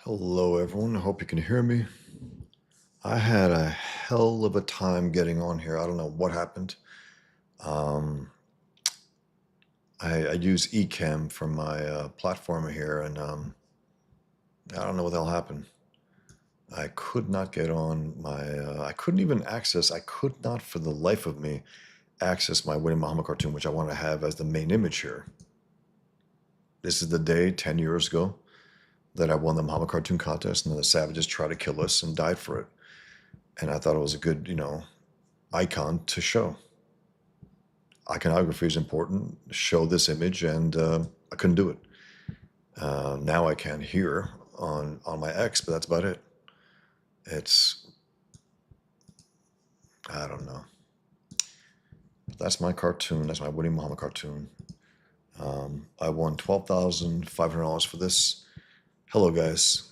Hello, everyone. I hope you can hear me. I had a hell of a time getting on here. I don't know what happened. Um, I use Ecamm for my platform here, and I don't know what the hell happened. I could not get on my. I couldn't even access. I could not, for the life of me, access my Winnie Muhammad cartoon, which I want to have as the main image here. This is the day 10 years ago that I won the Muhammad cartoon contest, and then the savages tried to kill us and died for it. And I thought it was a good, icon to show. Iconography is important. Show this image, and I couldn't do it. Now I can here on my X, but that's about it. It's I don't know. That's my cartoon. That's my Winnie Muhammad cartoon. I won $12,500 for this. Hello, guys.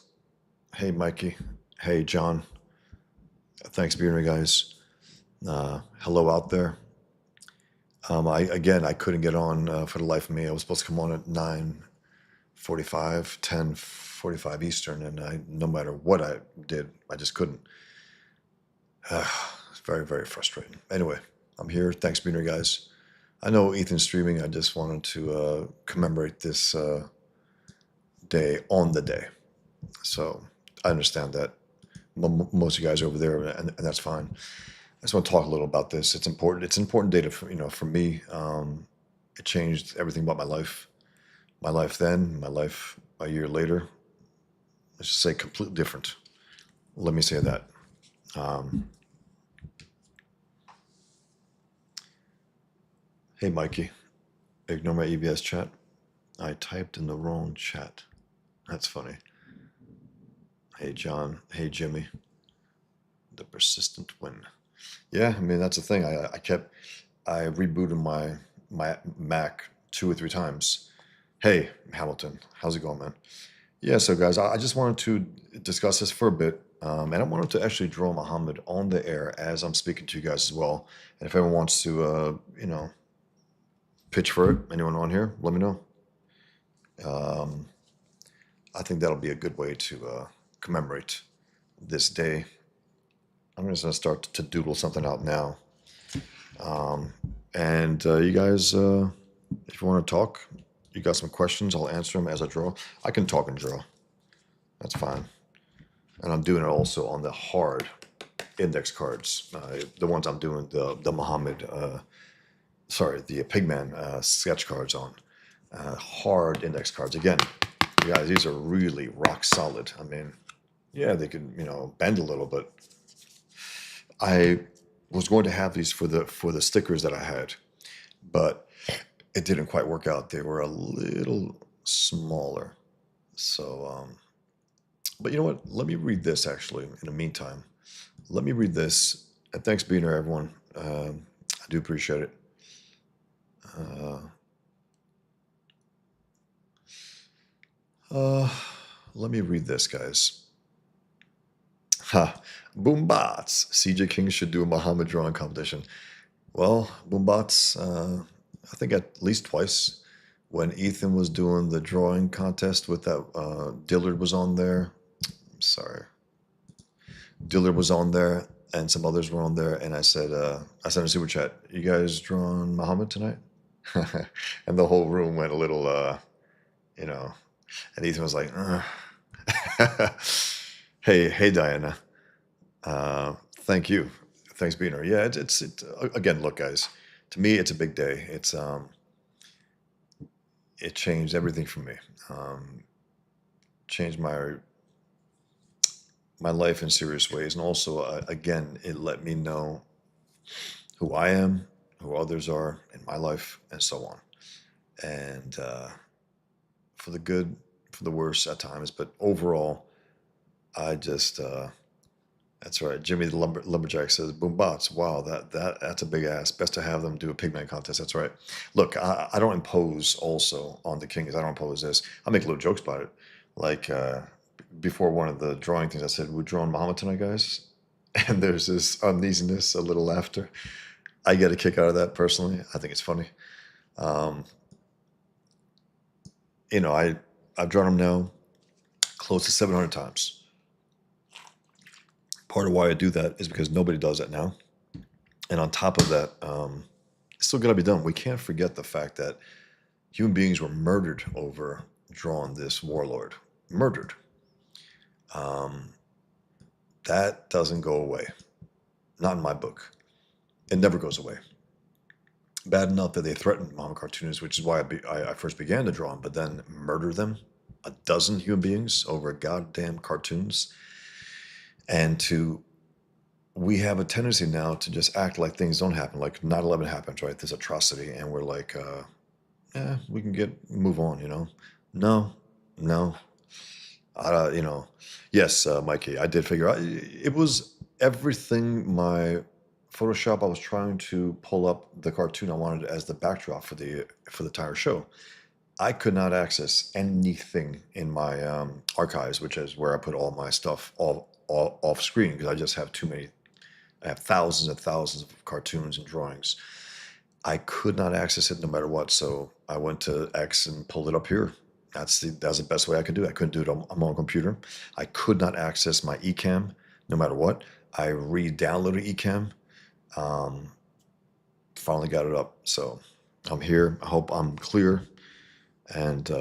Hey, Mikey. Hey, John. Thanks for being here, guys. Hello out there. I couldn't get on for the life of me. I was supposed to come on at 9:45, 10:45 Eastern, and no matter what I did, I just couldn't. It's very, very frustrating. Anyway, I'm here. Thanks for being here, guys. I know Ethan's streaming. I just wanted to commemorate this day on the day. So I understand that most of you guys are over there, and that's fine. I just want to talk a little about this. It's important. It's an important day for me. It changed everything about my life. My life then, my life a year later. Let's just say completely different. Let me say that. Hey, Mikey, ignore my EBS chat. I typed in the wrong chat. That's funny. Hey, John. Hey, Jimmy. The persistent win. Yeah, I mean, that's the thing. I rebooted my Mac 2 or 3 times. Hey, Hamilton, how's it going, man? Yeah, so guys, I just wanted to discuss this for a bit, and I wanted to actually draw Muhammad on the air as I'm speaking to you guys as well. And if anyone wants to, pitch for it, anyone on here, let me know. I think that'll be a good way to commemorate this day. I'm just gonna start to doodle something out now. And you guys, if you want to talk, you got some questions, I'll answer them as I draw. I can talk and draw. That's fine. And I'm doing it also on the hard index cards, the ones I'm doing the Muhammad, the Pigman sketch cards on. Hard index cards. Again, you guys, these are really rock solid. I mean, yeah, they could, bend a little, but I was going to have these for the stickers that I had, but it didn't quite work out. They were a little smaller. So, but you know what? Let me read this actually in the meantime. Let me read this. And thanks for being here, everyone. I do appreciate it. Let me read this, guys. Ha! Boombots. CJ King should do a Muhammad drawing competition. Well, Boombots, I think at least twice. When Ethan was doing the drawing contest with that, Dillard was on there. I'm sorry. Dillard was on there, and some others were on there, and I sent a super chat. You guys drawing Muhammad tonight? And the whole room went a little, and Ethan was like, hey, Diana. Thank you. Thanks for being here. Yeah, it's again, look, guys, to me, it's a big day. It changed everything for me. Changed my life in serious ways. And also, again, it let me know who I am, who others are in my life, and so on. And for the good, for the worse at times, but overall, I just, that's right. Jimmy the Lumberjack says, "Boom bots! Wow, that's a big ass. Best to have them do a pigman contest." That's right. Look, I don't impose also on the Kings. I don't impose this. I make little jokes about it. Like before one of the drawing things, I said, "We're drawing Muhammad tonight, guys," and there's this uneasiness, a little laughter. I get a kick out of that personally. I think it's funny. I've drawn him now. close to 700 times. Part of why I do that is because nobody does that now. And on top of that, it's still got to be done. We can't forget the fact that human beings were murdered over drawing this warlord. Murdered. That doesn't go away. Not in my book. It never goes away. Bad enough that they threatened Mohammed cartoonists, which is why I first began to draw them, but then murder them, a dozen human beings over goddamn cartoons. And we have a tendency now to just act like things don't happen, like 9/11 happens, right? This atrocity, and we're like, yeah, we can move on, you know? No. Yes, Mikey, I did figure out it was everything. My Photoshop, I was trying to pull up the cartoon I wanted as the backdrop for the entire show. I could not access anything in my archives, which is where I put all my stuff off screen because I just have too many. I have thousands and thousands of cartoons and drawings. I could not access it no matter what, so I went to X and pulled it up here. That's the best way I could do it. I couldn't do it on my own computer. I could not access my eCam no matter what. I re-downloaded eCam. Finally got it up, so I'm here. I hope I'm clear. And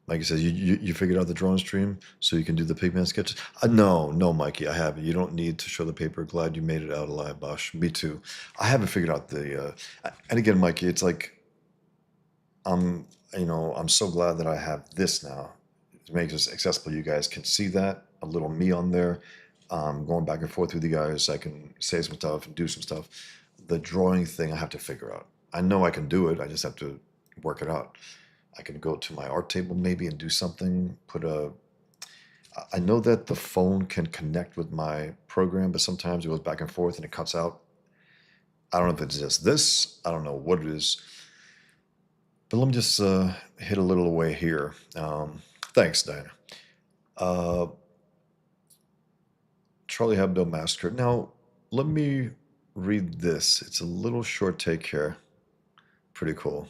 Mikey says, you figured out the drawing stream so you can do the pigment sketches? No, Mikey, I haven't. You don't need to show the paper. Glad you made it out alive, Bosh. Me too. I haven't figured out the. And again, Mikey, it's like I'm so glad that I have this now. It makes it accessible. You guys can see that a little me on there. Going back and forth with you guys. I can say some stuff and do some stuff. The drawing thing I have to figure out. I know I can do it. I just have to work it out. I can go to my art table maybe and do something. I know that the phone can connect with my program, but sometimes it goes back and forth and it cuts out. I don't know if it's just this. I don't know what it is. But let me just hit a little away here. Thanks, Diana. Charlie Hebdo Massacre. Now, let me read this. It's a little short take here. Pretty cool.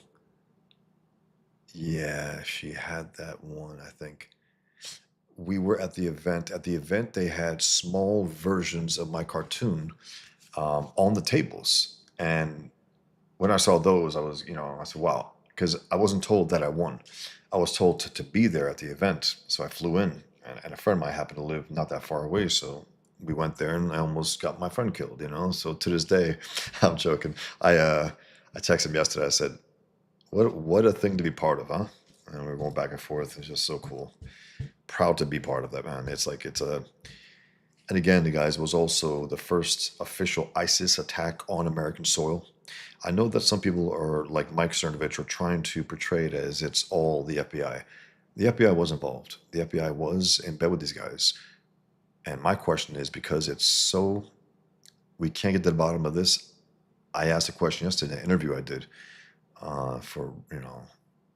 Yeah, she had that one, I think. We were at the event. At the event, they had small versions of my cartoon on the tables. And when I saw those, I said, wow. Because I wasn't told that I won. I was told to be there at the event. So I flew in. And a friend of mine happened to live not that far away. So we went there and I almost got my friend killed, So to this day, I'm joking. I texted him yesterday. I said, what a thing to be part of, huh? And we were going back and forth. It's just so cool. Proud to be part of that, man. And again, the guys, it was also the first official ISIS attack on American soil. I know that some people are, like Mike Cernovich, are trying to portray it as it's all the FBI. The FBI was involved. The FBI was in bed with these guys. And my question is, because we can't get to the bottom of this, I asked a question yesterday in an interview I did. For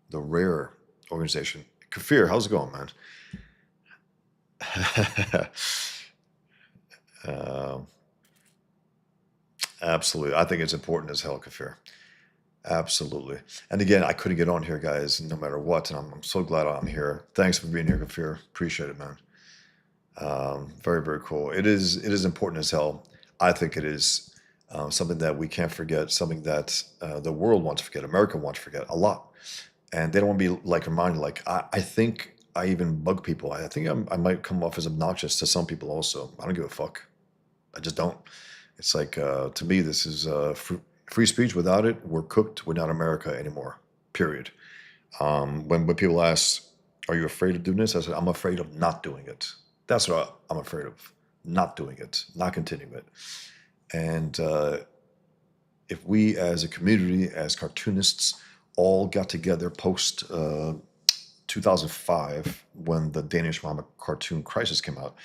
the rare organization. Kafir, how's it going, man? Absolutely. I think it's important as hell, Kafir. Absolutely. And again, I couldn't get on here, guys, no matter what. And I'm so glad I'm here. Thanks for being here, Kafir. Appreciate it, man. Very, very cool. It is important as hell. I think it is. Something that we can't forget, something that the world wants to forget, America wants to forget a lot. And they don't want to be reminded. I think I even bug people. I think I might come off as obnoxious to some people also. I don't give a fuck. I just don't. It's like, to me, this is free speech. Without it, we're cooked. We're not America anymore, period. When people ask, are you afraid of doing this? I said, I'm afraid of not doing it. That's what I'm afraid of, not doing it, not continuing it. And if we as a community, as cartoonists, all got together post 2005, when the Danish Mohammed cartoon crisis came out,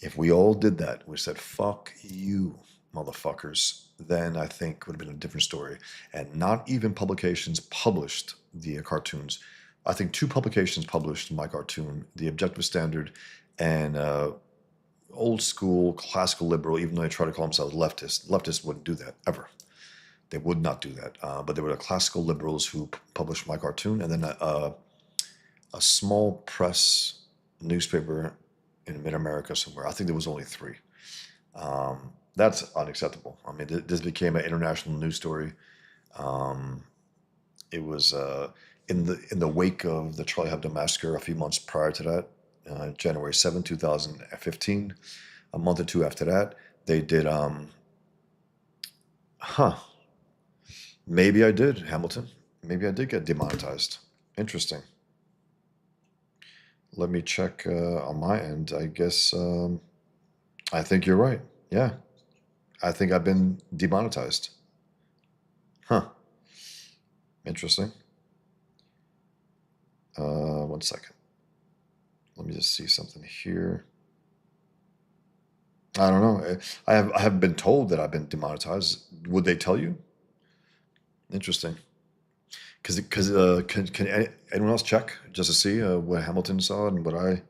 if we all did that, we said, fuck you, motherfuckers, then I think it would have been a different story. And not even publications published the cartoons. I think 2 publications published my cartoon, The Objective Standard and old school, classical liberal, even though they try to call themselves leftist. Leftists wouldn't do that, ever. They would not do that. But there were the classical liberals who published my cartoon, and then a small press newspaper in mid-America somewhere. I think there was only 3. That's unacceptable. I mean, this became an international news story. It was in the wake of the Charlie Hebdo massacre a few months prior to that, January 7, 2015. A month or 2 after that, they did. Maybe I did, Hamilton. Maybe I did get demonetized. Interesting. Let me check on my end. I guess I think you're right. Yeah, I think I've been demonetized. Huh. Interesting. 1 second. Let me just see something here. I don't know. I have been told that I've been demonetized. Would they tell you? Interesting. Because can anyone else check just to see what Hamilton saw and what I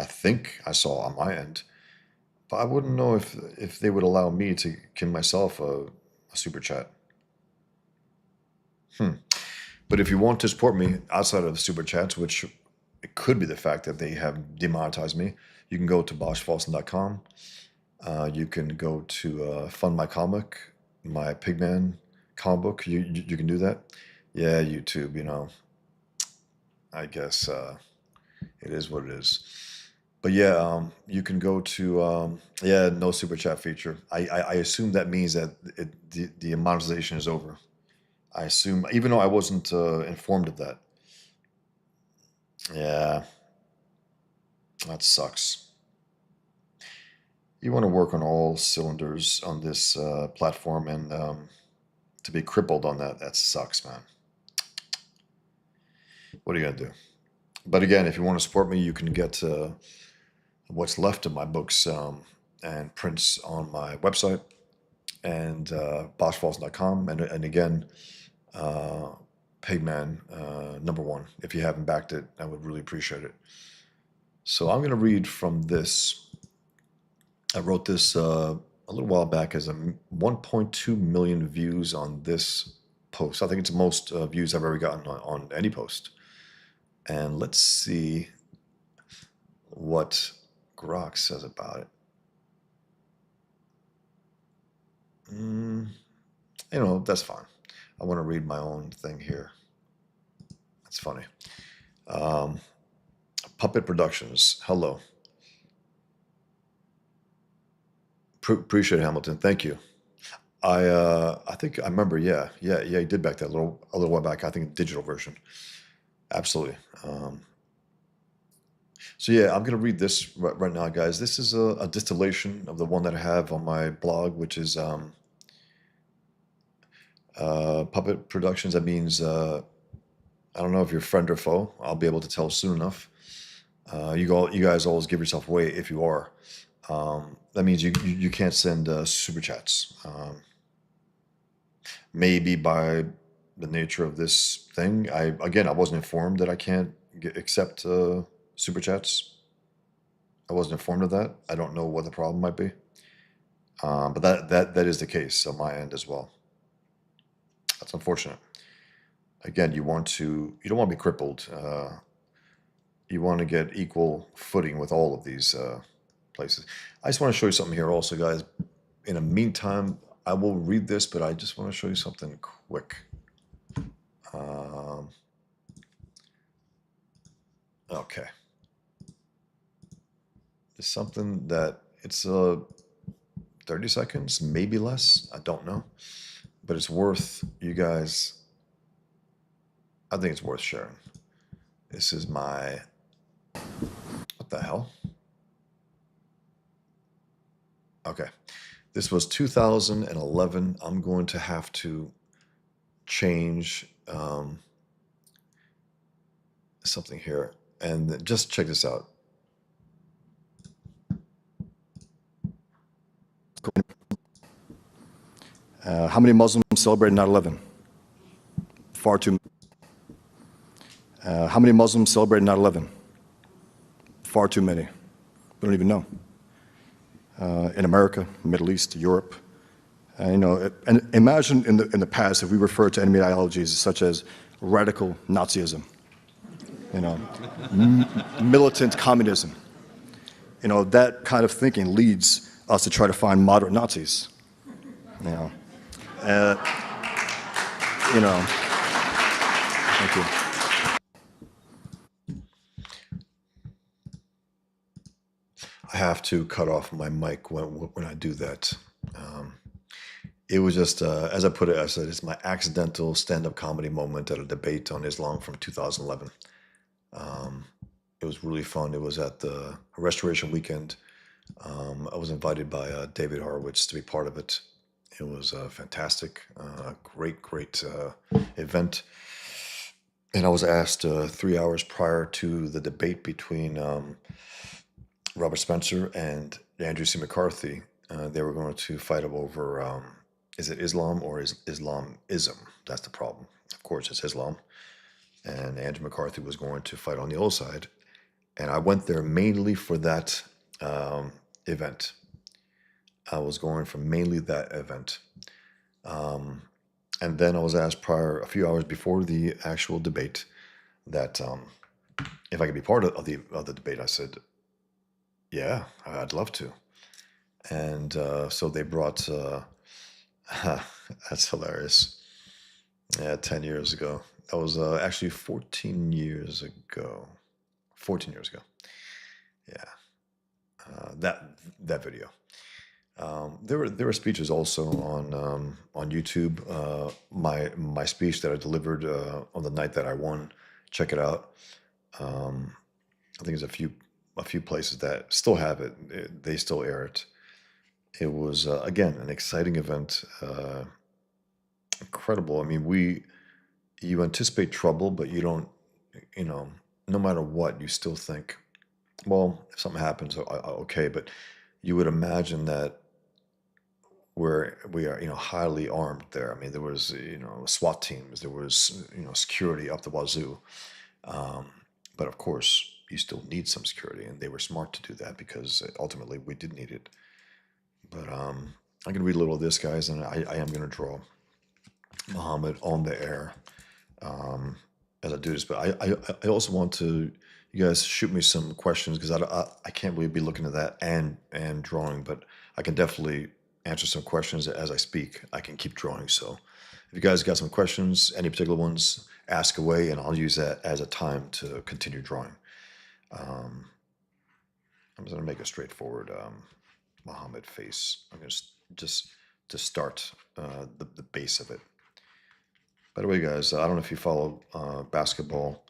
think I saw on my end? But I wouldn't know if they would allow me to give myself a super chat. But if you want to support me outside of the super chats, which it could be the fact that they have demonetized me, you can go to boschfalson.com. You can go to fund my comic, my Pigman comic book. You can do that. Yeah, YouTube. You know, I guess it is what it is. But yeah, you can go to yeah, no super chat feature. I assume that means that the monetization is over. I assume, even though I wasn't informed of that. Yeah, that sucks. You want to work on all cylinders on this platform, and to be crippled on that sucks, man. What are you gonna do? But again, if you want to support me, you can get what's left of my books and prints on my website and boschfalls.com. And again, Pigman #1. If you haven't backed it, I would really appreciate it. So I'm going to read from this. I wrote this a little while back as a 1.2 million views on this post. I think it's the most views I've ever gotten on any post. And let's see what Grok says about it. You know, that's fine. I want to read my own thing here. That's funny. Puppet Productions. Hello. Appreciate it, Hamilton. Thank you. I think I remember. Yeah. He did back that a little while back. I think digital version. Absolutely. So yeah, I'm gonna read this right now, guys. This is a distillation of the one that I have on my blog, which is Puppet Productions. That means I don't know if you're friend or foe. I'll be able to tell soon enough. You guys always give yourself away if you are. That means you can't send super chats. Maybe by the nature of this thing, I wasn't informed that I can't accept super chats. I wasn't informed of that. I don't know what the problem might be, but that is the case on my end as well. That's unfortunate. Again, you don't want to be crippled. You want to get equal footing with all of these places. I just want to show you something here also, guys. In the meantime, I will read this, but I just want to show you something quick. Okay. It's something that it's 30 seconds, maybe less. I don't know. But it's worth you guys. I think it's worth sharing. This is my. What the hell? Okay. This was 2011. I'm going to have to change something here. And just check this out. How many Muslims celebrate 9/11? Far too many. How many Muslims celebrate 9/11? Far too many. We don't even know. In America, Middle East, Europe. And imagine in the past if we referred to enemy ideologies such as radical Nazism. you know, militant communism. That kind of thinking leads us to try to find moderate Nazis. You know, uh, you know. Thank you. I have to cut off my mic when I do that. Um, it was just, as I put it, I said it's my accidental stand-up comedy moment at a debate on Islam from 2011. Um, it was really fun. It was at the Restoration Weekend. I was invited by David Horowitz to be part of it. It was fantastic, great event. And I was asked 3 hours prior to the debate between Robert Spencer and Andrew C. McCarthy. They were going to fight over is it Islam or is Islamism? That's the problem. Of course, it's Islam. And Andrew McCarthy was going to fight on the other side. And I went there mainly for that event. I was going for mainly that event. Um, and then I was asked a few hours before the actual debate, that if I could be part of the debate. I said, yeah, I'd love to. And so they brought, that's hilarious. Yeah, 10 years ago. That was actually 14 years ago. 14 years ago. Yeah. That video. There were speeches also on YouTube. My speech that I delivered on the night that I won. Check it out. I think there's a few places that still have it. They still air it. It was again an exciting event. Incredible. I mean, you anticipate trouble, but you don't. You know, no matter what, you still think, well, if something happens, okay. But you would imagine that we are, highly armed there. I mean, there was, SWAT teams, there was, security up the wazoo. Um, but of course, you still need some security, and they were smart to do that because ultimately we did need it. But I'm going to read a little of this, guys, and I am going to draw Mohammad on the air as I do this. But I also want to, you guys shoot me some questions, because I can't really be looking at that and drawing, but I can definitely answer some questions as I speak. I can keep drawing. So if you guys got some questions, any particular ones, ask away, and I'll use that as a time to continue drawing. Um, I'm just going to make a straightforward Muhammad face. I'm going to just to start the base of it. By the way, guys, I don't know if you follow basketball.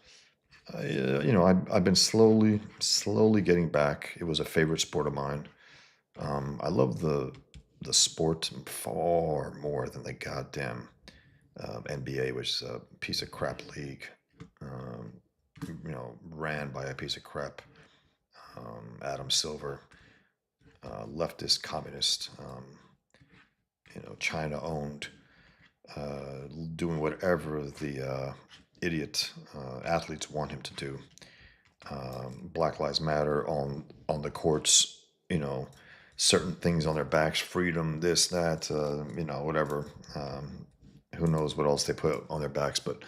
I've been slowly getting back. It was a favorite sport of mine. I love the sport far more than the goddamn NBA, which is a piece of crap league. Um, Ran by a piece of crap Adam Silver, leftist communist. China owned, doing whatever the idiot athletes want him to do. Black Lives Matter on the courts. Certain things on their backs, freedom, this, that, whatever. Who knows what else they put on their backs, but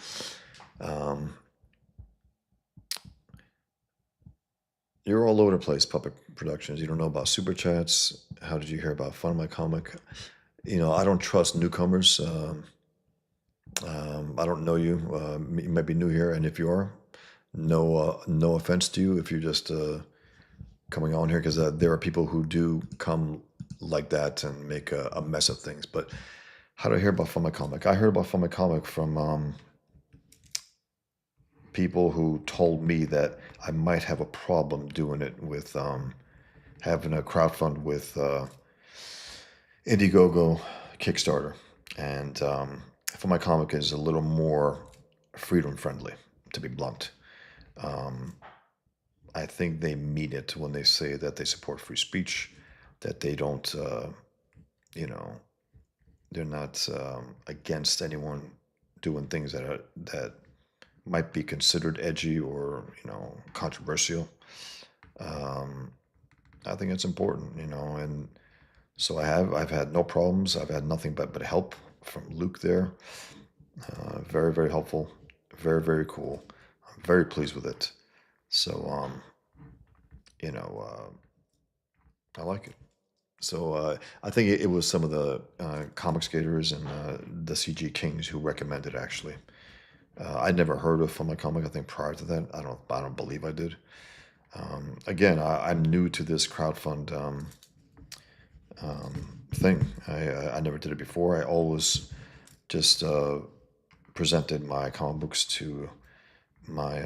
you're all over the place, Puppet Productions. You don't know about Super Chats. How did you hear about Fun My Comic? I don't trust newcomers. I don't know you. You might be new here, and if you are, no offense to you if you're just coming on here, because there are people who do come like that and make a mess of things. But how did I hear about Fun My Comic? I heard about Fun My Comic from people who told me that I might have a problem doing it with having a crowdfund with Indiegogo, Kickstarter, and Fun My Comic is a little more freedom friendly, to be blunt. Um, I think they mean it when they say that they support free speech, that they don't, you know, they're not against anyone doing things that might be considered edgy or controversial. Um, I think it's important, and so I've had no problems. I've had nothing but help from Luke there. Very very helpful, very very cool. I'm very pleased with it. So, you know, I like it. So I think it was some of the comic skaters and the CG Kings who recommended actually. I'd never heard of Fun My Comic. I think prior to that, I don't believe I did. Again, I'm new to this crowdfund thing. I never did it before. I always just presented my comic books to my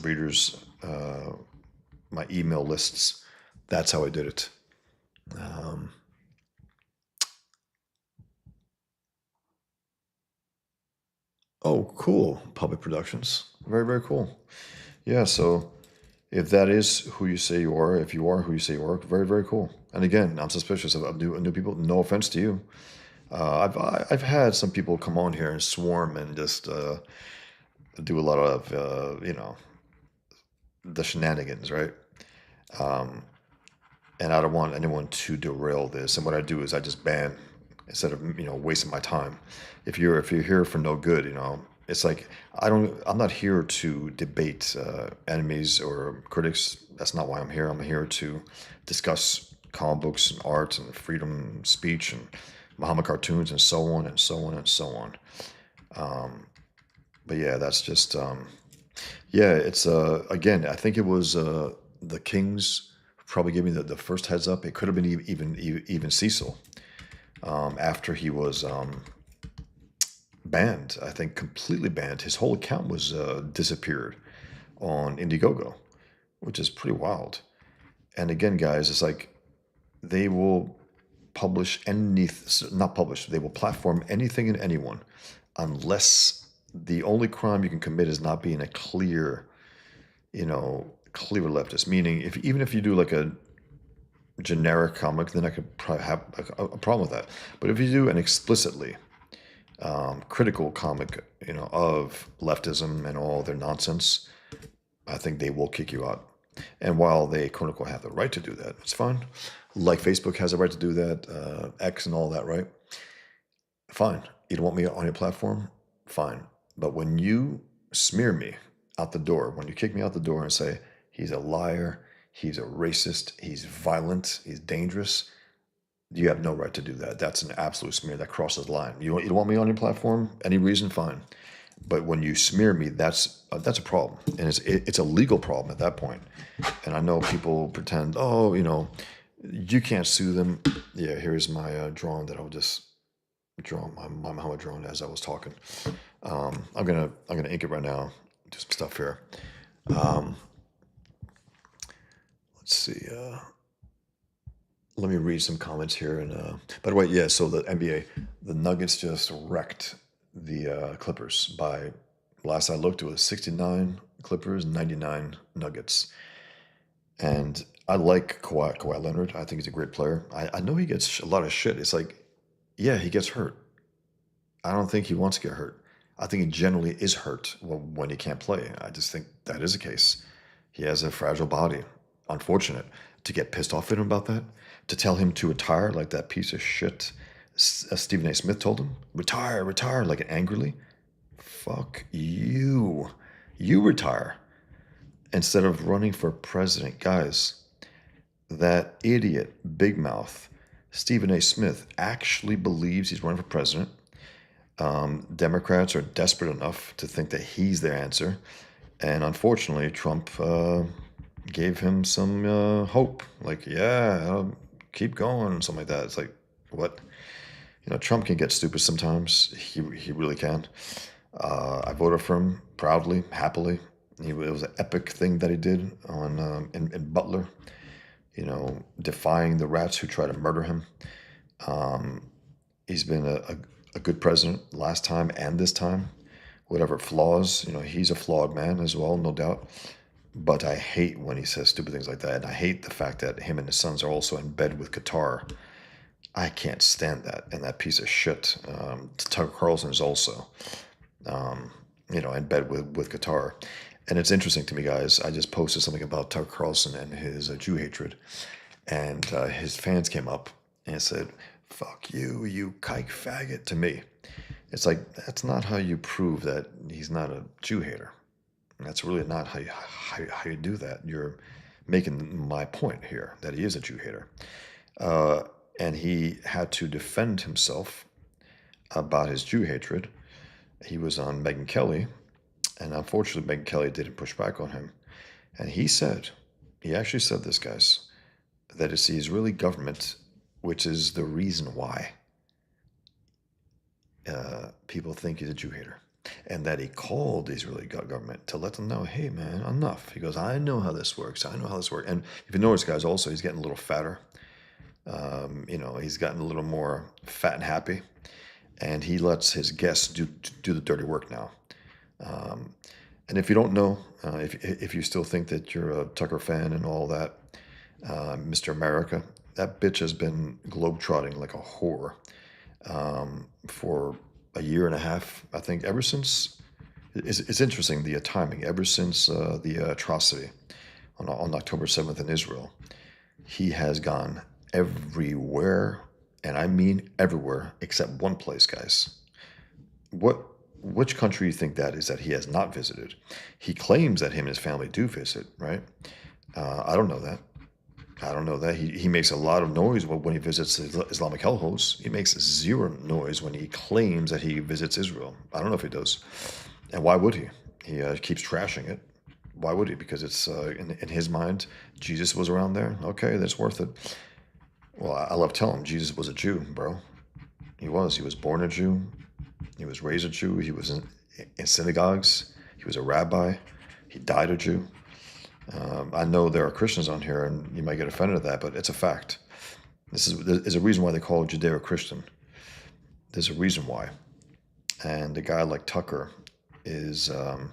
readers, my email lists. That's how I did it. Um, oh, cool. Public Productions. Very, very cool. Yeah, so if that is who you say you are, if you are who you say you are, very, very cool. And again, I'm suspicious of new people. No offense to you. I've had some people come on here and swarm and just do a lot of the shenanigans, right? Um, and I don't want anyone to derail this. And what I do is I just ban instead of wasting my time. If you're here for no good, it's like I'm not here to debate enemies or critics. That's not why I'm here. I'm here to discuss comic books and art and freedom of speech and Muhammad cartoons and so on and so on and so on. But yeah, that's just yeah. It's again. I think it was the Kings who probably gave me the first heads up. It could have been even Cecil after he was banned. I think completely banned. His whole account was disappeared on Indiegogo, which is pretty wild. And again, guys, it's like they will publish any not publish. They will platform anything and anyone, unless the only crime you can commit is not being a clear leftist. Meaning, if even if you do like a generic comic, then I could probably have a problem with that. But if you do an explicitly critical comic, of leftism and all their nonsense, I think they will kick you out. And while they quote unquote have the right to do that, it's fine. Like Facebook has the right to do that, X and all that, right? Fine. You don't want me on your platform? Fine. But when you smear me out the door, when you kick me out the door and say, he's a liar, he's a racist, he's violent, he's dangerous, you have no right to do that. That's an absolute smear that crosses the line. You don't want me on your platform? Any reason? Fine. But when you smear me, that's a problem, and it's a legal problem at that point. And I know people pretend, oh, you can't sue them. Yeah, here's my drawing that I'll just draw my Muhammad drawing as I was talking. I'm gonna ink it right now. Do some stuff here. Um, let's see. Let me read some comments here. And by the way, yeah. So the NBA, the Nuggets just wrecked the Clippers by. Last I looked, it was 69 Clippers, 99 Nuggets. And I like Kawhi Leonard. I think he's a great player. I know he gets a lot of shit. It's like, yeah, he gets hurt. I don't think he wants to get hurt. I think he generally is hurt when he can't play. I just think that is the case. He has a fragile body. Unfortunate to get pissed off at him about that. To tell him to retire like that piece of shit Stephen A. Smith told him. Retire, retire, like angrily. Fuck you. You retire. Instead of running for president. Guys, that idiot, big mouth, Stephen A. Smith actually believes he's running for president. Democrats are desperate enough to think that he's their answer. And unfortunately, Trump gave him some hope. Like, yeah, keep going, something like that. It's like, what? Trump can get stupid sometimes. He really can. I voted for him proudly, happily. It was an epic thing that he did on in Butler. Defying the rats who try to murder him. He's been a good president last time and this time. Whatever flaws, he's a flawed man as well, no doubt. But I hate when he says stupid things like that. And I hate the fact that him and his sons are also in bed with Qatar. I can't stand that. And that piece of shit, Tucker Carlson is also, in bed with Qatar. And it's interesting to me, guys. I just posted something about Tucker Carlson and his Jew hatred. And his fans came up and said, fuck you, you kike faggot, to me. It's like, that's not how you prove that he's not a Jew hater. That's really not how you do that. You're making my point here that he is a Jew hater. Uh, and he had to defend himself about his Jew hatred. He was on Megyn Kelly, and unfortunately, Megyn Kelly didn't push back on him. And he actually said this, guys, that it's the Israeli government which is the reason why people think he's a Jew hater. And that he called the Israeli government to let them know, hey, man, enough. He goes, I know how this works. I know how this works. And if you notice, guys, also, he's getting a little fatter. He's gotten a little more fat and happy. And he lets his guests do the dirty work now. Um, and if you don't know, if you still think that you're a Tucker fan and all that, Mr. America, that bitch has been globetrotting like a whore for a year and a half, I think, ever since. It's interesting, the timing, ever since the atrocity on October 7th in Israel. He has gone everywhere, and I mean everywhere, except one place, guys. What? Which country do you think that is that he has not visited? He claims that him and his family do visit, right? I don't know that. I don't know that. He makes a lot of noise when he visits Islamic hellholes. He makes zero noise when he claims that he visits Israel. I don't know if he does. And why would he? He keeps trashing it. Why would he? Because it's in his mind, Jesus was around there. Okay, that's worth it. Well, I love telling him Jesus was a Jew, bro. He was. He was born a Jew. He was raised a Jew. He was in synagogues. He was a rabbi. He died a Jew. I know there are Christians on here, and you might get offended at that, but it's a fact. There's a reason why they call it Judeo-Christian. There's a reason why. And a guy like Tucker is a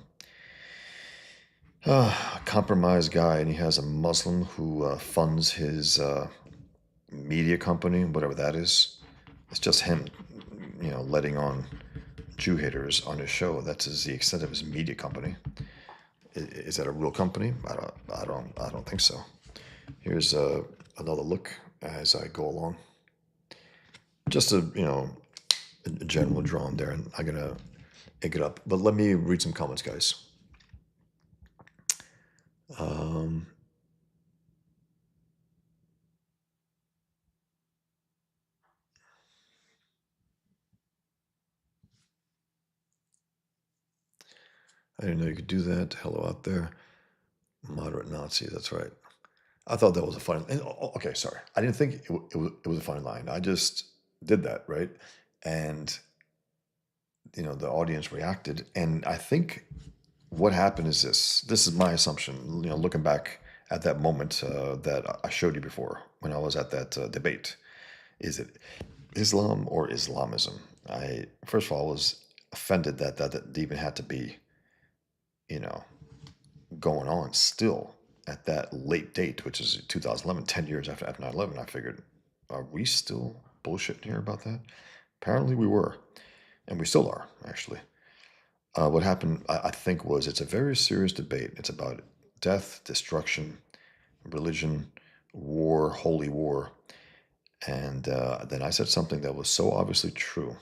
compromised guy, and he has a Muslim who funds his media company, whatever that is. It's just him, letting on Jew haters on his show. That's the extent of his media company. Is that a real company? I don't think so. Here's another look as I go along. Just a general drawing there, and I'm gonna pick it up. But let me read some comments, guys. Um, I didn't know you could do that. Hello out there, moderate Nazi. That's right. I thought that was a funny. Okay, sorry. I didn't think it was a funny line. I just did that, right? And the audience reacted, and I think what happened is this. This is my assumption. Looking back at that moment that I showed you before when I was at that debate, is it Islam or Islamism? I first of all was offended that even had to be, you know, going on still at that late date, which is 2011, 10 years after 9/11. I figured, are we still bullshitting here about that? Apparently we were, and we still are, actually. What happened, I think, was it's a very serious debate. It's about death, destruction, religion, war, holy war. And then I said something that was so obviously true,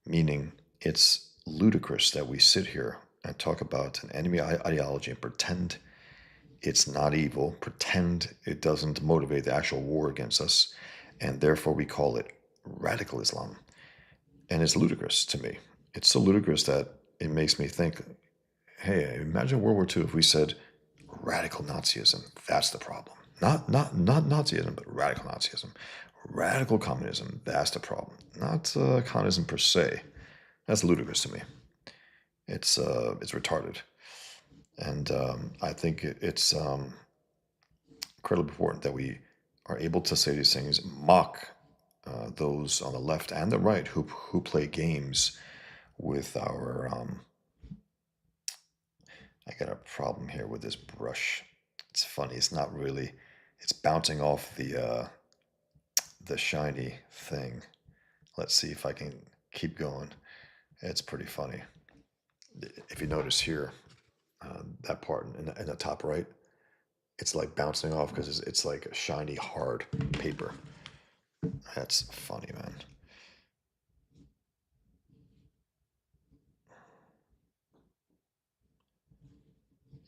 meaning it's ludicrous that we sit here and talk about an enemy ideology and pretend it's not evil, pretend it doesn't motivate the actual war against us, and therefore we call it radical Islam. And it's ludicrous to me. It's so ludicrous that it makes me think, hey, imagine World War II if we said radical Nazism. That's the problem. Not Nazism, but radical Nazism. Radical communism. That's the problem. Not communism per se. That's ludicrous to me. It's retarded, and I think it's incredibly important that we are able to say these things, mock those on the left and the right who play games with our. I got a problem here with this brush. It's funny. It's not really. It's bouncing off the shiny thing. Let's see if I can keep going. It's pretty funny. If you notice here, that part in the top right, it's like bouncing off because it's like a shiny, hard paper. That's funny, man.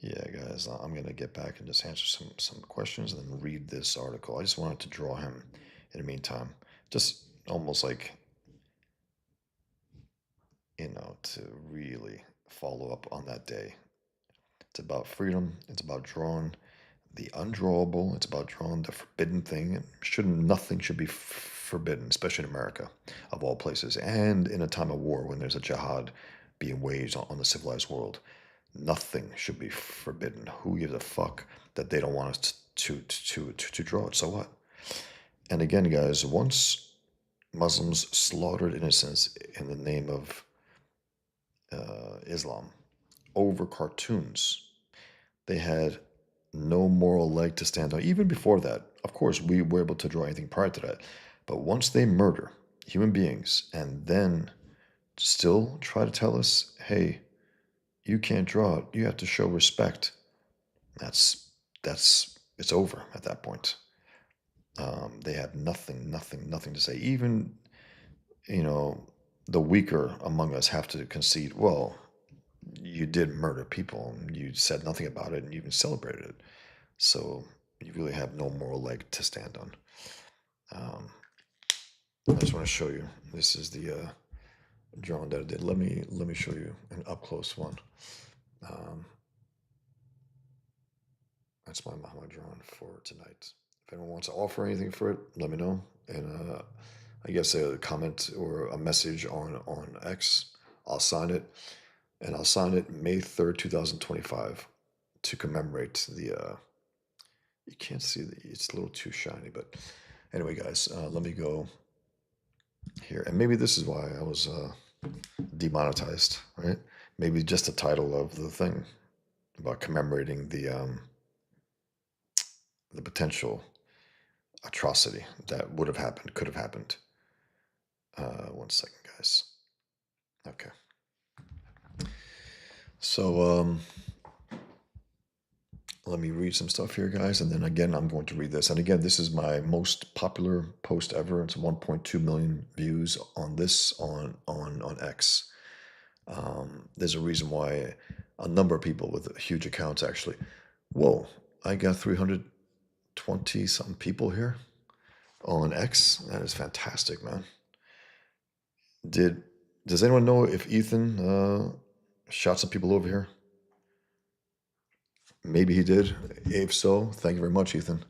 Yeah, guys, I'm gonna get back and just answer some questions and then read this article. I just wanted to draw him in the meantime, just almost like to really follow up on that day. It's about freedom. It's about drawing the undrawable. It's about drawing the forbidden thing. Nothing should be forbidden, especially in America, of all places, and in a time of war when there's a jihad being waged on the civilized world. Nothing should be forbidden. Who gives a fuck that they don't want us to draw it? So what? And again, guys, once Muslims slaughtered innocents in the name of Islam over cartoons, they had no moral leg to stand on. Even before that, of course, we were able to draw anything prior to that. But once they murder human beings and then still try to tell us, hey, you can't draw it, you have to show respect. That's it's over at that point. They have nothing to say. Even you know the weaker among us have to concede. Well, you did murder people, and you said nothing about it, and you even celebrated it. So you really have no moral leg to stand on. Um, I just want to show you. This is the drawing that I did. Let me show you an up close one. Um, that's my Muhammad drawing for tonight. If anyone wants to offer anything for it, let me know. And I guess a comment or a message on X. I'll sign it, and I'll sign it May 3rd, 2025, to commemorate the. You can't see it's a little too shiny, but anyway, guys, let me go here, and maybe this is why I was demonetized, right? Maybe just the title of the thing about commemorating the potential atrocity that would have happened, could have happened. 1 second, guys. Okay. So let me read some stuff here, guys, and then again, I'm going to read this. And again, this is my most popular post ever. It's 1.2 million views on this on X. There's a reason why a number of people with huge accounts actually. Whoa, I got 320 something people here on X. That is fantastic, man. Does anyone know if Ethan shot some people over here? Maybe he did. If so, thank you very much, Ethan.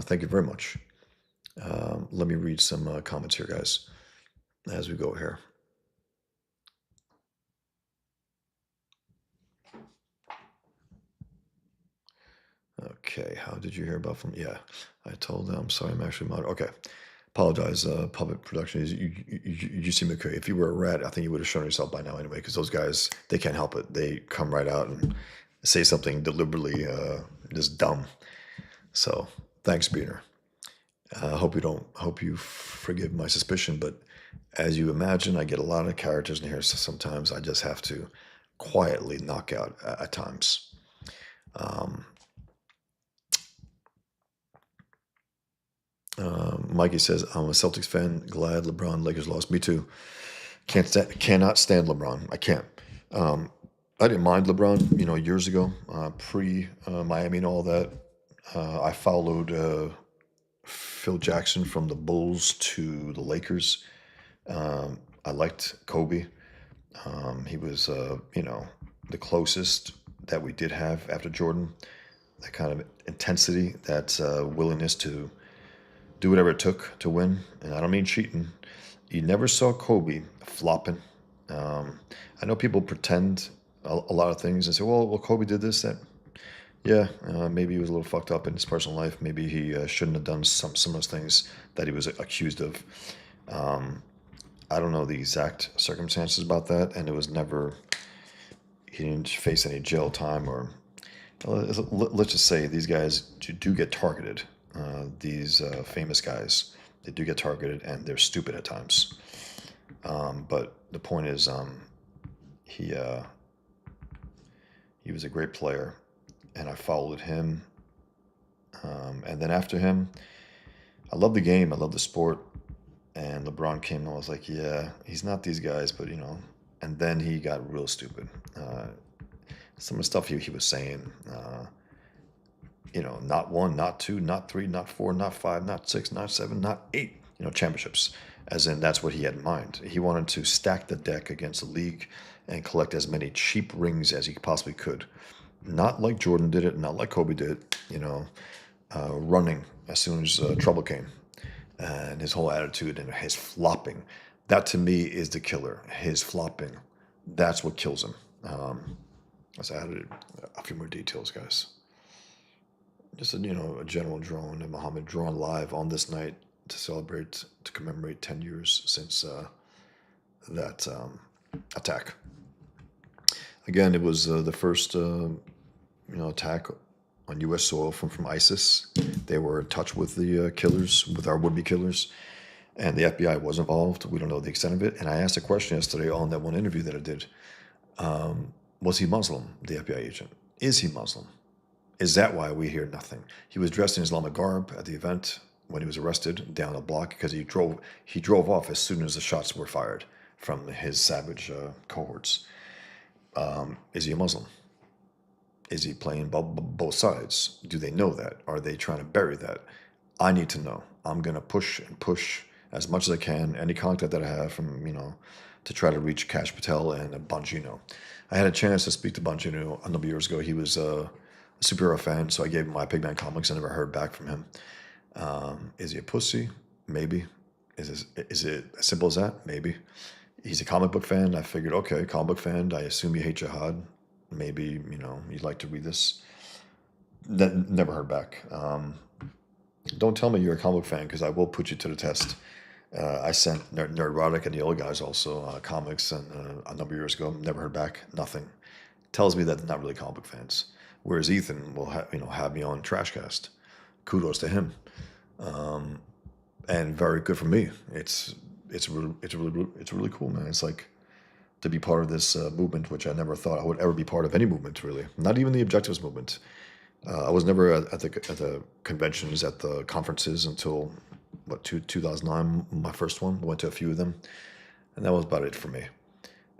Thank you very much. Let me read some comments here, guys, as we go here. Okay, how did you hear about from? Yeah, I told them. I'm sorry, I'm actually mod. Okay, apologize. Puppet production is you seem okay. If you were a rat, I think you would have shown yourself by now anyway. Because those guys, they can't help it. They come right out and say something deliberately just dumb. So thanks, Beaner. Hope you forgive my suspicion, but as you imagine, I get a lot of characters in here, so sometimes I just have to quietly knock out at times. Mikey says, I'm a Celtics fan. Glad LeBron Lakers lost. Me too. Cannot stand LeBron. I can't. I didn't mind LeBron, years ago, pre Miami and all that. I followed Phil Jackson from the Bulls to the Lakers. I liked Kobe. He was, the closest that we did have after Jordan. That kind of intensity, that willingness to do whatever it took to win. And I don't mean cheating. You never saw Kobe flopping. I know people pretend a lot of things and say, well, Kobe did this, that. Yeah, maybe he was a little fucked up in his personal life. Maybe he shouldn't have done some of those things that he was accused of. I don't know the exact circumstances about that, and it was never. He didn't face any jail time, or let's just say these guys do get targeted. These famous guys, they do get targeted, and they're stupid at times. But the point is, he was a great player, and I followed him. And then after him, I love the game, I love the sport. And LeBron came, and I was like, yeah, he's not these guys, but And then he got real stupid. some of the stuff he was saying. Not one, not two, not three, not four, not five, not six, not seven, not eight, championships. As in, that's what he had in mind. He wanted to stack the deck against the league and collect as many cheap rings as he possibly could. Not like Jordan did it, not like Kobe did, running as soon as trouble came. And his whole attitude and his flopping. That to me is the killer. His flopping. That's what kills him. Let's add a few more details, guys. Just a general drone and Mohammad drawn live on this night to commemorate 10 years since that attack. Again, it was the first attack on U.S. soil from ISIS. They were in touch with the killers, with our would-be killers, and the FBI was involved. We don't know the extent of it. And I asked a question yesterday on that one interview that I did. Was he Muslim, the FBI agent? Is he Muslim? Is that why we hear nothing? He was dressed in Islamic garb at the event when he was arrested down the block because he drove off as soon as the shots were fired from his savage cohorts. Is he a Muslim? Is he playing both sides? Do they know that? Are they trying to bury that? I need to know. I'm going to push and push as much as I can, any contact that I have from, to try to reach Kash Patel and Bongino. I had a chance to speak to Bongino a number of years ago. He was a superhero fan, so I gave him my Pigman comics. I never heard back from him. Is he a pussy? Maybe. Is it as simple as that? Maybe. He's a comic book fan. I figured, okay, comic book fan. I assume you hate jihad. Maybe, you'd like to read this. Never heard back. Don't tell me you're a comic book fan because I will put you to the test. I sent Nerdrotic and the old guys also comics and a number of years ago. Never heard back. Nothing. Tells me that they're not really comic book fans. Whereas Ethan will have me on Trashcast. Kudos to him. And very good for me. It's really cool, man. It's like to be part of this movement, which I never thought I would ever be part of any movement, really. Not even the Objectives movement. I was never at the conventions, at the conferences until 2009, my first one. Went to a few of them, and that was about it for me.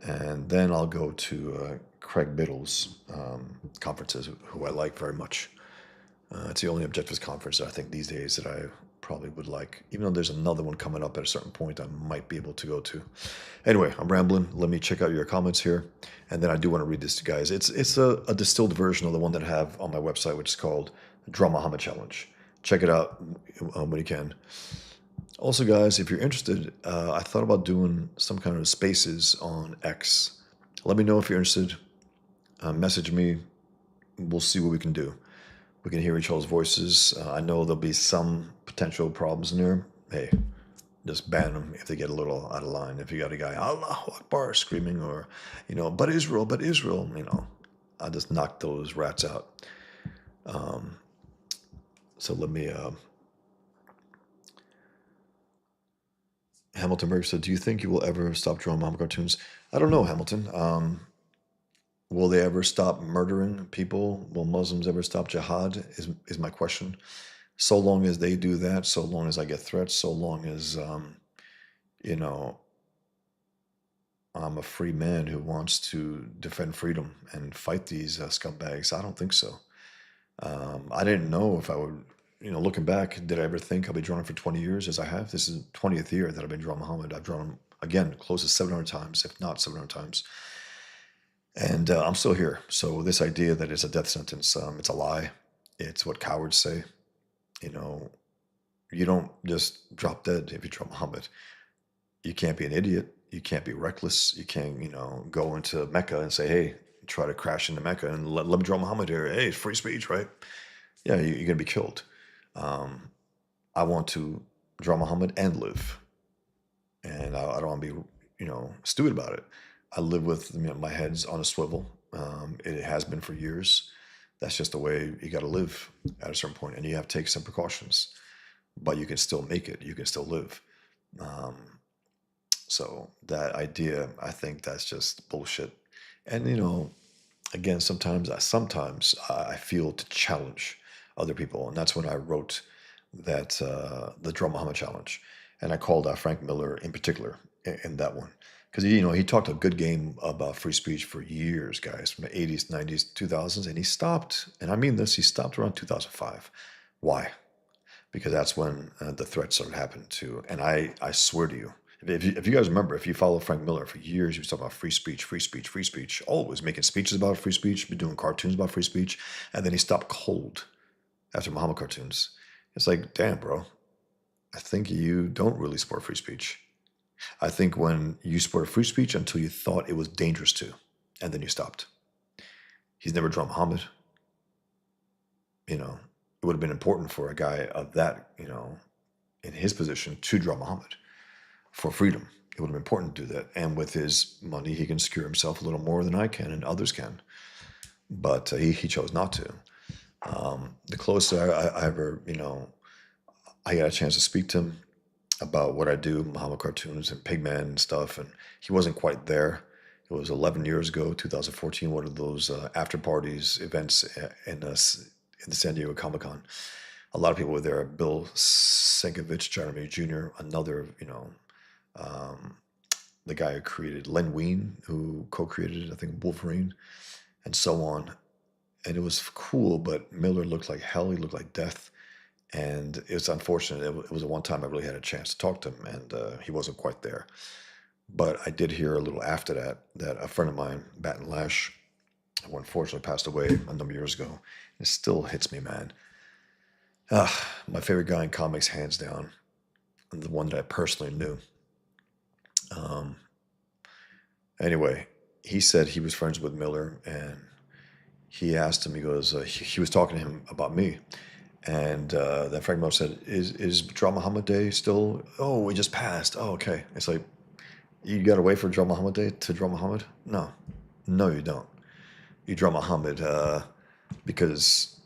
And then I'll go to Craig Biddle's conferences, who I like very much. It's the only Objectives conference that I think these days that I probably would like, even though there's another one coming up at a certain point I might be able to go to. Anyway, I'm rambling. Let me check out your comments here. And then I do want to read this to you guys. It's a distilled version of the one that I have on my website, which is called Draw Mohammad Challenge. Check it out when you can. Also, guys, if you're interested, I thought about doing some kind of spaces on X. Let me know if you're interested. Message me. We'll see what we can do. We can hear each other's voices. I know there'll be some potential problems in there. Hey, just ban them if they get a little out of line. If you got a guy, Allahu Akbar, screaming, or, but Israel, I'll just knock those rats out. So let me, Hamilton Berg said, do you think you will ever stop drawing Muhammad cartoons? I don't know, Hamilton. Will they ever stop murdering people? Will Muslims ever stop jihad is my question. So long as they do that, so long as I get threats, so long as, I'm a free man who wants to defend freedom and fight these scumbags, I don't think so. I didn't know if I would, looking back, did I ever think I'll be drawing for 20 years as I have? This is the 20th year that I've been drawing Muhammad. I've drawn him, again, close to 700 times, if not 700 times. And I'm still here. So this idea that it's a death sentence, it's a lie. It's what cowards say. You don't just drop dead if you draw Muhammad. You can't be an idiot. You can't be reckless. You can't, go into Mecca and say, hey, try to crash into Mecca and let me draw Muhammad here. Hey, it's free speech, right? Yeah, you're going to be killed. I want to draw Muhammad and live. And I don't want to be, stupid about it. I live with my head's on a swivel. It has been for years. That's just the way you got to live at a certain point, and you have to take some precautions. But you can still make it. You can still live. So that idea, I think that's just bullshit. And again, sometimes I feel to challenge other people, and that's when I wrote that the Draw Muhammad challenge, and I called out Frank Miller in particular in that one. Because he talked a good game about free speech for years, guys, from the 80s, 90s, 2000s, and he stopped. And I mean this, he stopped around 2005. Why? Because that's when the threats started happening too. And I swear to you, if you guys remember, if you follow Frank Miller for years, he was talking about free speech, free speech, free speech, always making speeches about free speech, doing cartoons about free speech, and then he stopped cold after Muhammad cartoons. It's like, damn, bro, I think you don't really support free speech. I think when you supported free speech until you thought it was dangerous to, and then you stopped. He's never drawn Muhammad. It would have been important for a guy of that, in his position to draw Muhammad for freedom. It would have been important to do that. And with his money, he can secure himself a little more than I can and others can. But he chose not to. The closest I ever, I got a chance to speak to him about what I do, Muhammad cartoons and Pigman and stuff, and he wasn't quite there. It was 11 years ago, 2014, one of those after parties events in the San Diego Comic-Con. A lot of people were there. Bill Sienkiewicz, Jeremy Jr., another, the guy who created Len Wein, who co-created, I think, Wolverine, and so on. And it was cool, but Miller looked like hell. He looked like death. And it's unfortunate. It was the one time I really had a chance to talk to him, and he wasn't quite there. But I did hear a little after that a friend of mine, Baton Lash, who unfortunately passed away a number of years ago. It still hits me, man. My favorite guy in comics, hands down, and the one that I personally knew. Anyway, he said he was friends with Miller, and he asked him, he goes, he was talking to him about me. And that Frank Miller said, is Draw Muhammad Day still? Oh, it just passed. Oh, okay. It's like, you got to wait for Draw Muhammad Day to draw Muhammad? No. No, you don't. You draw Muhammad because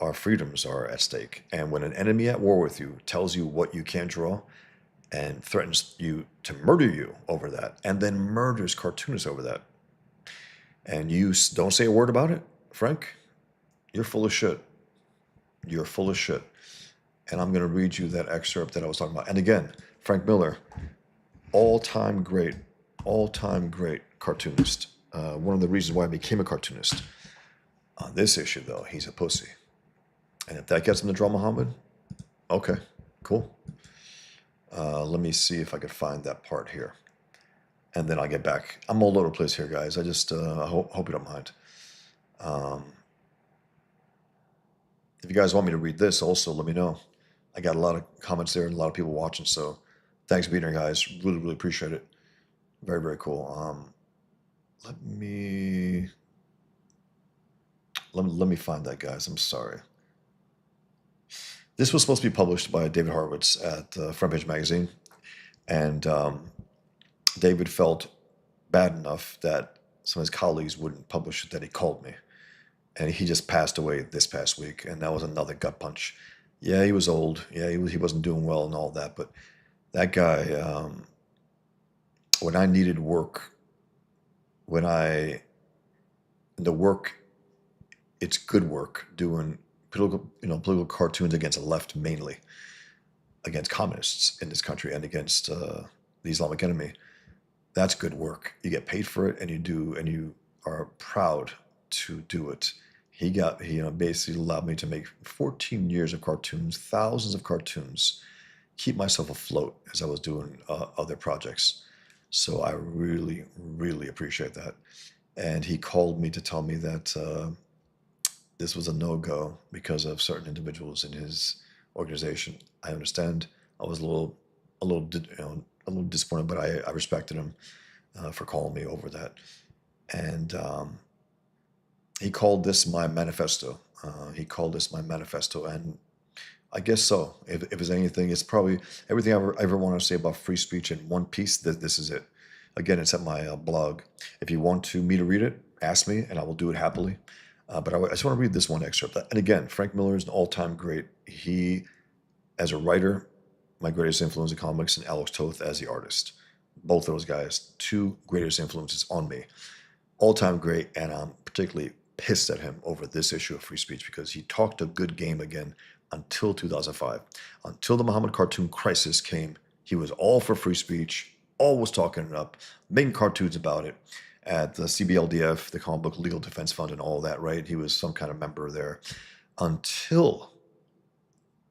our freedoms are at stake. And when an enemy at war with you tells you what you can't draw and threatens you to murder you over that, and then murders cartoonists over that, and you don't say a word about it, Frank, you're full of shit. You're full of shit. And I'm going to read you that excerpt that I was talking about. And again, Frank Miller, all-time great cartoonist. One of the reasons why I became a cartoonist. On this issue, though, he's a pussy. And if that gets him to draw Muhammad, okay, cool. Let me see if I could find that part here. And then I'll get back. I'm all over the place here, guys. I just I hope you don't mind. If you guys want me to read this also, let me know. I got a lot of comments there and a lot of people watching, so thanks for being here, guys. Really, really appreciate it. Very, very cool. Let me find that, guys. I'm sorry. This was supposed to be published by David Horowitz at Front Page Magazine, and David felt bad enough that some of his colleagues wouldn't publish it that he called me. And he just passed away this past week, and that was another gut punch. Yeah, he was old. Yeah, he wasn't doing well and all that, but that guy, when I needed work, the work, it's good work, doing political cartoons against the left mainly, against communists in this country and against the Islamic enemy. That's good work. You get paid for it, and you are proud to do it. He basically allowed me to make 14 years of cartoons, thousands of cartoons, keep myself afloat as I was doing other projects. So I really, really appreciate that. And he called me to tell me that this was a no-go because of certain individuals in his organization. I understand. I was a little disappointed, but I respected him for calling me over that. And he called this my manifesto. And I guess so. If it's anything, it's probably everything I ever want to say about free speech in one piece. This is it. Again, it's at my blog. If you want me to read it, ask me, and I will do it happily. But I just want to read this one excerpt. And again, Frank Miller is an all-time great. He, as a writer, my greatest influence in comics, and Alex Toth as the artist. Both of those guys, two greatest influences on me. All-time great, and I'm particularly pissed at him over this issue of free speech because he talked a good game again until 2005. Until the Muhammad cartoon crisis came, he was all for free speech, always talking it up, making cartoons about it at the CBLDF, the Comic Book Legal Defense Fund, and all that, right? He was some kind of member there until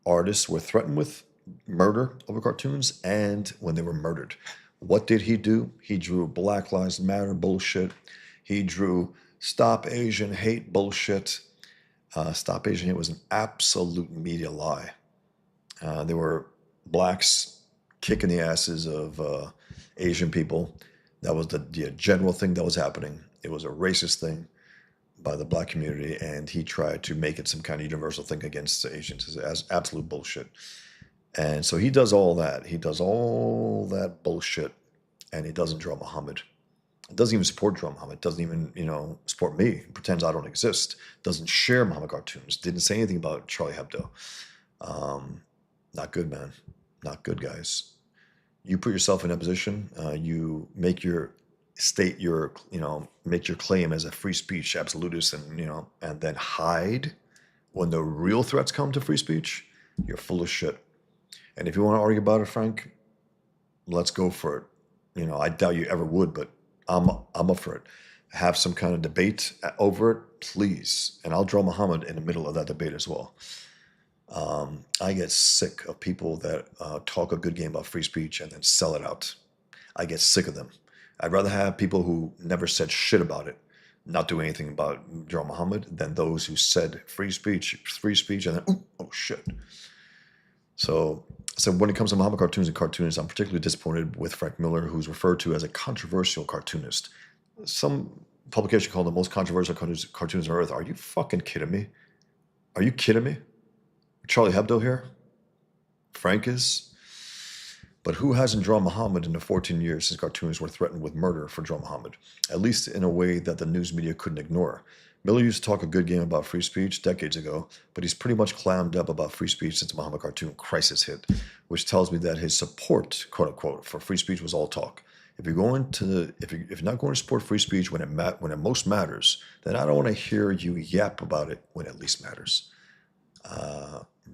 artists were threatened with murder over cartoons and when they were murdered. What did he do? He drew Black Lives Matter bullshit. He drew Stop Asian Hate bullshit. Stop Asian Hate was an absolute media lie. There were blacks kicking the asses of Asian people. That was the general thing that was happening. It was a racist thing by the black community, and he tried to make it some kind of universal thing against the Asians. It's absolute bullshit. And so he does all that. He does all that bullshit, and he doesn't draw Muhammad. Doesn't even support Draw Muhammad. Doesn't even, support me. Pretends I don't exist. Doesn't share Muhammad cartoons. Didn't say anything about Charlie Hebdo. Not good, man. Not good, guys. You put yourself in that position. You make your state your, make your claim as a free speech absolutist, and then hide when the real threats come to free speech. You're full of shit. And if you want to argue about it, Frank, let's go for it. I doubt you ever would, but I'm up for it. Have some kind of debate over it, please. And I'll draw Muhammad in the middle of that debate as well. I get sick of people that talk a good game about free speech and then sell it out. I get sick of them. I'd rather have people who never said shit about it not do anything about Draw Muhammad than those who said free speech, and then, oh shit. So when it comes to Muhammad cartoons and cartoonists, I'm particularly disappointed with Frank Miller, who's referred to as a controversial cartoonist. Some publication called the most controversial cartoons on earth. Are you fucking kidding me? Are you kidding me? Charlie Hebdo here? Frank is? But who hasn't drawn Muhammad in the 14 years since cartoonists were threatened with murder for Draw Muhammad? At least in a way that the news media couldn't ignore. Miller used to talk a good game about free speech decades ago, but he's pretty much clammed up about free speech since the Muhammad cartoon crisis hit, which tells me that his support, quote unquote, for free speech was all talk. If you're not going to support free speech when it most matters, then I don't want to hear you yap about it when it least matters.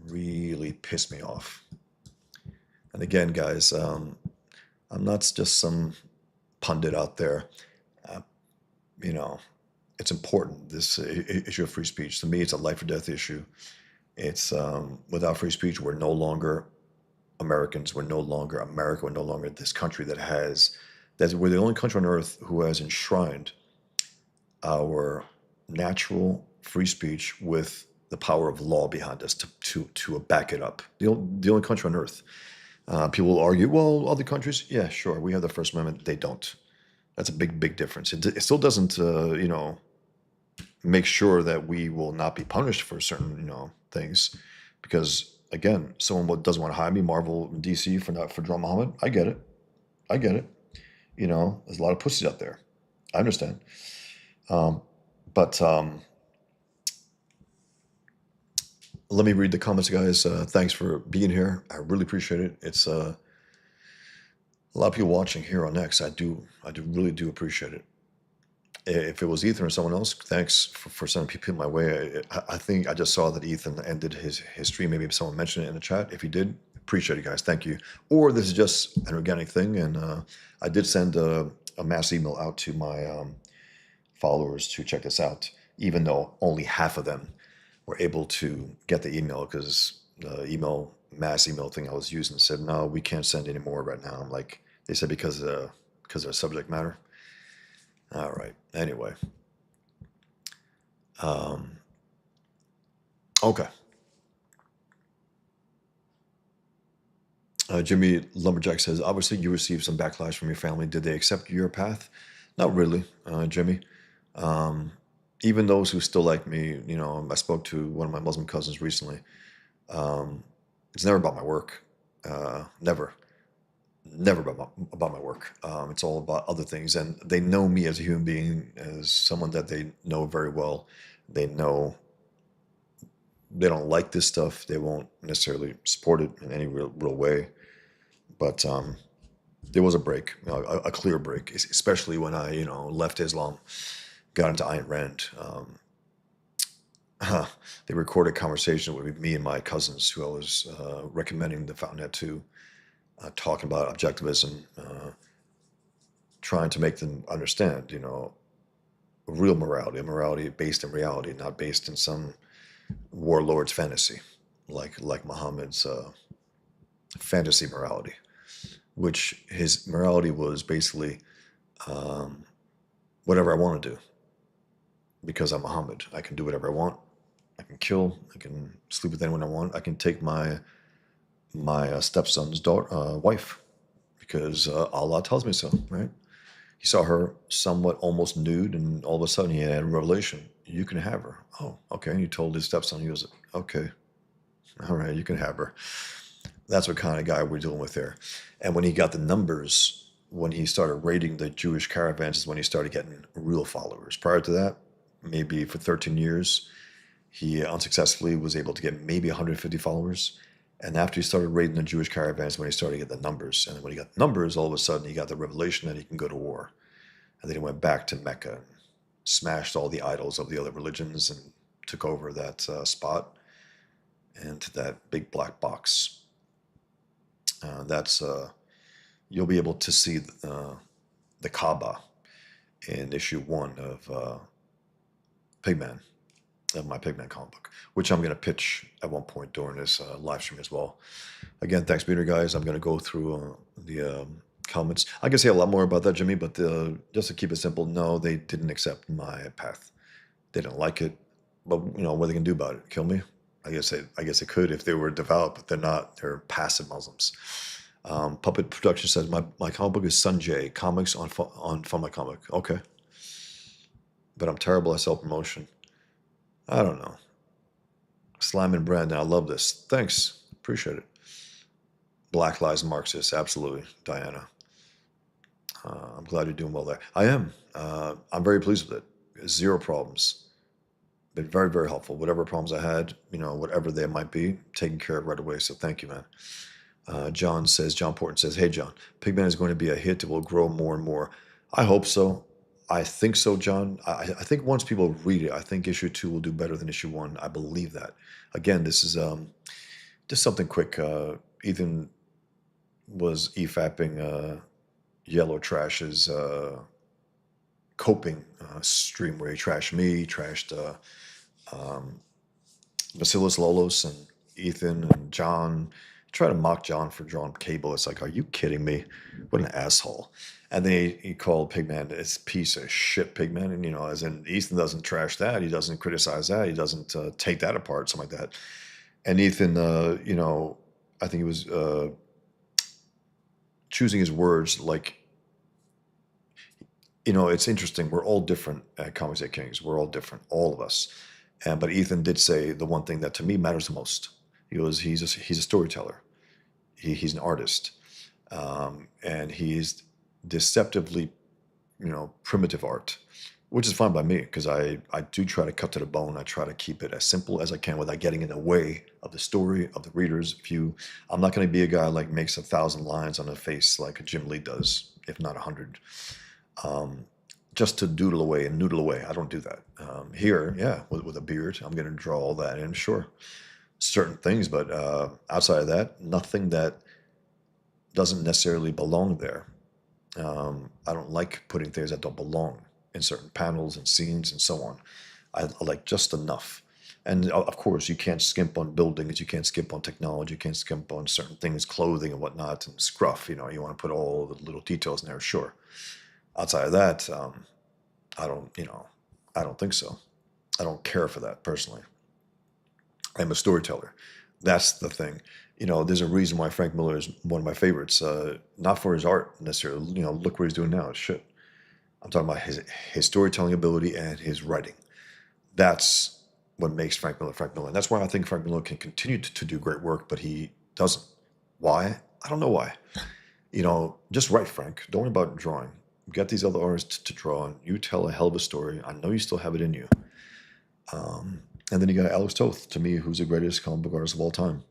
Really pissed me off. And again, guys, I'm not just some pundit out there. It's important, this issue of free speech. To me, it's a life or death issue. It's without free speech, we're no longer Americans. We're no longer America. We're no longer this country we're the only country on earth who has enshrined our natural free speech with the power of law behind us to back it up. The only country on earth. People will argue, well, other countries, yeah, sure, we have the First Amendment. They don't. That's a big, big difference. It still doesn't, make sure that we will not be punished for certain, things. Because again, someone doesn't want to hire me, Marvel and DC, for Draw Muhammad. I get it. There's a lot of pussies out there. I understand. But let me read the comments, guys. Thanks for being here. I really appreciate it. It's a lot of people watching here on X. I really do appreciate it. If it was Ethan or someone else, thanks for sending people my way. I think I just saw that Ethan ended his stream. Maybe someone mentioned it in the chat. If you did, appreciate it, guys. Thank you. Or this is just an organic thing, and I did send a mass email out to my followers to check this out, even though only half of them were able to get the email, because the mass email thing I was using said, no, we can't send any more right now. I'm like, they said because of the subject matter. All right. Anyway. Okay. Jimmy Lumberjack says, obviously you received some backlash from your family. Did they accept your path? Not really, Jimmy. Even those who still like me, I spoke to one of my Muslim cousins recently. It's never about my work. Never about my work. It's all about other things. And they know me as a human being, as someone that they know very well. They know they don't like this stuff. They won't necessarily support it in any real way. But there was a break, a clear break, especially when I, left Islam, got into Ayn Rand. They recorded conversations with me and my cousins who I was recommending the Fountainhead to, talking about objectivism, trying to make them understand, real morality, a morality based in reality, not based in some warlord's fantasy, like Muhammad's fantasy morality, which his morality was basically um, whatever I want to do because I'm Muhammad. I can do whatever I want. I can kill. I can sleep with anyone I want. I can take my stepson's daughter, wife, because Allah tells me so. Right? He saw her somewhat almost nude, and all of a sudden he had a revelation. You can have her. Oh, okay. And he told his stepson, he goes, okay, all right, you can have her. That's what kind of guy we're dealing with there. And when he got the numbers, when he started raiding the Jewish caravans, is when he started getting real followers. Prior to that, maybe for 13 years, he unsuccessfully was able to get maybe 150 followers. And after he started raiding the Jewish caravans, when he started to get the numbers, and when he got the numbers, all of a sudden he got the revelation that he can go to war. And then he went back to Mecca and smashed all the idols of the other religions and took over that spot into that big black box. That's you'll be able to see the Kaaba in issue 1 of Pigman, of my Pigman comic book, which I'm going to pitch at one point during this live stream as well. Again, thanks, Peter, guys. I'm going to go through the comments. I can say a lot more about that, Jimmy, but just to keep it simple, no, they didn't accept my path. They didn't like it, but what are they can do about it? Kill me? I guess they could if they were devout, but they're not. They're passive Muslims. Puppet Production says my comic book is Sanjay Comics on Fun My Comic. Okay, but I'm terrible at self promotion. I don't know. Slime and Brandon, I love this. Thanks, appreciate it. Black Lives Marxist, absolutely, Diana. I'm glad you're doing well there. I am. I'm very pleased with it. Zero problems. Been very, very helpful. Whatever problems I had, whatever they might be, taken care of right away. So thank you, man. John Porton says, hey, John, Pigman is going to be a hit. It will grow more and more. I hope so. I think so, John. I think once people read it, I think issue 2 will do better than issue 1. I believe that. Again, this is just something quick. Ethan was EFAPing Yellow Trash's coping stream where he trashed me, trashed Bacillus Lolos and Ethan and John. Try to mock John for drawing Cable. It's like, are you kidding me? What an asshole. And then he called Pigman this piece of shit Pigman. And, as in Ethan doesn't trash that. He doesn't criticize that. He doesn't take that apart, something like that. And Ethan, I think he was choosing his words like, it's interesting. We're all different at Comics at Kings. We're all different, all of us. But Ethan did say the one thing that to me matters the most. He goes, he's a storyteller. He's an artist. And he's deceptively, primitive art, which is fine by me because I do try to cut to the bone. I try to keep it as simple as I can without getting in the way of the story, of the reader's view. I'm not going to be a guy like makes 1,000 lines on a face like a Jim Lee does, if not 100. Just to doodle away and noodle away. I don't do that. Here, yeah, with a beard, I'm going to draw all that in, sure. Certain things, but outside of that, nothing that doesn't necessarily belong there. I don't like putting things that don't belong in certain panels and scenes and so on. I like just enough. And of course, you can't skimp on buildings, you can't skimp on technology, you can't skimp on certain things, clothing and whatnot, and scruff. You want to put all the little details in there, sure. Outside of that, I don't think so. I don't care for that personally. I'm a storyteller. That's the thing. There's a reason why Frank Miller is one of my favorites. Not for his art necessarily. Look what he's doing now. It's shit. I'm talking about his storytelling ability and his writing. That's what makes Frank Miller Frank Miller. And that's why I think Frank Miller can continue to do great work, but he doesn't. Why? I don't know why. Just write, Frank. Don't worry about drawing. Get these other artists to draw, and you tell a hell of a story. I know you still have it in you. And then you got Alex Toth, to me, who's the greatest comic book artist of all time.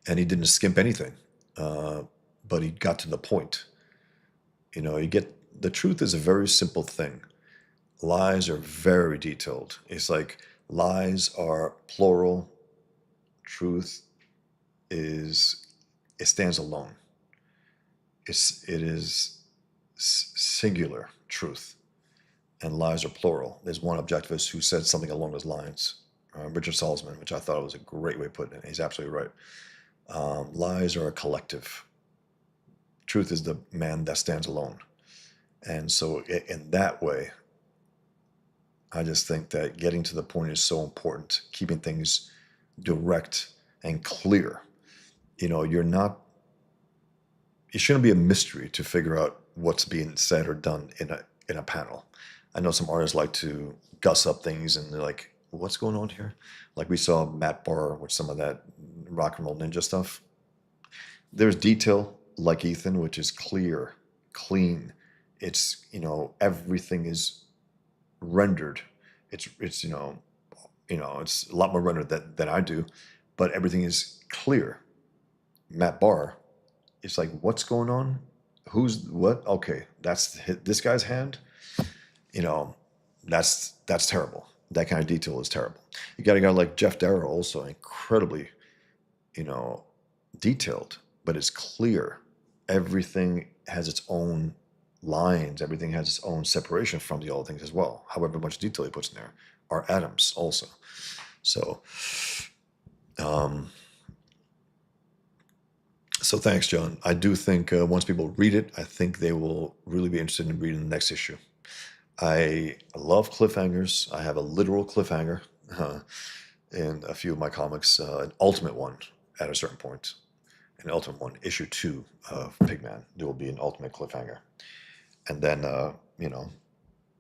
And he didn't skimp anything, but he got to the point. The truth is a very simple thing. Lies are very detailed. It's like lies are plural. Truth it stands alone. It is singular truth, and lies are plural. There's one objectivist who said something along those lines, Richard Salzman, which I thought was a great way of putting it. He's absolutely right. Lies are a collective. Truth is the man that stands alone. And so, in that way, I just think that getting to the point is so important, keeping things direct and clear. You know, it shouldn't be a mystery to figure out what's being said or done in a panel. I know some artists like to guss up things and they're like, what's going on here? Like we saw Matt Barr with some of that rock and roll ninja stuff. There's detail like Ethan, which is clear, clean. It's, everything is rendered. It's it's a lot more rendered than I do, but everything is clear. Matt Barr, it's like, what's going on? Who's what? Okay, that's this guy's hand. You know, that's terrible. That kind of detail is terrible. You got a guy like Jeff Darrow, also incredibly, detailed, but it's clear. Everything has its own lines. Everything has its own separation from the other things as well. However much detail he puts in there, are atoms also. So, um, so thanks, John. I do think once people read it, I think they will really be interested in reading the next issue. I love cliffhangers. I have a literal cliffhanger in a few of my comics, an ultimate one at a certain point, an ultimate one, issue 2 of Pigman. There will be an ultimate cliffhanger. And then,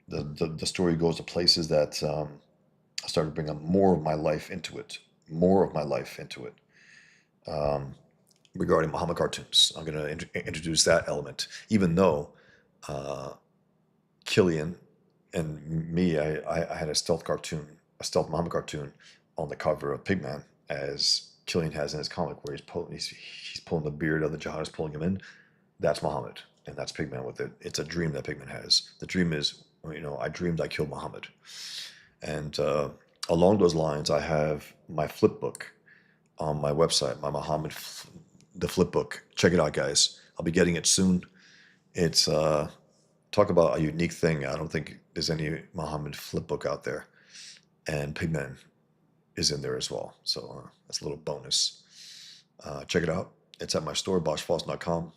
the story goes to places that I started bringing more of my life into it, regarding Mohammad cartoons. I'm going to introduce that element, even though Killian and me, I had a stealth Muhammad cartoon on the cover of Pigman, as Killian has in his comic, where he's pulling the beard of the jihadist, pulling him in. That's Muhammad, and that's Pigman with it. It's a dream that Pigman has. The dream is, I dreamed I killed Muhammad. And along those lines, I have my flip book on my website, my Muhammad, the flip book. Check it out, guys. I'll be getting it soon. It's talk about a unique thing. I don't think there's any Muhammad flip book out there, and Pigman is in there as well. So that's a little bonus. Check it out. It's at my store, boschfawson.com.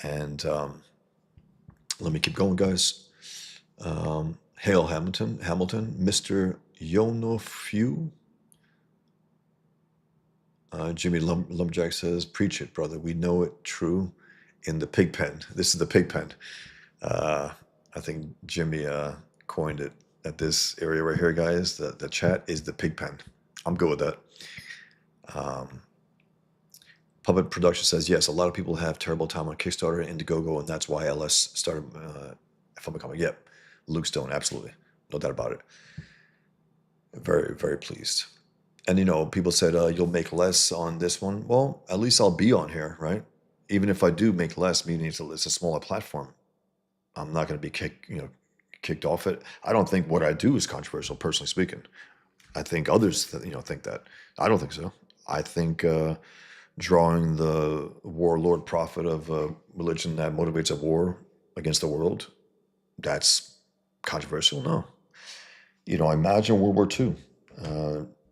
And let me keep going, guys. Hail Hamilton, Mr. Yonofew. Jimmy Lumjack says, preach it, brother. We know it true in the pig pen. This is the pig pen. I think Jimmy coined it at this area right here, guys. The chat is the pig pen. I'm good with that. Puppet Production says, yes, a lot of people have terrible time on Kickstarter and Indiegogo, and that's why LS started from a comic. Yep. Luke Stone, absolutely. No doubt about it. Very, very pleased. And, people said, you'll make less on this one. Well, at least I'll be on here, right? Even if I do make less, meaning it's a smaller platform, I'm not going to be kicked off it. I don't think what I do is controversial, personally speaking. I think others, think that. I don't think so. I think drawing the warlord prophet of a religion that motivates a war against the world, that's controversial. No. Imagine World War II.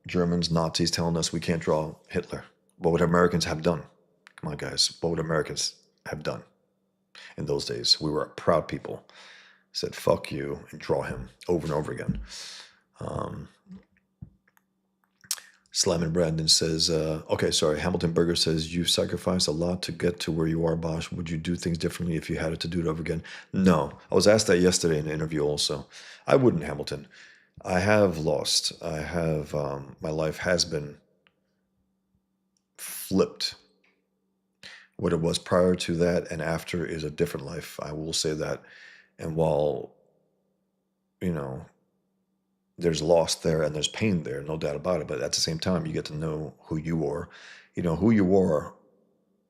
Germans, Nazis telling us we can't draw Hitler. What would Americans have done? Come on, guys. What would Americans have done in those days? We were a proud people. Said, fuck you, and draw him over and over again. Slam Brandon says, Hamilton Berger says, you've sacrificed a lot to get to where you are, Bosch. Would you do things differently if you had it to do it over again? No. I was asked that yesterday in an interview also. I wouldn't, Hamilton. I have lost. I have, my life has been flipped. What it was prior to that and after is a different life. I will say that. And while, there's loss there and there's pain there, no doubt about it. But at the same time, you get to know who you are. Who you are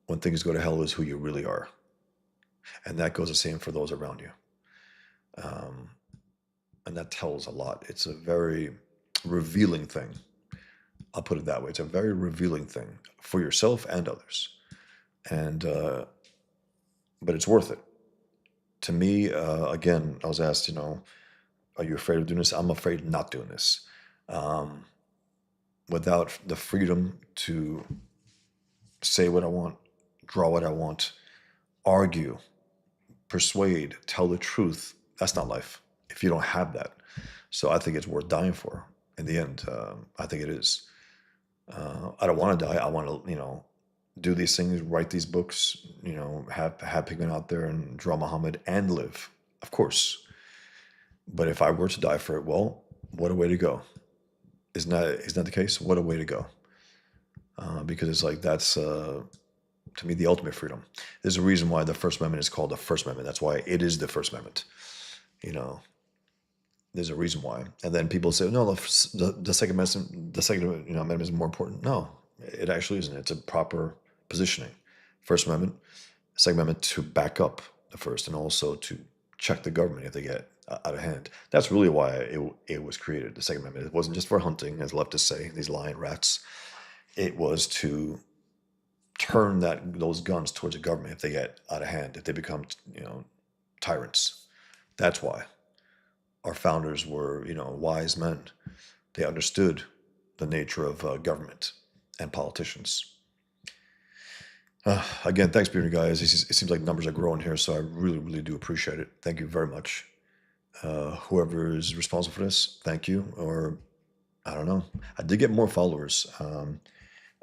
when things go to hell is who you really are. And that goes the same for those around you. And that tells a lot. It's a very revealing thing. I'll put it that way. It's a very revealing thing for yourself and others. And, but it's worth it. To me, again, I was asked, are you afraid of doing this? I'm afraid of not doing this. Um, Without the freedom to say what I want, draw what I want, argue, persuade, tell the truth, that's not life if you don't have that. So I think it's worth dying for. In the end, I think it is. I don't want to die. I want to, do these things, write these books, have people out there and draw Muhammad and live, of course. But if I were to die for it, well, what a way to go! Isn't that the case? What a way to go! Because it's like that's to me the ultimate freedom. There's a reason why the First Amendment is called the First Amendment. That's why it is the First Amendment. You know, there's a reason why. And then people say, no, the Second Amendment, Amendment is more important. No, it actually isn't. It's a proper positioning. First Amendment, Second Amendment to back up the first, and also to check the government if they get out of hand. That's really why it was created. The Second Amendment. It wasn't just for hunting, as leftists say, these lying rats. It was to turn those guns towards the government if they get out of hand, if they become tyrants. That's why our founders were wise men. They understood the nature of government and politicians. Again, thanks, Peter, guys. It seems like numbers are growing here, so I really, really do appreciate it. Thank you very much. Whoever is responsible for this, thank you. Or I don't know. I did get more followers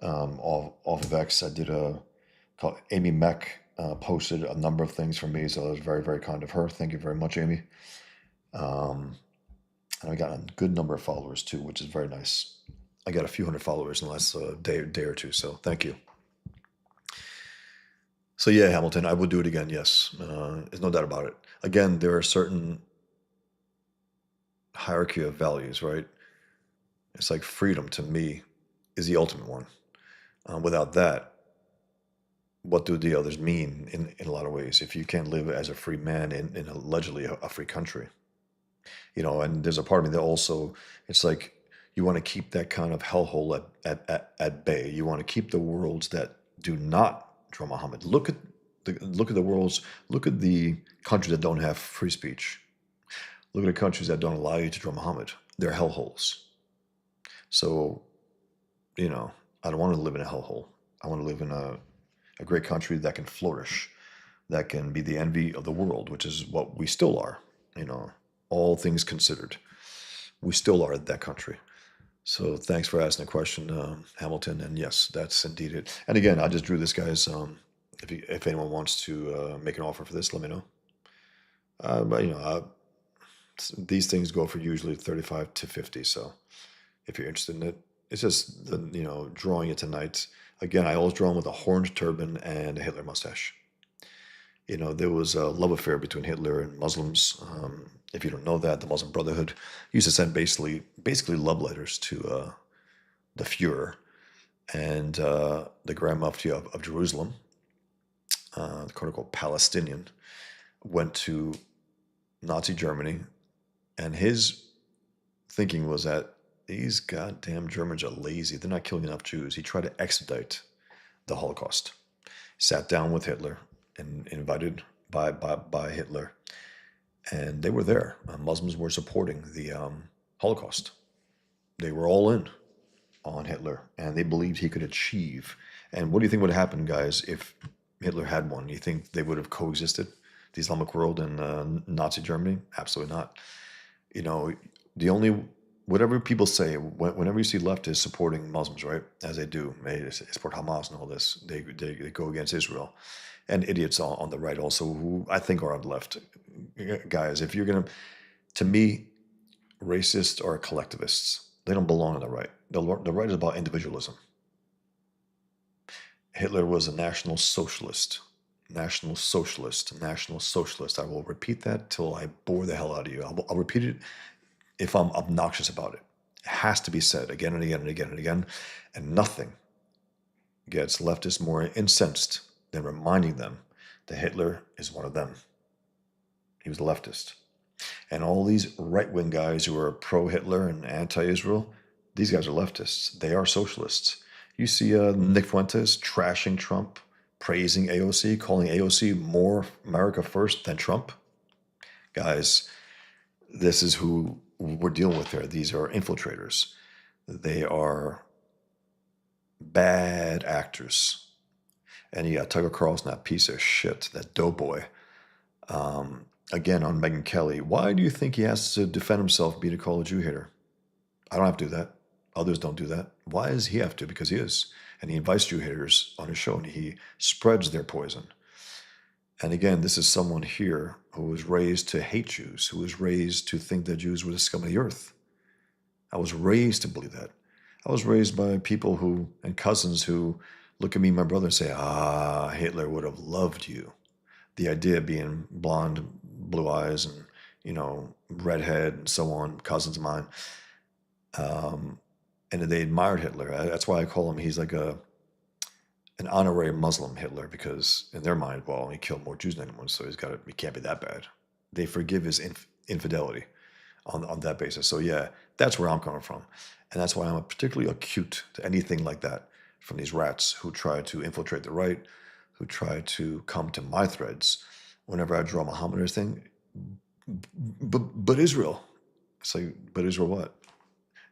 off of X. I did called Amy Meck posted a number of things for me, so that was very, very kind of her. Thank you very much, Amy. And I got a good number of followers too, which is very nice. I got a few hundred followers in the last day or two, so thank you. So yeah, Hamilton, I would do it again. Yes, there's no doubt about it. Again, there are certain hierarchy of values, right? It's like freedom to me is the ultimate one. Without that, what do the others mean in a lot of ways? If you can't live as a free man in allegedly a free country, and there's a part of me that also, it's like you want to keep that kind of hellhole at bay. You want to keep the worlds that do not draw Muhammad. Look at the worlds. Look at the countries that don't have free speech. Look at the countries that don't allow you to draw Muhammad. They're hellholes. So, I don't want to live in a hellhole. I want to live in a great country that can flourish, that can be the envy of the world, which is what we still are. All things considered, we still are that country. So thanks for asking the question, Hamilton. And yes, that's indeed it. And again, I just drew this, guys. If anyone wants to make an offer for this, let me know. But these things go for usually 35 to 50. So if you're interested in it, it's just drawing it tonight. Again, I always draw them with a horned turban and a Hitler mustache. There was a love affair between Hitler and Muslims. If you don't know that, the Muslim Brotherhood used to send basically love letters to the Fuhrer and the Grand Mufti of Jerusalem, the quote-unquote Palestinian, went to Nazi Germany, and his thinking was that these goddamn Germans are lazy. They're not killing enough Jews. He tried to expedite the Holocaust. Sat down with Hitler and invited by Hitler, and they were there. Muslims were supporting the Holocaust. They were all in on Hitler, and they believed he could achieve. And what do you think would have happened, guys, if Hitler had won? You think they would have coexisted, the Islamic world and Nazi Germany? Absolutely not. Whatever people say, whenever you see leftists supporting Muslims, right, as they do, they support Hamas and all this, they go against Israel. And idiots on the right also, who I think are on the left. Guys, if you're going to me, racists are collectivists. They don't belong on the right. The right is about individualism. Hitler was a National Socialist. National Socialist. National Socialist. I will repeat that till I bore the hell out of you. I'll repeat it if I'm obnoxious about it. It has to be said again and again and again and again. And nothing gets leftists more incensed than reminding them that Hitler is one of them. He was a leftist. And all these right-wing guys who are pro-Hitler and anti-Israel, these guys are leftists. They are socialists. You see Nick Fuentes trashing Trump, praising AOC, calling AOC more America first than Trump. Guys, this is who we're dealing with here. These are infiltrators. They are bad actors. And you got Tucker Carlson, that piece of shit, that doughboy. Again, on Megyn Kelly, why do you think he has to defend himself being called a Jew hater? I don't have to do that. Others don't do that. Why does he have to? Because he is. And he invites Jew haters on his show and he spreads their poison. And again, this is someone here who was raised to hate Jews, who was raised to think that Jews were the scum of the earth. I was raised to believe that. I was raised by people who, and cousins who look at me and my brother and say, Hitler would have loved you. The idea of being blonde, blue eyes, and, redhead and so on, cousins of mine. And they admired Hitler. That's why I call him, he's like an honorary Muslim Hitler, because in their mind, well, he killed more Jews than anyone, so he can't be that bad. They forgive his infidelity on that basis. So yeah, that's where I'm coming from. And that's why I'm particularly acute to anything like that from these rats who try to infiltrate the right, who try to come to my threads whenever I draw Mohammad or thing. But Israel. It's like, but Israel what?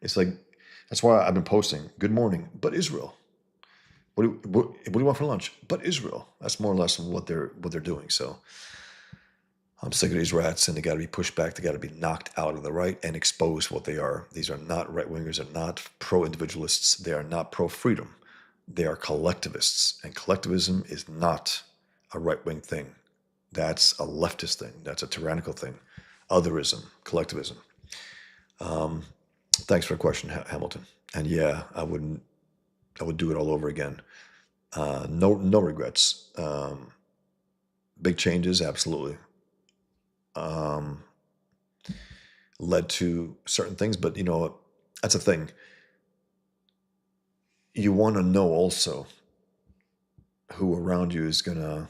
It's like, that's why I've been posting, good morning, but Israel. What do you want for lunch? But Israel. That's more or less what they're doing. So I'm sick of these rats, and they got to be pushed back. They got to be knocked out of the right and exposed what they are. These are not right-wingers. They're not pro-individualists. They are not pro-freedom. They are collectivists, and collectivism is not a right-wing thing. That's a leftist thing. That's a tyrannical thing. Otherism, collectivism. Thanks for the question, Hamilton. And yeah, I would do it all over again. No regrets. Big changes, absolutely. Led to certain things, but that's a thing. You want to know also who around you is gonna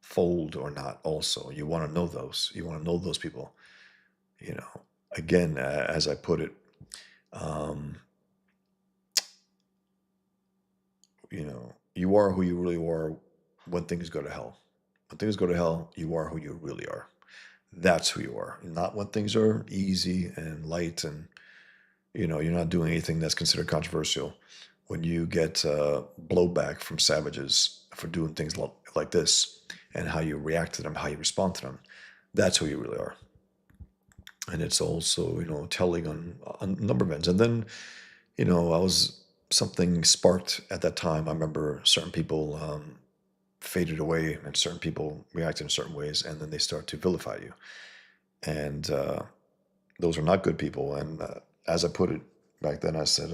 fold or not. Also, you want to know those. You want to know those people. Again, as I put it, you are who you really are when things go to hell. When things go to hell, you are who you really are. That's who you are. Not when things are easy and light and, you're not doing anything that's considered controversial. When you get blowback from savages for doing things like this and how you react to them, how you respond to them, that's who you really are. And it's also, telling on a number of ends. And then, something sparked at that time. I remember certain people faded away and certain people reacted in certain ways, and then they start to vilify you. And those are not good people. And as I put it back then, I said,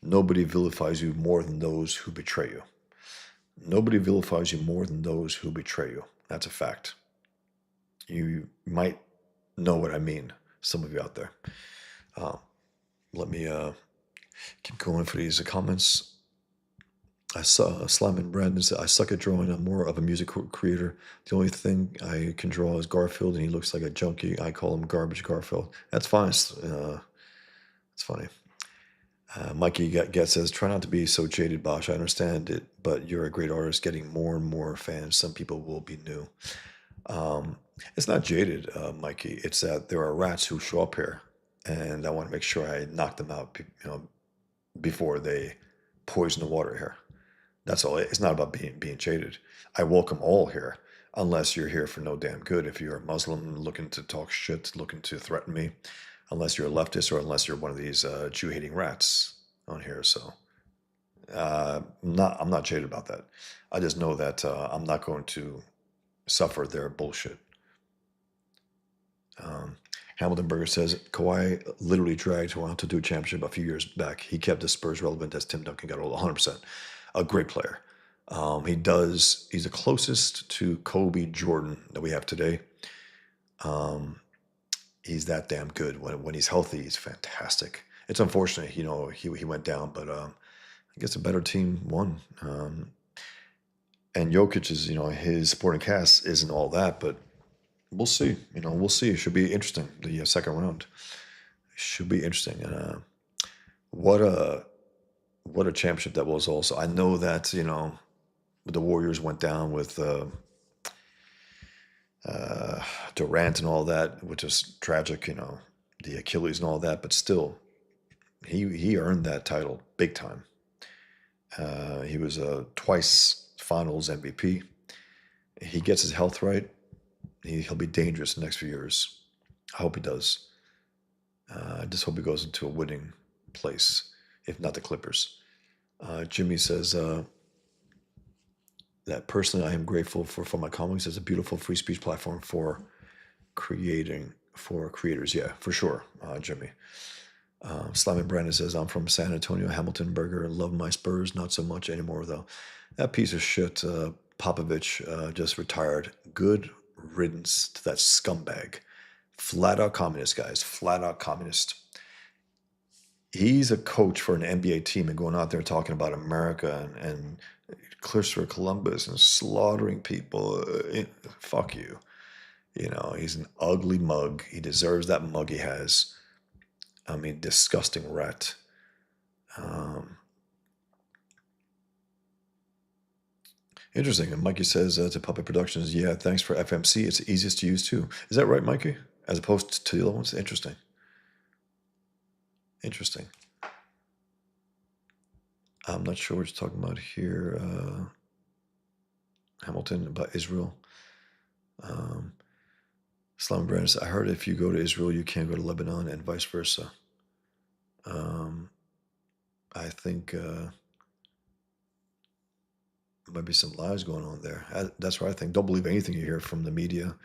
nobody vilifies you more than those who betray you. Nobody vilifies you more than those who betray you. That's a fact. You might know what I mean, some of you out there. Let me keep going for these comments. I saw Slime and Brandon said, I suck at drawing. I'm more of a music creator. The only thing I can draw is Garfield, and he looks like a junkie. I call him Garbage Garfield. That's fine. It's funny. Mikey Get says, try not to be so jaded, Bosch. I understand it, but you're a great artist, getting more and more fans. Some people will be new. It's not jaded, Mikey. It's that there are rats who show up here, and I want to make sure I knock them out, before they poison the water here. That's all. It's not about being jaded. I welcome all here, unless you're here for no damn good. If you're a Muslim looking to talk shit, looking to threaten me, unless you're a leftist or unless you're one of these Jew-hating rats on here. So I'm not jaded about that. I just know that I'm not going to suffer their bullshit. Hamilton Berger says, Kawhi literally dragged Toronto to do a championship a few years back. He kept the Spurs relevant as Tim Duncan got old, 100%. A great player. He's the closest to Kobe Jordan that we have today. He's that damn good. When he's healthy, he's fantastic. It's unfortunate, he went down, but I guess a better team won. And Jokic is, his supporting cast isn't all that, but we'll see. We'll see. It should be interesting. The second round should be interesting. And what a championship that was. Also, I know that the Warriors went down with Durant and all that, which is tragic, the Achilles and all that, but still, he earned that title big time. He was a twice Finals MVP. He gets his health right. He'll be dangerous in the next few years. I hope he does. I just hope he goes into a winning place, if not the Clippers. Jimmy says that personally, I am grateful for my comics as a beautiful free speech platform for creators. Yeah, for sure, Jimmy. Slimy Brandon says, I'm from San Antonio, Hamilton Burger. Love my Spurs, not so much anymore, though. That piece of shit, Popovich, just retired. Good riddance to that scumbag. Flat out communist, guys. Flat out communist. He's a coach for an NBA team and going out there talking about America and Christopher Columbus and slaughtering people. Fuck you. He's an ugly mug. He deserves that mug he has. I mean, disgusting rat. Interesting. And Mikey says to Puppet Productions, yeah, thanks for FMC. It's the easiest to use too. Is that right, Mikey? As opposed to the other ones? Interesting. Interesting. I'm not sure what you're talking about here. Hamilton, about Israel. Slum Brandon says, I heard if you go to Israel, you can't go to Lebanon and vice versa. I think there might be some lies going on there. That's what I think. Don't believe anything you hear from the media,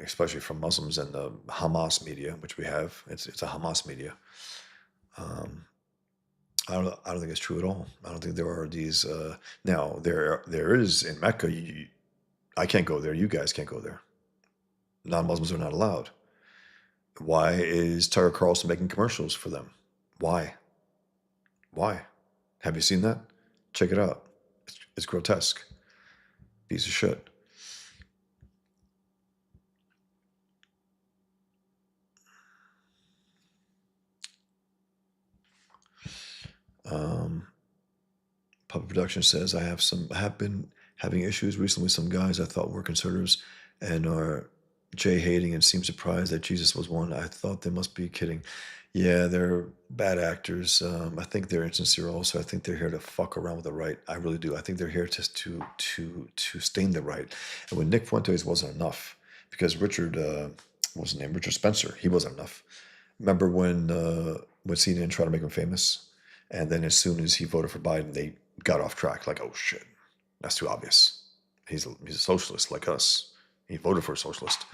especially from Muslims and the Hamas media, which we have. It's a Hamas media. I don't think it's true at all. I don't think there are these. Now there is in Mecca. I can't go there. You guys can't go there. Non-Muslims are not allowed. Why is Tucker Carlson making commercials for them? Why? Why? Have you seen that? Check it out. It's grotesque. Piece of shit. Puppet Production says, I have been having issues recently with some guys I thought were conservatives and are Jay hating and seem surprised that Jesus was one. I thought they must be kidding. Yeah, they're bad actors. I think they're insincere also. I think they're here to fuck around with the right. I really do. I think they're here just to stain the right. And when Nick Fuentes wasn't enough, because Richard, what's his name? Richard Spencer, he wasn't enough. Remember when CNN tried to make him famous? And then as soon as he voted for Biden, they got off track. Like, oh shit, that's too obvious. He's a socialist like us. He voted for a socialist.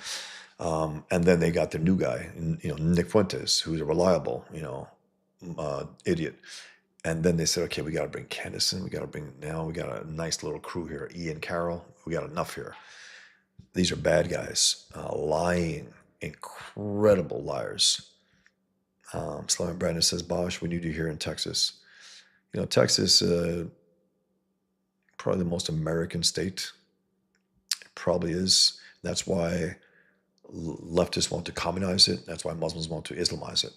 And then they got the new guy, Nick Fuentes, who's a reliable, idiot. And then they said, okay, we got to bring Candace in. We got a nice little crew here. Ian Carroll, we got enough here. These are bad guys, lying, incredible liars. Sloan Brandon says, Bosch, we need you here in Texas. Texas, probably the most American state. It probably is. That's why leftists want to communize it. That's why Muslims want to Islamize it.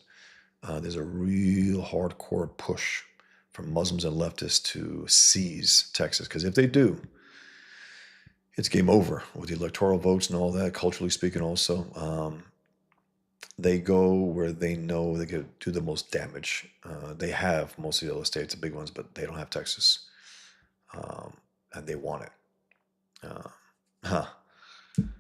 There's a real hardcore push from Muslims and leftists to seize Texas. Because if they do, it's game over with the electoral votes and all that, culturally speaking also. They go where they know they could do the most damage. They have most of the other states, the big ones, but they don't have Texas. And they want it.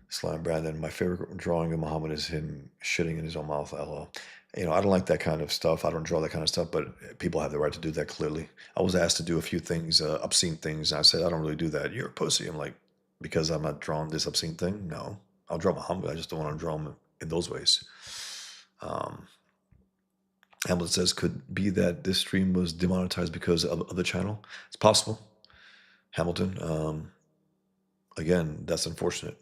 Slime Brandon, my favorite drawing of Muhammad is him shitting in his own mouth. LOL. I don't like that kind of stuff. I don't draw that kind of stuff, but people have the right to do that, clearly. I was asked to do a few things, obscene things, and I said, I don't really do that. You're a pussy. I'm like, because I'm not drawing this obscene thing? No. I'll draw Muhammad. I just don't want to draw him in those ways. Hamlet says, could be that this stream was demonetized because of the channel. It's possible. Hamilton, again, that's unfortunate.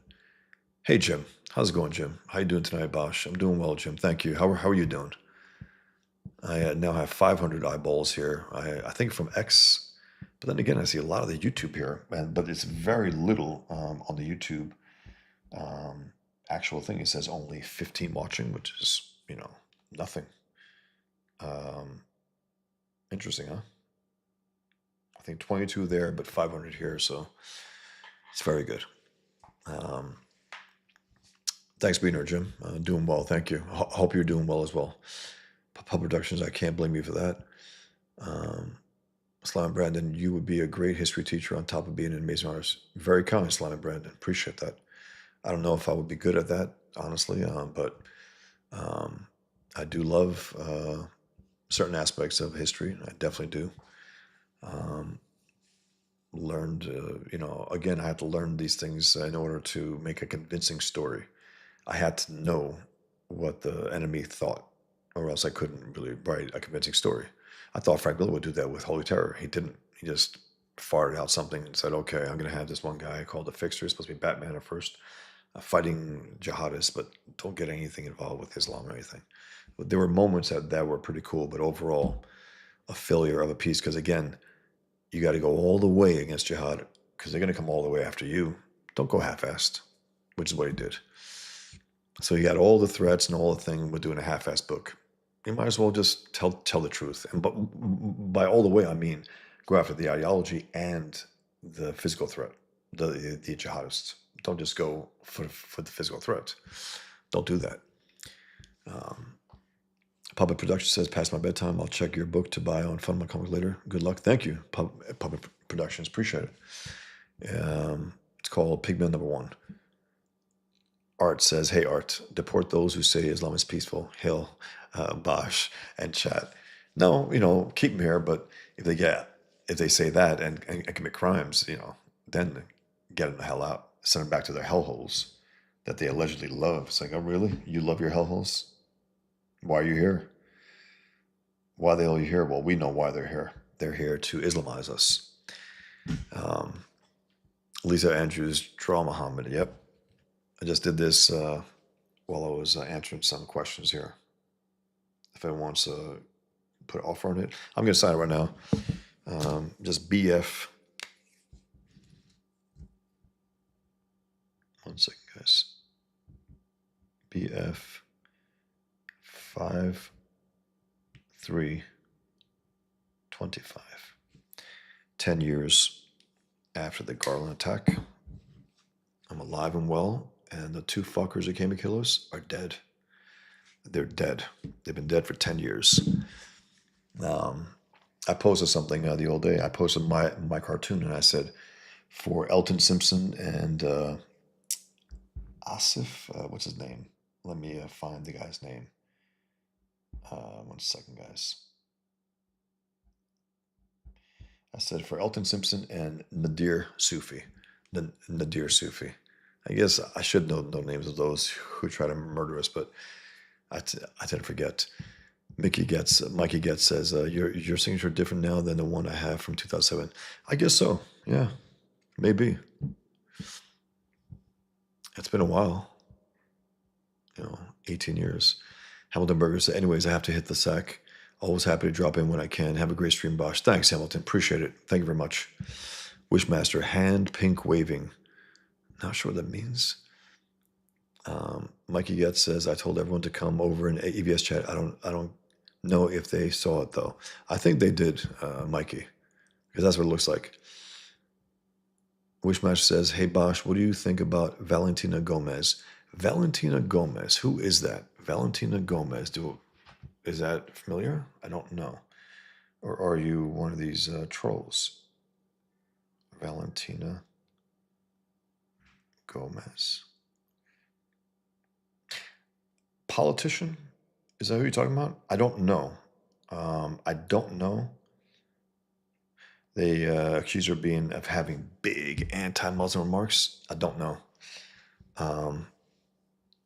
Hey, Jim. How's it going, Jim? How you doing tonight, Bosch? I'm doing well, Jim. Thank you. How are you doing? I now have 500 eyeballs here. I think from X, but then again, I see a lot of the YouTube here, but it's very little on the YouTube actual thing. It says only 15 watching, which is, nothing. Interesting, huh? I think 22 there, but 500 here, so it's very good. Thanks for being here, Jim. Doing well, thank you. Hope you're doing well as well. Pub Productions, I can't blame you for that. Slime Brandon, you would be a great history teacher on top of being an amazing artist. Very kind, Slime Brandon. Appreciate that. I don't know if I would be good at that, honestly, but I do love certain aspects of history. I definitely do. Learned, again, I had to learn these things in order to make a convincing story. I had to know what the enemy thought, or else I couldn't really write a convincing story. I thought Frank Miller would do that with Holy Terror. He didn't. He just farted out something and said, okay, I'm going to have this one guy called the Fixer, supposed to be Batman at first, fighting jihadists, but don't get anything involved with Islam or anything. But there were moments that were pretty cool, but overall, a failure of a piece, because again, you got to go all the way against jihad, because they're going to come all the way after you. Don't go half-assed, which is what he did. So you got all the threats and all the thing with doing a half-assed book. You might as well just tell the truth. And but by all the way, I mean go after the ideology and the physical threat, the jihadists. Don't just go for the physical threat. Don't do that. Puppet Production says, past my bedtime. I'll check your book to buy on Fund My Comic later. Good luck. Thank you, Puppet Productions. Appreciate it. It's called Pigman #1. Art says, hey, Art, deport those who say Islam is peaceful. Hail, Bosch, and chat. No, keep them here, but if they say that and commit crimes, then get them the hell out. Send them back to their hellholes that they allegedly love. It's like, oh, really? You love your hellholes? Why are you here? Why are they all here? Well, we know why they're here. They're here to Islamize us. Lisa Andrews, draw Mohammad. Yep. I just did this while I was answering some questions here. If anyone wants to put an offer on it, I'm going to sign it right now. Just BF. One second, guys. BF 5325. 10 years after the Garland attack. I'm alive and well, and the two fuckers who came to kill us are dead. They're dead. They've been dead for 10 years. I posted something the old day. I posted my cartoon, and I said, for Elton Simpson and Asif, what's his name? Let me find the guy's name. 1 second, guys. I said for Elton Simpson and Nadir Sufi. Nadir Sufi. I guess I should know names of those who try to murder us, but I tend to forget. Mikey Getz says, your signature different now than the one I have from 2007. I guess so. Yeah, maybe. It's been a while. 18 years. Hamilton Burger said, anyways, I have to hit the sack. Always happy to drop in when I can. Have a great stream, Bosch. Thanks, Hamilton. Appreciate it. Thank you very much. Wishmaster, hand pink waving. Not sure what that means. Mikey Getz says, I told everyone to come over in EVS chat. I don't know if they saw it, though. I think they did, Mikey, because that's what it looks like. Wishmaster says, hey, Bosch, what do you think about Valentina Gomez? Valentina Gomez, who is that? Valentina Gomez, is that familiar? I don't know. Or are you one of these trolls? Valentina Gomez. Politician? Is that who you're talking about? I don't know. I don't know. They accuse her of having big anti-Muslim remarks. I don't know.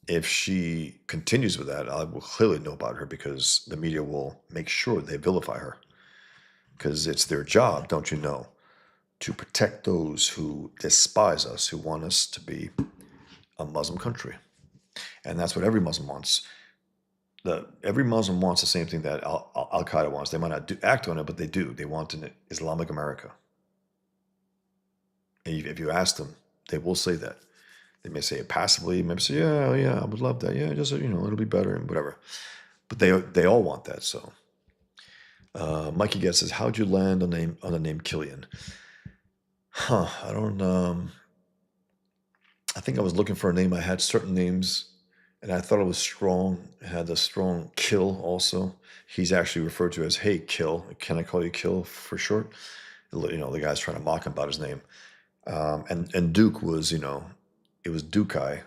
If she continues with that, I will clearly know about her because the media will make sure they vilify her. Because it's their job, don't you know, to protect those who despise us, who want us to be a Muslim country. And that's what every Muslim wants. Every Muslim wants the same thing that Al-Qaeda wants. They might not act on it, but they do. They want an Islamic America. And if you ask them, they will say that. They may say it passively, maybe say, yeah, I would love that. Yeah, just, it'll be better and whatever. But they all want that, so. Mikey Getz says, how'd you land on the name Killian? I don't, I think I was looking for a name. I had certain names, and I thought it was strong. It had a strong Kill also. He's actually referred to as Hey Kill. Can I call you Kill for short? The guy's trying to mock him about his name. And Duke was, it was Dukai,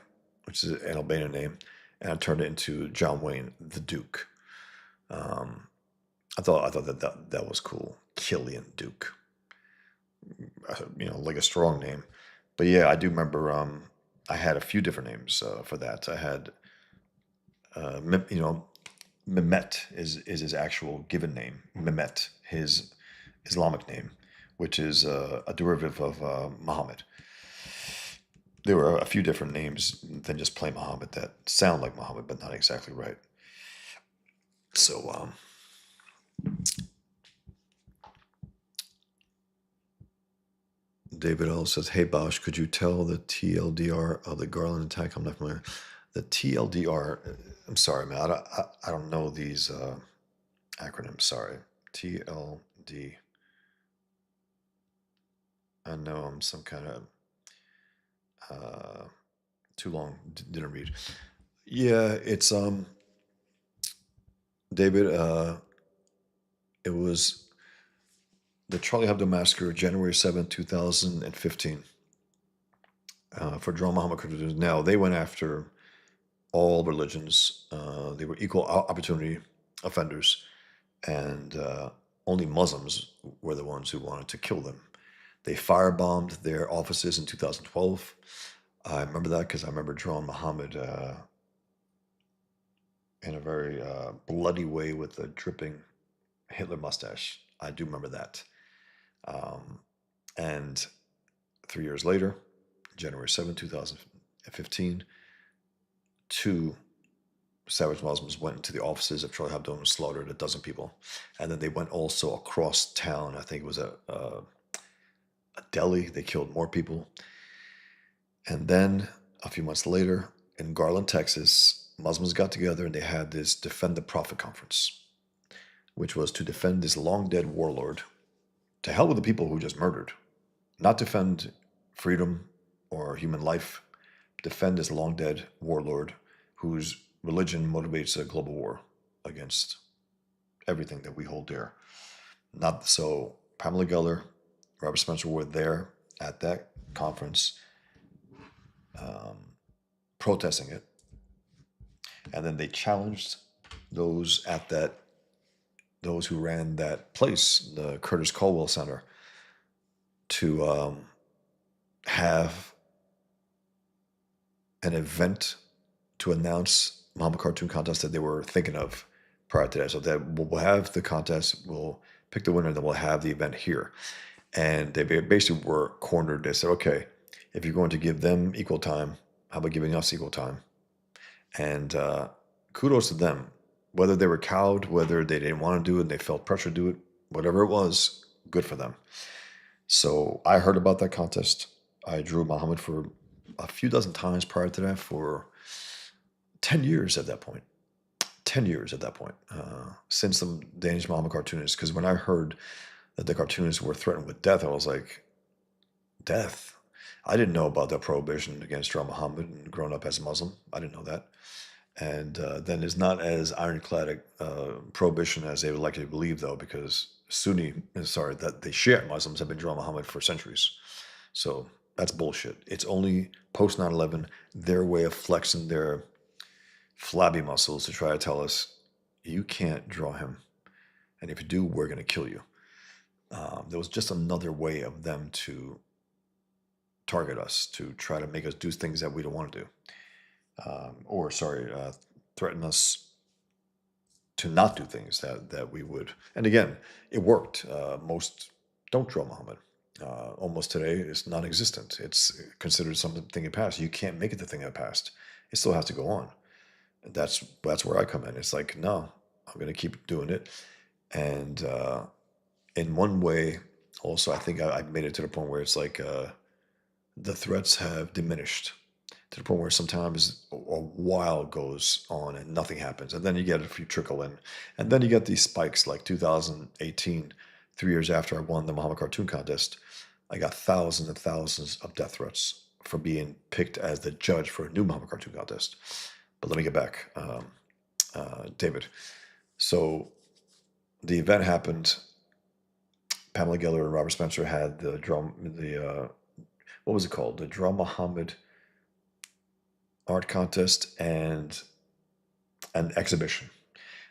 which is an Albanian name, and I turned it into John Wayne, the Duke. Um, I thought that was cool. Killian Duke, like a strong name. But yeah, I do remember. I had a few different names for that. I had, Mehmet is his actual given name. Mehmet, his Islamic name, which is a derivative of Muhammad. There were a few different names than just plain Muhammad that sound like Muhammad, but not exactly right. So, David L says, "Hey Bosch, could you tell the TLDR of the Garland attack?" I'm not familiar. The TLDR. I'm sorry, man. I don't know these acronyms. Sorry. TLD. I know I'm some kind of too long. Didn't read. Yeah, it's David. It was the Charlie Hebdo massacre, January 7th, 2015. For John Muhammad cartoons. Now they went after all religions. They were equal opportunity offenders, and only Muslims were the ones who wanted to kill them. They firebombed their offices in 2012. I remember that because I remember drawing Muhammad in a very bloody way with a dripping Hitler mustache. I do remember that. And 3 years later, January 7th, 2015, two savage Muslims went into the offices of Charlie Hebdo and slaughtered a dozen people. And then they went also across town. I think it was a deli. They killed more people. And then a few months later, in Garland, Texas, Muslims got together and they had this Defend the Prophet conference, which was to defend this long dead warlord. To hell with the people who just murdered. Not defend freedom or human life. Defend this long dead warlord whose religion motivates a global war against everything that we hold dear. Not so. Pamela Geller, Robert Spencer were there at that conference, protesting it, and then they challenged those who ran that place, the Curtis Caldwell Center, to have an event to announce Muhammad Cartoon Contest that they were thinking of prior to that. So that we'll have the contest, we'll pick the winner, then we'll have the event here. And they basically were cornered. They said, okay, if you're going to give them equal time, how about giving us equal time? And kudos to them. Whether they were cowed, whether they didn't want to do it and they felt pressure to do it, whatever it was, good for them. So I heard about that contest. I drew Muhammad for a few dozen times prior to that for 10 years at that point. 10 years at that point, since the Danish Muhammad cartoonists. Because when I heard that the cartoonists were threatened with death, I was like, death? I didn't know about that prohibition against drawing Muhammad and growing up as a Muslim. I didn't know that. And then it's not as ironclad prohibition as they would like to believe, though, because that the Shia Muslims have been drawing Muhammad for centuries. So that's bullshit. It's only post 9/11, their way of flexing their flabby muscles to try to tell us, you can't draw him. And if you do, we're going to kill you. There was just another way of them to target us, to try to make us do things that we don't want to do. Threaten us to not do things that we would. And again, it worked. Most don't draw Muhammad. Almost today, it's non-existent. It's considered something in past. You can't make it the thing in the past. It still has to go on. That's where I come in. It's like, no, I'm going to keep doing it. And in one way, also, I think I made it to the point where it's like the threats have diminished to the point where sometimes a while goes on and nothing happens. And then you get a few trickle in. And then you get these spikes like 2018, 3 years after I won the Muhammad Cartoon Contest. I got thousands and thousands of death threats for being picked as the judge for a new Muhammad cartoon contest. But let me get back, David. So the event happened. Pamela Geller and Robert Spencer had what was it called? The Draw Muhammad art contest and an exhibition.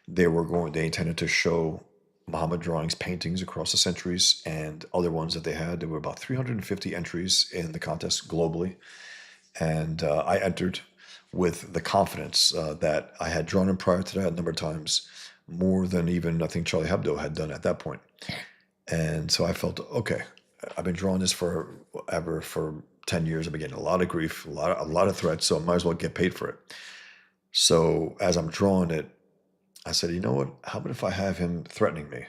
They intended to show Muhammad drawings, paintings across the centuries, and other ones that they had. There were about 350 entries in the contest globally. And I entered with the confidence that I had drawn him prior to that a number of times, more than even I think Charlie Hebdo had done at that point. And so I felt, okay, I've been drawing this for 10 years. I've been getting a lot of grief, a lot of threats, so I might as well get paid for it. So as I'm drawing it, I said, you know what? How about if I have him threatening me?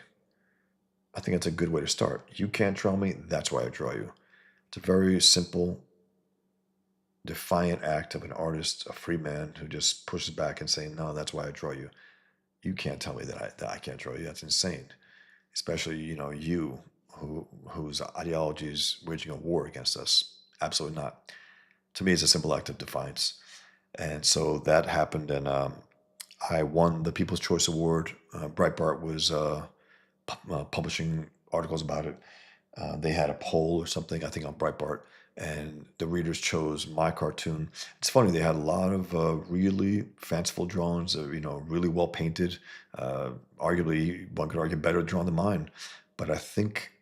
I think that's a good way to start. You can't draw me, that's why I draw you. It's a very simple, defiant act of an artist, a free man who just pushes back and saying, no, that's why I draw you. You can't tell me that I can't draw you. That's insane. Especially, you whose ideology is waging a war against us. Absolutely not. To me, it's a simple act of defiance. And so that happened, and I won the People's Choice Award. Breitbart was publishing articles about it. They had a poll or something, I think, on Breitbart, and the readers chose my cartoon. It's funny, they had a lot of really fanciful drawings, really well painted. Arguably, one could argue better drawn than mine. But I think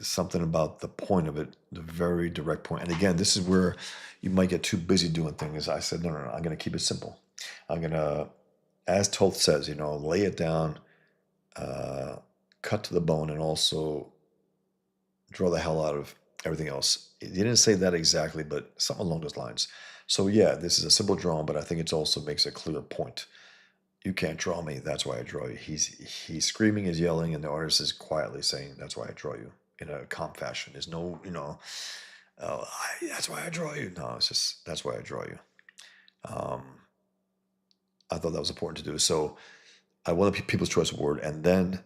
something about the point of it, the very direct point. And again, this is where you might get too busy doing things. I said, no, I'm going to keep it simple. I'm going to, as Toth says, lay it down, cut to the bone, and also draw the hell out of everything else. He didn't say that exactly, but something along those lines. So yeah, this is a simple drawing, but I think it also makes a clear point. You can't draw me, that's why I draw you. He's screaming, he's yelling, and the artist is quietly saying, that's why I draw you, in a calm fashion. There's no, that's why I draw you. No, it's just, that's why I draw you. I thought that was important to do. So I won the People's Choice Award, and then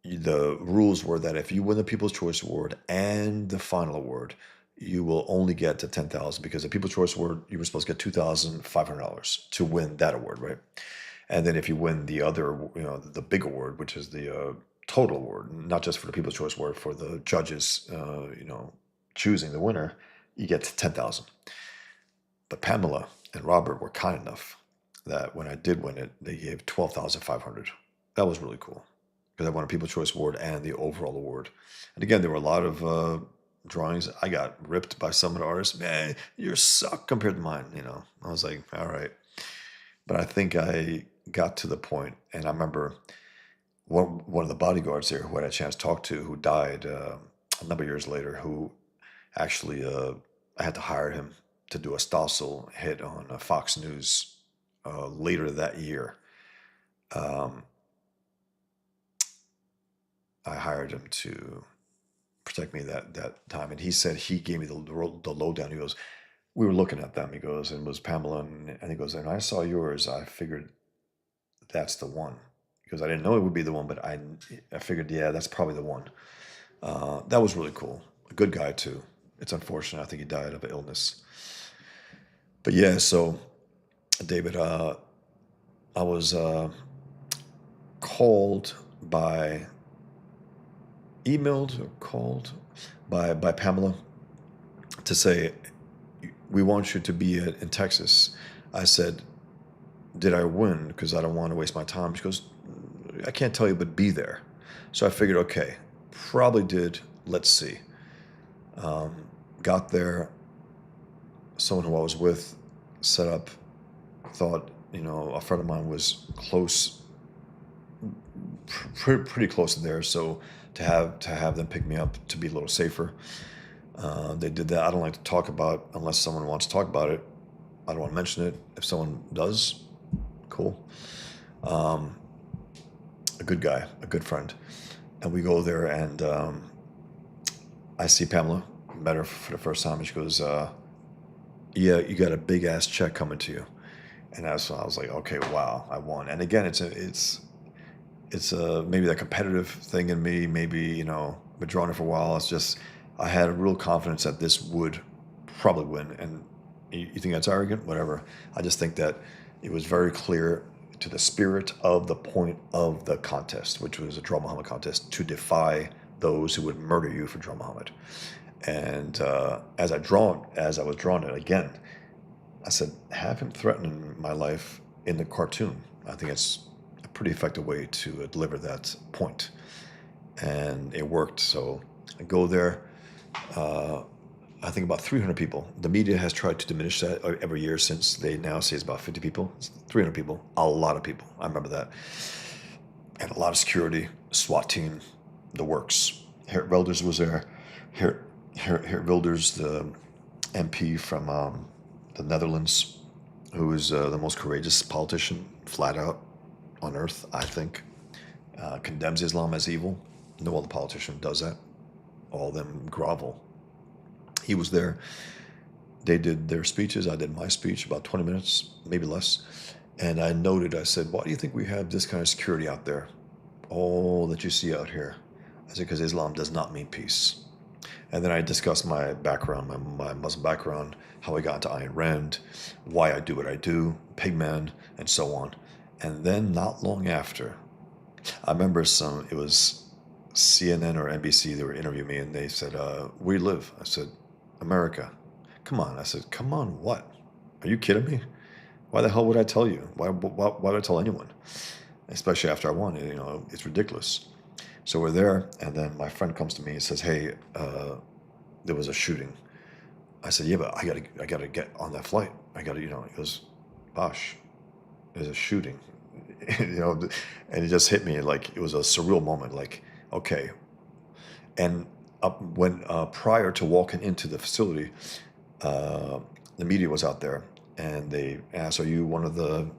the rules were that if you win the People's Choice Award and the final award, you will only get to $10,000, because the People's Choice Award, you were supposed to get $2,500 to win that award, right? And then if you win the other, the big award, which is the total award, not just for the People's Choice Award, for the judges, choosing the winner, you get to $10,000. But Pamela and Robert were kind enough that when I did win it, they gave $12,500. That was really cool, because I won a People's Choice Award and the overall award. And again, there were a lot of drawings. I got ripped by some of the artists. Man, you suck compared to mine. I was like, all right. But I think I got to the point, and I remember one of the bodyguards there who I had a chance to talk to, who died a number of years later, who actually I had to hire him to do a Stossel hit on Fox News later that year. I hired him to protect me that time, and he said he gave me the lowdown. He goes, we were looking at them. He goes, and it was Pamela, and he goes, and I saw yours. I figured that's the one. Because I didn't know it would be the one, but I figured, yeah, that's probably the one. That was really cool. A good guy too. It's unfortunate. I think he died of an illness. But yeah, so David, I was emailed or called by Pamela to say, we want you to be in Texas. I said, did I win? Because I don't want to waste my time. She goes, I can't tell you, but be there. So I figured, okay, probably did. Let's see. Got there. Someone who I was with set up, thought, a friend of mine was close, pretty close to there. So to have them pick me up, to be a little safer. They did that. I don't like to talk about, unless someone wants to talk about it. I don't want to mention it. If someone does, cool. A good guy, a good friend. And we go there, and I see Pamela, met her for the first time, and she goes, yeah, you got a big ass check coming to you. And I was like, okay, wow, I won. And again, it's maybe that competitive thing in me. Maybe, been drawing it for a while. It's just, I had a real confidence that this would probably win. And you think that's arrogant? Whatever. I just think that it was very clear to the spirit of the point of the contest, which was a Draw Muhammad contest, to defy those who would murder you for Draw Muhammad. And as I was drawing it again, I said, have him threatening my life in the cartoon. I think it's a pretty effective way to deliver that point. And it worked. So I go there. I think about 300 people. The media has tried to diminish that every year since they now say it's about 50 people. It's 300 people, a lot of people. I remember that. And a lot of security, SWAT team, the works. Geert Wilders was there. Geert Wilders, the MP from the Netherlands, who is the most courageous politician, flat out, on earth, I think. Condemns Islam as evil. No other politician does that. All of them grovel. He was there. They did their speeches. I did my speech, about 20 minutes, maybe less. And I noted, I said, why do you think we have this kind of security out there? All that you see out here. I said, because Islam does not mean peace. And then I discussed my background, my Muslim background, how I got into Ayn Rand, why I do what I do, Pigman, and so on. And then not long after, I remember it was CNN or NBC, they were interviewing me, and they said, where do you live? I said, America. Come on. I said, come on, what? Are you kidding me? Why the hell would I tell you? Why would I tell anyone? Especially after I won, it's ridiculous. So we're there, and then my friend comes to me and says, hey, there was a shooting. I said, yeah, but I gotta get on that flight. He goes, Bosh, there's a shooting. And it just hit me like it was a surreal moment, like, okay. And when prior to walking into the facility, the media was out there, and they asked, are you one of the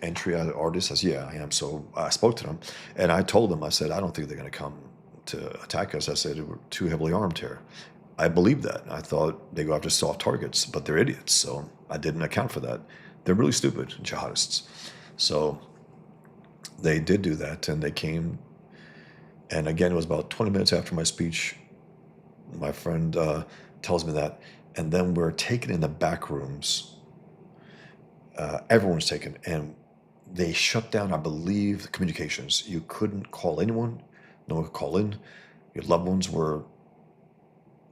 entry artists? I said, yeah, I am. So I spoke to them, and I told them, I said, I don't think they're going to come to attack us. I said, we're too heavily armed here. I believed that. I thought they go after soft targets, but they're idiots. So I didn't account for that. They're really stupid, jihadists. So they did do that, and they came. And again, it was about 20 minutes after my speech. My friend tells me that. And then we're taken in the back rooms. Everyone's taken. And they shut down, I believe, communications. You couldn't call anyone. No one could call in. Your loved ones were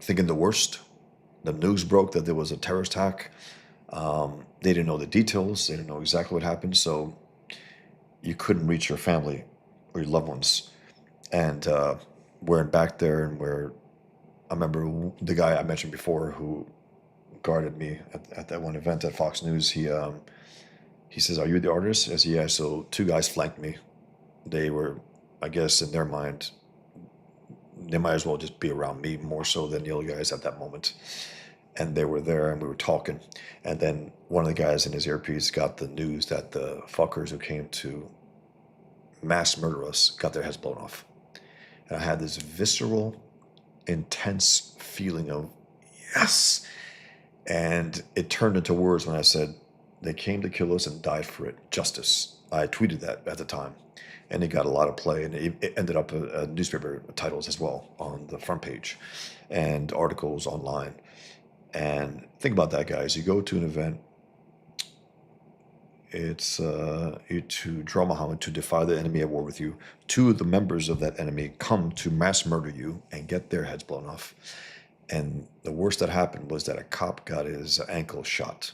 thinking the worst. The news broke that there was a terrorist attack. They didn't know the details. They didn't know exactly what happened. So you couldn't reach your family or your loved ones. And we're back there, and I remember the guy I mentioned before who guarded me at that one event at Fox News. He says, are you the artist? I said, yeah. So two guys flanked me. They were, I guess, in their mind, they might as well just be around me more so than the other guys at that moment. And they were there, and we were talking. And then one of the guys in his earpiece got the news that the fuckers who came to mass murder us got their heads blown off. And I had this visceral, intense feeling of yes. And it turned into words when I said, they came to kill us and died for it. Justice. I tweeted that at the time. And it got a lot of play. And it ended up newspaper titles as well on the front page and articles online. And think about that, guys. You go to an event. It's to draw Muhammad, to defy the enemy at war with you. Two of the members of that enemy come to mass murder you and get their heads blown off. And the worst that happened was that a cop got his ankle shot.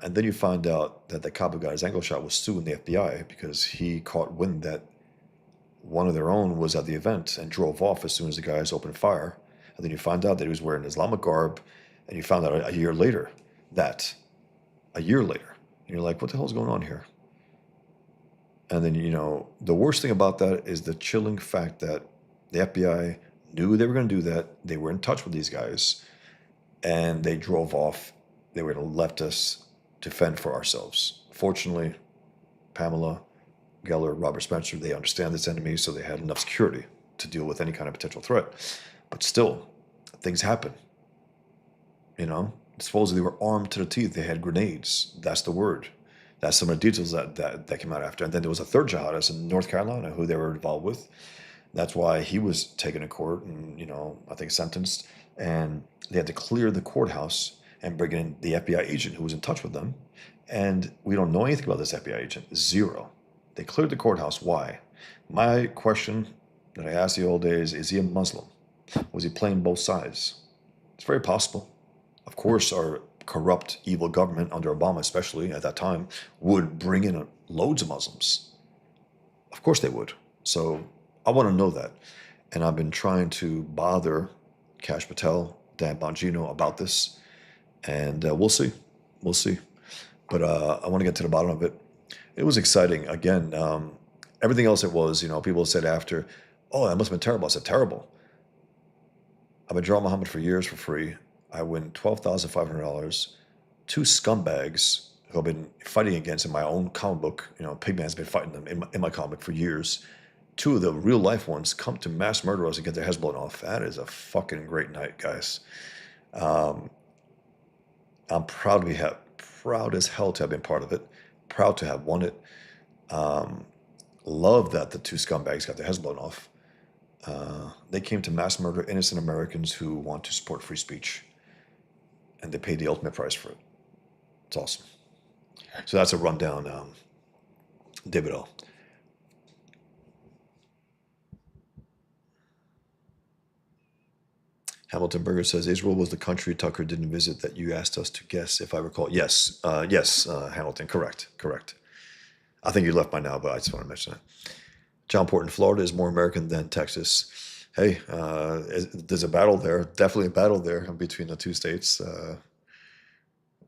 And then you find out that the cop who got his ankle shot was suing the FBI because he caught wind that one of their own was at the event and drove off as soon as the guys opened fire. And then you find out that he was wearing Islamic garb, and you found out a year later. And you're like, what the hell is going on here? And then, the worst thing about that is the chilling fact that the FBI knew they were going to do that. They were in touch with these guys, and they drove off. They would have left us to fend for ourselves. Fortunately, Pamela, Geller, Robert Spencer, they understand this enemy, so they had enough security to deal with any kind of potential threat. But still, things happen. Supposedly they were armed to the teeth. They had grenades. That's the word. That's some of the details that came out after. And then there was a third jihadist in North Carolina who they were involved with That's why he was taken to court and, I think sentenced. And they had to clear the courthouse and bring in the FBI agent who was in touch with them. And we don't know anything about this FBI agent. Zero. They cleared the courthouse. Why? My question that I asked the old days is he a Muslim? Was he playing both sides? It's very possible. Of course, our corrupt, evil government under Obama, especially at that time, would bring in loads of Muslims. Of course they would. So I want to know that. And I've been trying to bother Kash Patel, Dan Bongino about this. And we'll see. We'll see. But I want to get to the bottom of it. It was exciting. Again, everything else it was, people said after, oh, that must have been terrible. I said, terrible. I've been drawing Mohammad for years for free. I win $12,500. Two scumbags who I've been fighting against in my own comic book. Pigman's been fighting them in my comic for years. Two of the real life ones come to mass murder us and get their heads blown off. That is a fucking great night, guys. I'm proud as hell to have been part of it. Proud to have won it. Love that the two scumbags got their heads blown off. They came to mass murder innocent Americans who want to support free speech. And they paid the ultimate price for it. It's awesome. So that's a rundown, David O. Hamilton Berger says, Israel was the country Tucker didn't visit that you asked us to guess, if I recall. Yes, Hamilton, correct. I think you left by now, but I just want to mention that. John Portland, Florida is more American than Texas. Hey, there's a battle there, definitely a battle there between the two states.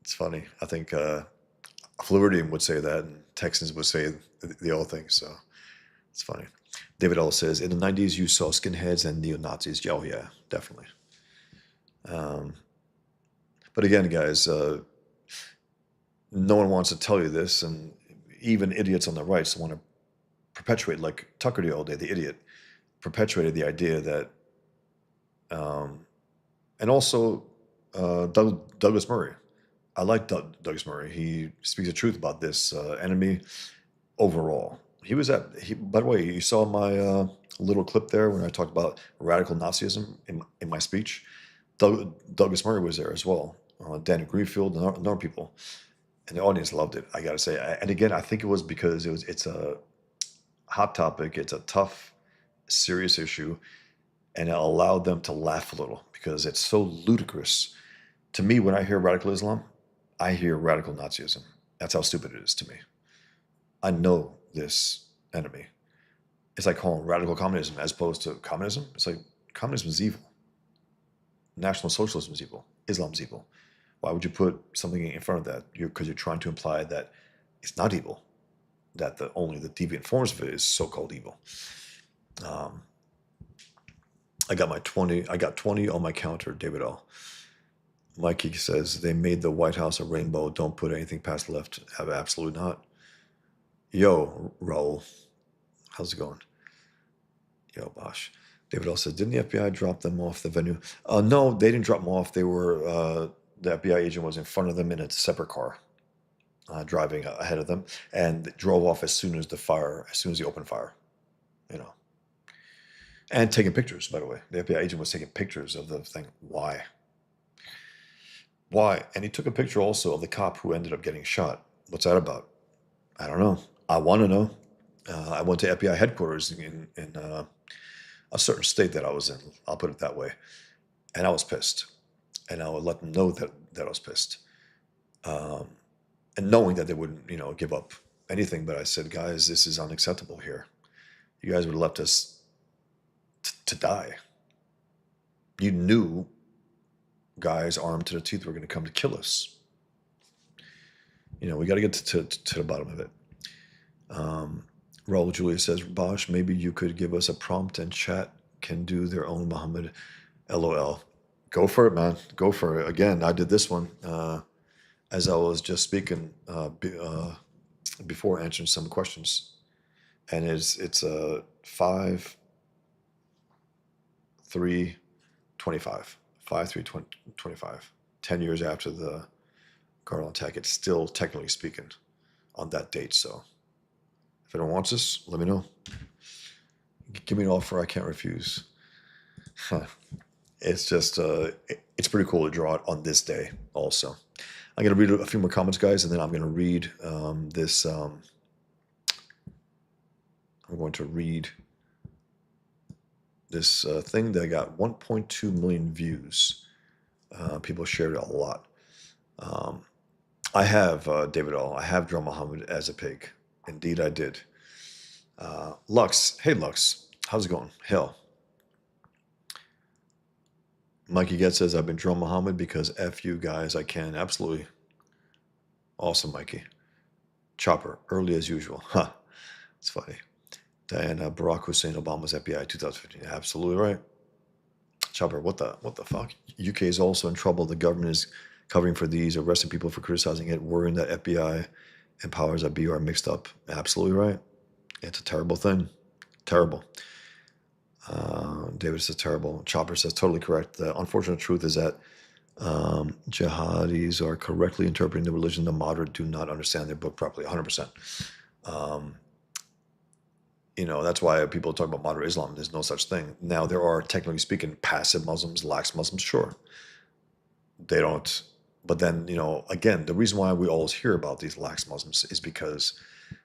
It's funny. I think Floridian would say that, and Texans would say the other thing, so it's funny. David L. says, in the 90s, you saw skinheads and neo-Nazis. Oh, yeah, definitely. But again, guys, no one wants to tell you this, and even idiots on the right want to perpetuate, like Tucker the old day, the idiot, perpetuated the idea that, and also Douglas Murray. I like Douglas Murray. He speaks the truth about this enemy overall. By the way, you saw my little clip there when I talked about radical Nazism in my speech. Douglas Murray was there as well. Danny Greenfield and other people. And the audience loved it, I got to say. And again, I think it was because it's a hot topic. It's a tough, serious issue. And it allowed them to laugh a little because it's so ludicrous. To me, when I hear radical Islam, I hear radical Nazism. That's how stupid it is to me. I know this enemy. It's like calling radical communism as opposed to communism. It's like communism is evil. National Socialism is evil. Islam is evil. Why would you put something in front of that? Because you're trying to imply that it's not evil, that only the deviant forms of it is so-called evil. I got 20 on my counter, David L. Mikey says, they made the White House a rainbow. Don't put anything past the left. Absolutely not. Yo, Raul. How's it going? Yo, Bosh. David L. says, didn't the FBI drop them off the venue? No, they didn't drop them off. They were, the FBI agent was in front of them in a separate car, driving ahead of them, and drove off as soon as he opened fire, And taking pictures, by the way. The FBI agent was taking pictures of the thing. Why? And he took a picture also of the cop who ended up getting shot. What's that about? I don't know. I want to know. I went to FBI headquarters in a certain state that I was in. I'll put it that way. And I was pissed. And I would let them know that I was pissed. And knowing that they wouldn't, give up anything. But I said, guys, this is unacceptable here. You guys would have left us to die. You knew guys armed to the teeth were going to come to kill us. We got to get to the bottom of it. Raul Julia says, Bosch, maybe you could give us a prompt and chat can do their own Mohammad. LOL. Go for it, man. Go for it. Again, I did this one as I was just speaking before answering some questions. And it's 5-3-25. 5-3-25. 10 years after the Garland attack. It's still technically speaking on that date. So if anyone wants this, let me know. Give me an offer I can't refuse. Huh. It's just, it's pretty cool to draw it on this day also. I'm going to read a few more comments, guys, and then I'm going to read this. I'm going to read this thing that got 1.2 million views. People shared it a lot. I have, David All, I have drawn Muhammad as a pig. Indeed, I did. Lux, hey Lux, how's it going? Hell. Mikey Get says, I've been drawing Muhammad because F you guys, I can. Absolutely. Awesome, Mikey. Chopper, early as usual. Huh. It's funny. Diana, Barack Hussein Obama's FBI 2015. Absolutely right. Chopper, what the fuck? UK is also in trouble. The government is covering for these, arresting people for criticizing it, worrying that FBI and powers that be are mixed up. Absolutely right. It's a terrible thing. Terrible. David says terrible. Chopper says totally correct. The unfortunate truth is that jihadis are correctly interpreting the religion. The moderate do not understand their book properly. 100%. That's why people talk about moderate Islam. There's no such thing. Now, there are, technically speaking, passive Muslims, lax Muslims, sure. They don't. But then, again, the reason why we always hear about these lax Muslims is because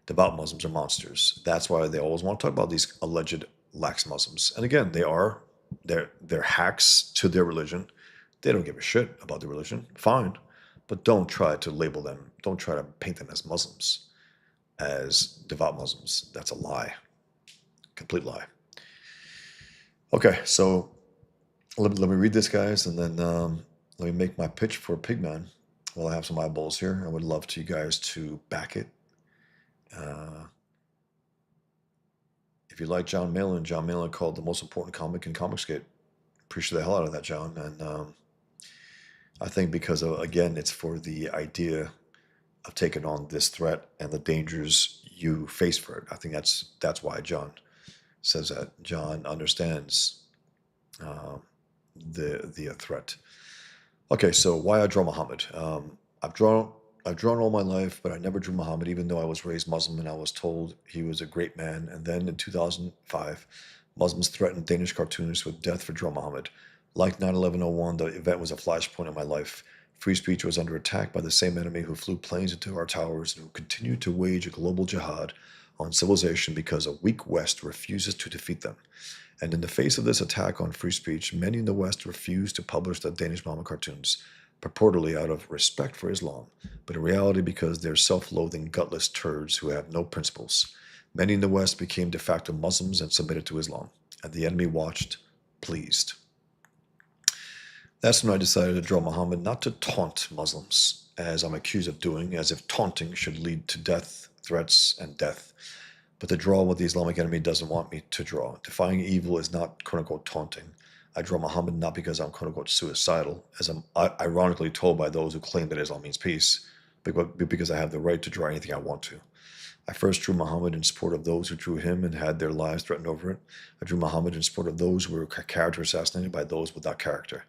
devout Muslims are monsters. That's why they always want to talk about these alleged lax Muslims. And again, they're hacks to their religion. They don't give a shit about their religion. Fine. But don't try to label them. Don't try to paint them as Muslims, as devout Muslims. That's a lie. Complete lie. Okay, so let me read this, guys, and then let me make my pitch for Pigman. Well, I have some eyeballs here. I would love to you guys to back it. If you like John Malin called the most important comic in Comicsgate. Appreciate the hell out of that, John. And I think because, again, it's for the idea of taking on this threat and the dangers you face for it. I think that's why John says that. John understands the threat. Okay, so why I draw Muhammad? I've drawn all my life, but I never drew Muhammad, even though I was raised Muslim and I was told he was a great man. And then in 2005, Muslims threatened Danish cartoonists with death for Draw Muhammad. Like 9/11/01, the event was a flashpoint in my life. Free speech was under attack by the same enemy who flew planes into our towers and who continued to wage a global jihad on civilization because a weak West refuses to defeat them. And in the face of this attack on free speech, many in the West refused to publish the Danish Muhammad cartoons, purportedly out of respect for Islam, but in reality because they're self-loathing, gutless turds who have no principles. Many in the West became de facto Muslims and submitted to Islam, and the enemy watched, pleased. That's when I decided to draw Muhammad not to taunt Muslims, as I'm accused of doing, as if taunting should lead to death, threats, and death, but to draw what the Islamic enemy doesn't want me to draw. Defying evil is not quote-unquote taunting. I draw Muhammad not because I'm quote-unquote suicidal, as I'm ironically told by those who claim that Islam means peace, but because I have the right to draw anything I want to. I first drew Muhammad in support of those who drew him and had their lives threatened over it. I drew Muhammad in support of those who were character assassinated by those without character.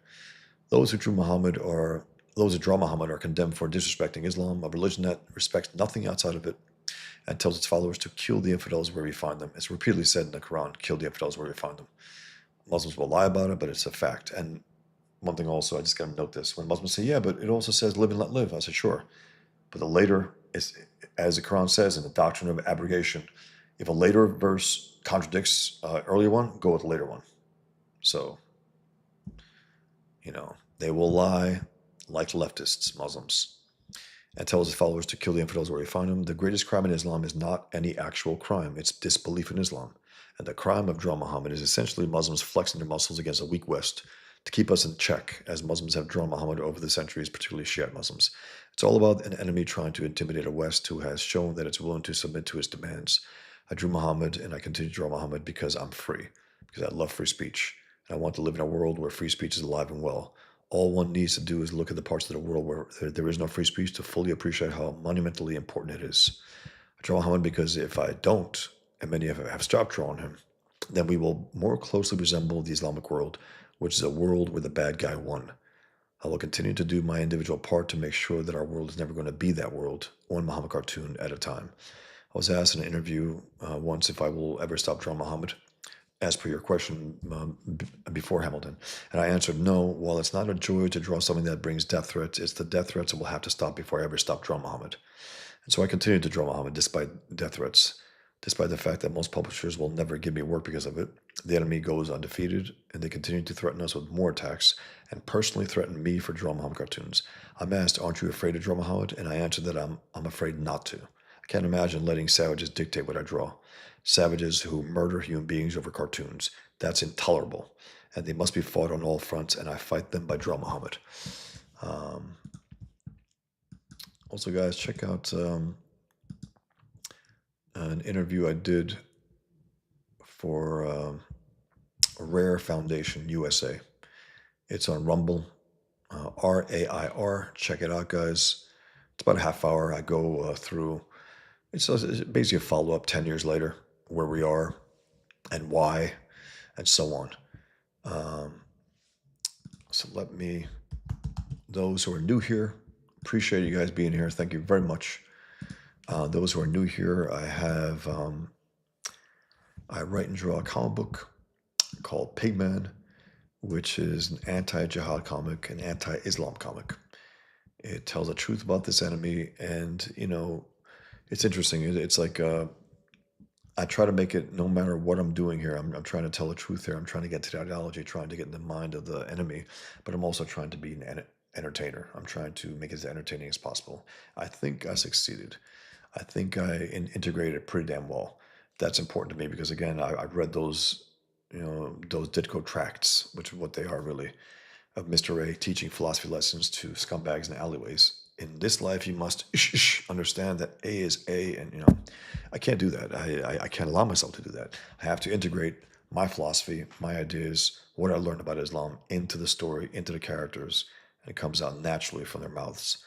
Those who draw Muhammad are condemned for disrespecting Islam, a religion that respects nothing outside of it, and tells its followers to kill the infidels where we find them. It's repeatedly said in the Quran, kill the infidels where we find them. Muslims will lie about it, but it's a fact. And one thing also, I just got to note this. When Muslims say, yeah, but it also says live and let live. I said, sure. But the later, is, as the Quran says in the doctrine of abrogation, if a later verse contradicts earlier one, go with the later one. So, they will lie like leftists, Muslims, and tells his followers to kill the infidels where we find them. The greatest crime in Islam is not any actual crime. It's disbelief in Islam. And the crime of Draw Muhammad is essentially Muslims flexing their muscles against a weak West to keep us in check, as Muslims have drawn Muhammad over the centuries, particularly Shiite Muslims. It's all about an enemy trying to intimidate a West who has shown that it's willing to submit to his demands. I drew Muhammad, and I continue to draw Muhammad because I'm free, because I love free speech, and I want to live in a world where free speech is alive and well. All one needs to do is look at the parts of the world where there is no free speech to fully appreciate how monumentally important it is. I draw Muhammad because if I don't, and many have stopped drawing him, then we will more closely resemble the Islamic world, which is a world where the bad guy won. I will continue to do my individual part to make sure that our world is never going to be that world, one Muhammad cartoon at a time. I was asked in an interview once if I will ever stop drawing Muhammad. as per your question before, Hamilton. And I answered, no, while it's not a joy to draw something that brings death threats, it's the death threats that will have to stop before I ever stop drawing Muhammad. And so I continued to draw Muhammad despite death threats, despite the fact that most publishers will never give me work because of it. The enemy goes undefeated, and they continue to threaten us with more attacks and personally threaten me for drawing Muhammad cartoons. I'm asked, aren't you afraid to draw Muhammad? And I answered that I'm afraid not to. I can't imagine letting savages dictate what I draw. Savages who murder human beings over cartoons. That's intolerable. And they must be fought on all fronts, and I fight them by drawing Muhammad. Also, guys, check out an interview I did for Rare Foundation USA. It's on Rumble, RAIR. Check it out, guys. It's about a half hour. I go through, it's basically a follow-up 10 years later, where we are and why, and so on. So those who are new here, appreciate you guys being here. Thank you very much. Those who are new here, I write and draw a comic book called Pigman, which is an anti-jihad comic, an anti-Islam comic. It tells the truth about this enemy, and it's interesting. It's like I try to make it, no matter what I'm doing here, I'm trying to tell the truth here. I'm trying to get to the ideology, trying to get in the mind of the enemy, but I'm also trying to be an entertainer. I'm trying to make it as entertaining as possible. I think I succeeded. I think I integrated it pretty damn well. That's important to me because, again, I've read those Ditko tracts, which is what they are really, of Mr. A teaching philosophy lessons to scumbags in alleyways. In this life, you must understand that A is A, and I can't do that. I can't allow myself to do that. I have to integrate my philosophy, my ideas, what I learned about Islam into the story, into the characters, and it comes out naturally from their mouths.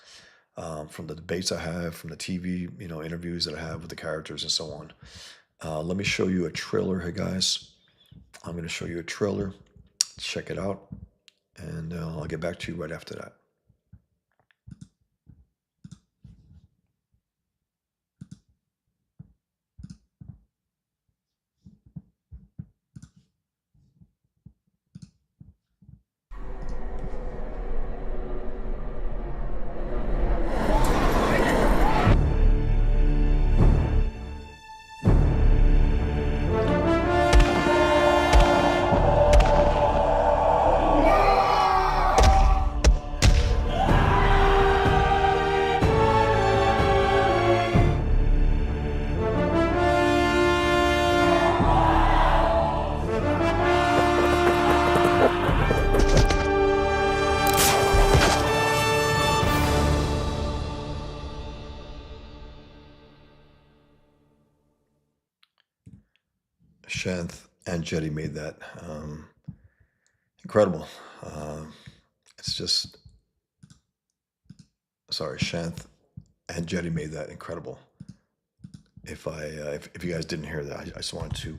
From the debates I have, from the TV, interviews that I have with the characters and so on. Let me show you a trailer here, guys. I'm going to show you a trailer. Check it out, and I'll get back to you right after that. Shanth and Jetty made that incredible. It's just, sorry, Shanth and Jetty made that incredible. If you guys didn't hear that, I just wanted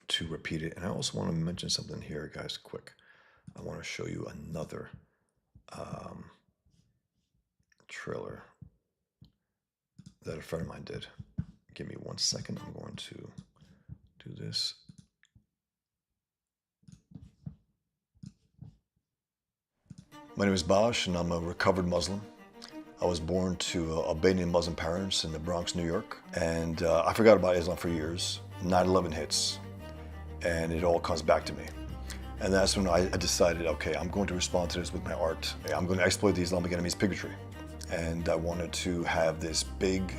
to repeat it, and I also want to mention something here, guys, quick. I want to show you another trailer that a friend of mine did. Give me 1 second. I'm going to do this. My name is Bosch, and I'm a recovered Muslim. I was born to Albanian Muslim parents in the Bronx, New York, and I forgot about Islam for years. 9/11 hits, and it all comes back to me. And that's when I decided, okay, I'm going to respond to this with my art. I'm going to exploit the Islamic enemy's bigotry. And I wanted to have this big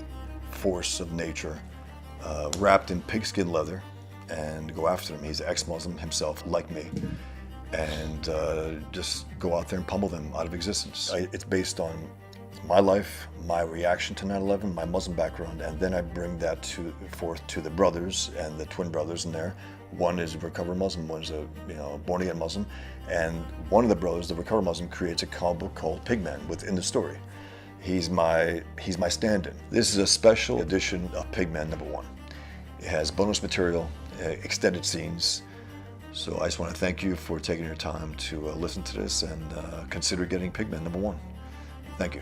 force of nature wrapped in pigskin leather and go after him. He's an ex-Muslim himself, like me, and just go out there and pummel them out of existence. It's based on my life, my reaction to 9/11, my Muslim background, and then I bring that forth to the brothers and the twin brothers in there. One is a recovered Muslim, one's a born-again Muslim, and one of the brothers, the recovered Muslim, creates a comic book called Pigman within the story. He's my stand-in. This is a special edition of Pigman #1. It has bonus material, extended scenes. So I just want to thank you for taking your time to listen to this and consider getting Pigman #1. Thank you.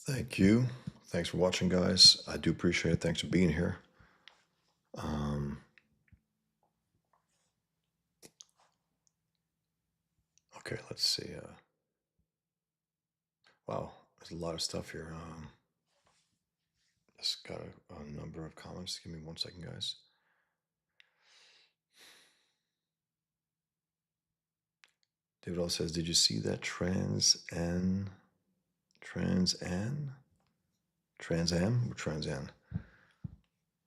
Thank you. Thanks for watching, guys. I do appreciate it. Thanks for being here. Okay, let's see. Wow, there's a lot of stuff here. Just got a number of comments. Give me 1 second, guys. David also says, "Did you see that Trans Am or Trans Am?"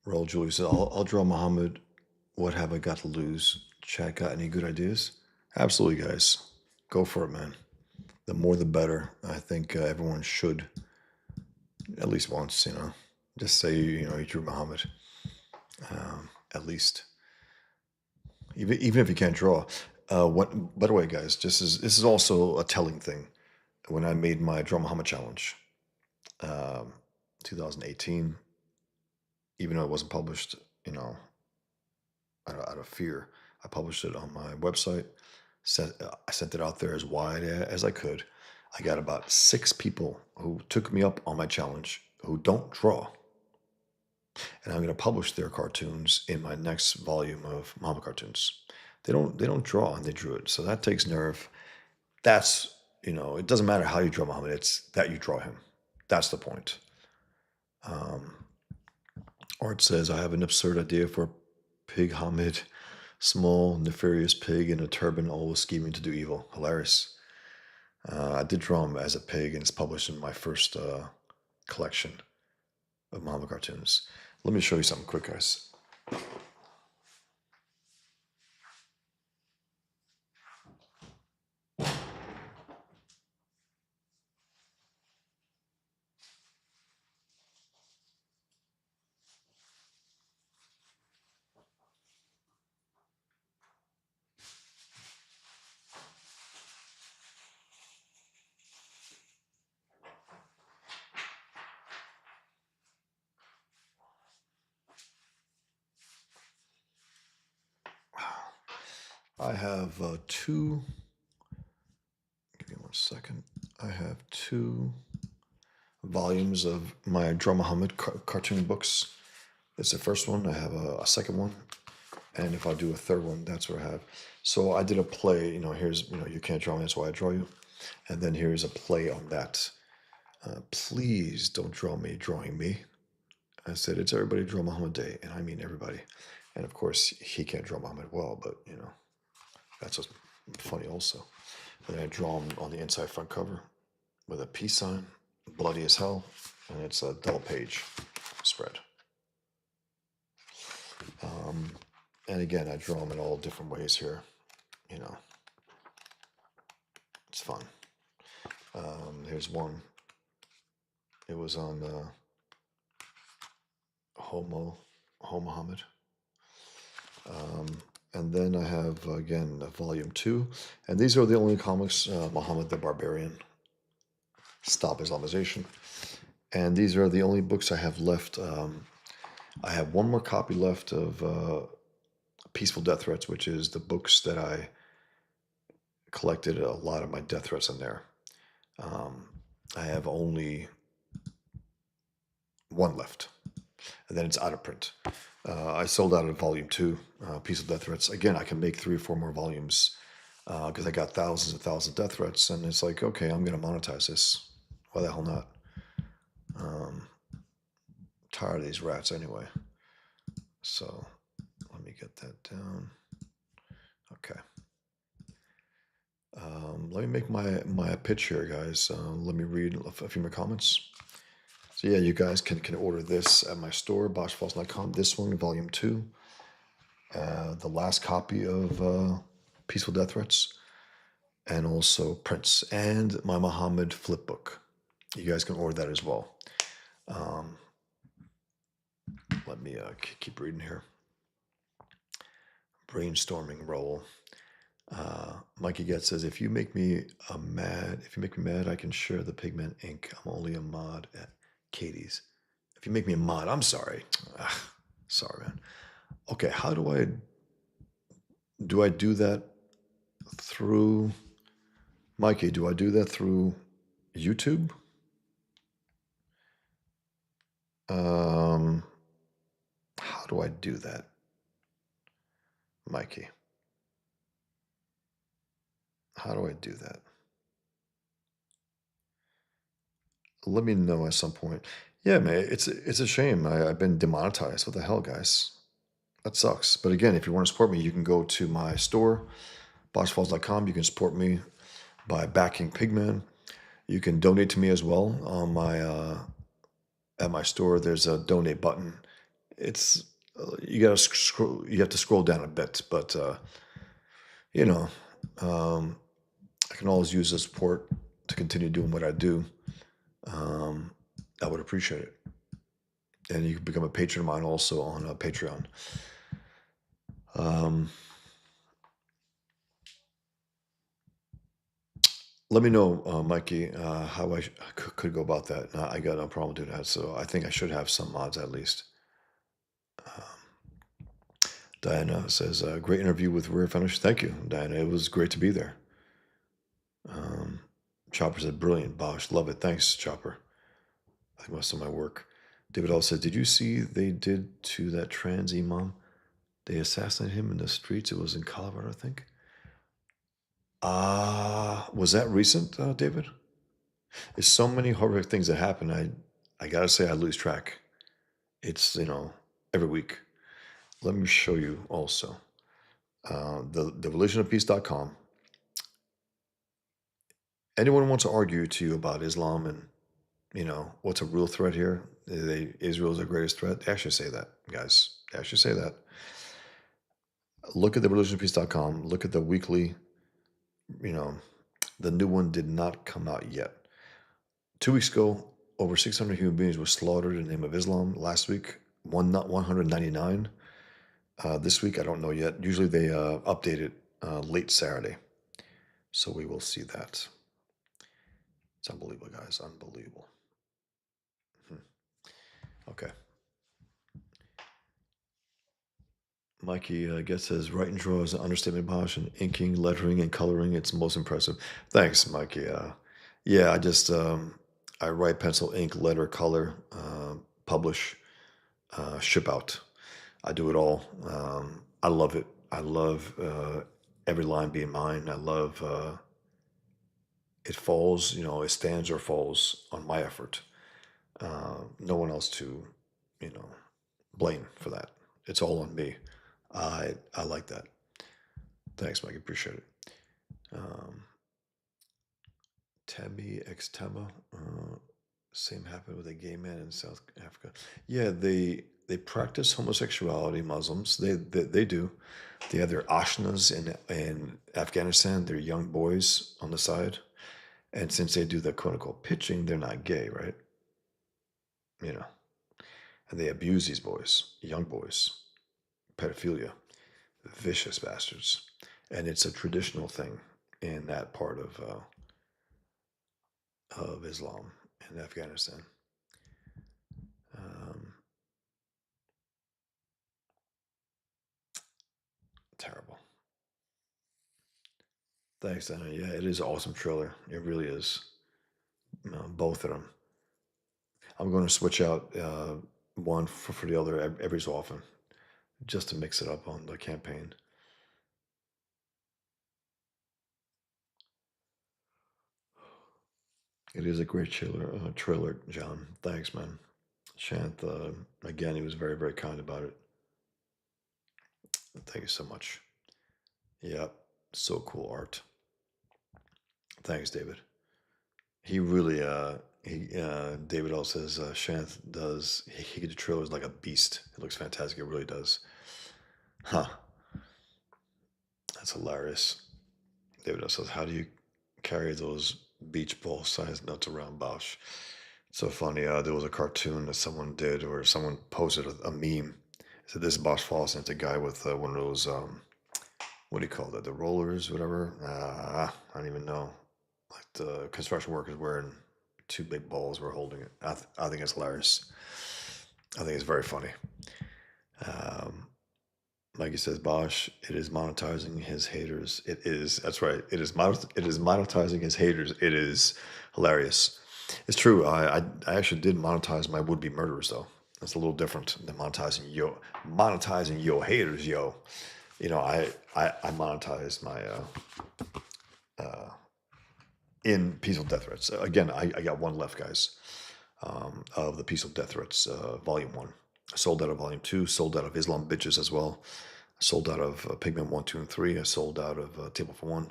Roll Julie says, I'll draw Mohammed. What have I got to lose? Chat, got any good ideas? Absolutely, guys. Go for it, man. The more the better. I think everyone should, at least once, just say, you drew Mohammed. At least. Even if you can't draw. By the way, guys, this is also a telling thing. When I made my Draw Muhammad challenge, 2018, even though it wasn't published, out of fear, I published it on my website. I sent it out there as wide as I could. I got about 6 people who took me up on my challenge who don't draw. And I'm going to publish their cartoons in my next volume of Muhammad cartoons. They don't draw, and they drew it. So that takes nerve. That's, it doesn't matter how you draw Muhammad, it's that you draw him. That's the point. Art says, I have an absurd idea for Pig Hamid. Small, nefarious pig in a turban, always scheming to do evil. Hilarious. I did draw him as a pig, and it's published in my first collection of Muhammad cartoons. Let me show you something quick, guys. I have 2. Give me 1 second. I have 2 volumes of my Draw Muhammad cartoon books. It's the first one. I have a second one, and if I do a third one, that's what I have. So I did a play. Here's you can't draw me, that's why I draw you. And then here's a play on that. Please don't draw me drawing me. I said it's Everybody Draw Muhammad Day, and I mean everybody. And of course, he can't draw Muhammad well, but that's what's funny also. And then I draw him on the inside front cover with a peace sign, bloody as hell, and it's a double page spread. And again, I draw them in all different ways here. It's fun. Here's one. It was on Muhammad. And then I have, again, volume 2. And these are the only comics, Muhammad the Barbarian, Stop Islamization. And these are the only books I have left. I have one more copy left of Peaceful Death Threats, which is the books that I collected a lot of my death threats in there. I have only one left, and then it's out of print. I sold out of volume 2, Peaceful Death Threats. Again, I can make 3 or 4 more volumes because I got thousands and thousands of death threats, and it's like, okay, I'm going to monetize this. Why the hell not? Tired of these rats anyway. So let me get that down. Okay. Let me make my pitch here, guys. Let me read a few more comments. So yeah, you guys can order this at my store, boschfalls.com. This one, volume 2. The last copy of Peaceful Death Threats, and also prints, and my Muhammad flip book. You guys can order that as well. Let me keep reading here. Brainstorming roll. Mikey Getz says, if you make me mad, I can share the pigment ink. I'm only a mod at Katie's. If you make me a mod, I'm sorry. Sorry, man. Okay, how do I do that through Mikey? Do I do that through YouTube? Um, how do I do that, Mikey? How do I do that? Let me know at some point. Yeah, man, it's a shame. I've been demonetized. What the hell, guys? That sucks. But again, if you want to support me, you can go to my store, bossfalls.com. You can support me by backing Pigman. You can donate to me as well on my at my store. There's a donate button. It's you gotta scroll. You have to scroll down a bit, but you know, um, I can always use the support to continue doing what I do. Um, I would appreciate it. And you can become a patron of mine also on Patreon. Um, Let me know, Mikey, how could go about that. I got no problem doing that. So I think I should have some mods at least. Um, Diana says, great interview with Rare Finish. Thank you, Diana. It was great to be there. Um, Chopper said, brilliant, Bosch. Love it. Thanks, Chopper. I think most of my work. David also said, did you see they did to that trans imam? They assassinated him in the streets. It was in Colorado, I think. Was that recent, David? There's so many horrific things that happen. I gotta say, I lose track. It's every week. Let me show you also the religionofpeace.com. Anyone wants to argue to you about Islam and what's a real threat here? Israel is the greatest threat. They actually say that, guys. They actually say that. Look at the religionofpeace.com. Look at the weekly. The new one did not come out yet. 2 weeks ago, over 600 human beings were slaughtered in the name of Islam. Last week, 199. This week, I don't know yet. Usually they update it late Saturday. So we will see that. It's unbelievable, guys. Unbelievable. Okay. Mikey Gets says, write and draw is an understatement, Bosch, and inking, lettering, and coloring. It's most impressive. Thanks, Mikey. Yeah, I write, pencil, ink, letter, color, publish, ship out. I do it all. I love it. I love every line being mine. I love it falls, it stands or falls on my effort. No one else to, blame for that. It's all on me. I like that. Thanks, Mike. Appreciate it. Um, Tabby X Taba. Same happened with a gay man in South Africa. Yeah, they practice homosexuality. Muslims. They do. They have their ashnas in Afghanistan. They're young boys on the side, and since they do the quote unquote pitching, they're not gay, right? You know, and they abuse these boys, young boys, pedophilia, vicious bastards, and it's a traditional thing in that part of Islam in Afghanistan. Um, Terrible. Thanks, Anna. Yeah, it is an awesome trailer. It really is. Both of them. I'm going to switch out one for the other every so often, just to mix it up on the campaign. It is a great trailer, John. Thanks, man. Shant, again, he was very, very kind about it. Thank you so much. Yep, so cool art. Thanks, David. He really, David also says, Shant does, he could trail is like a beast. It looks fantastic. It really does. Huh. That's hilarious. David also says, how do you carry those beach ball sized nuts around, Bosch? It's so funny. There was a cartoon that someone did, or someone posted a meme. It said, this is Bosch Falls, and it's a guy with one of those, what do you call that? The rollers, whatever? I don't even know. Like the construction workers wearing two big balls were holding it. I think it's hilarious. I think it's very funny. Um, Mikey says, Bosch, it is monetizing his haters. It is. That's right. It is monetizing his haters. It is hilarious. It's true. I actually did monetize my would-be murderers, though. It's a little different than monetizing yo haters, yo. I monetize my in peaceful death threats. Again, I got one left, guys, of the peaceful death threats, volume one. I sold out of volume two, sold out of Islam bitches as well. I sold out of Pigment 1, 2, and 3. I sold out of Table for One.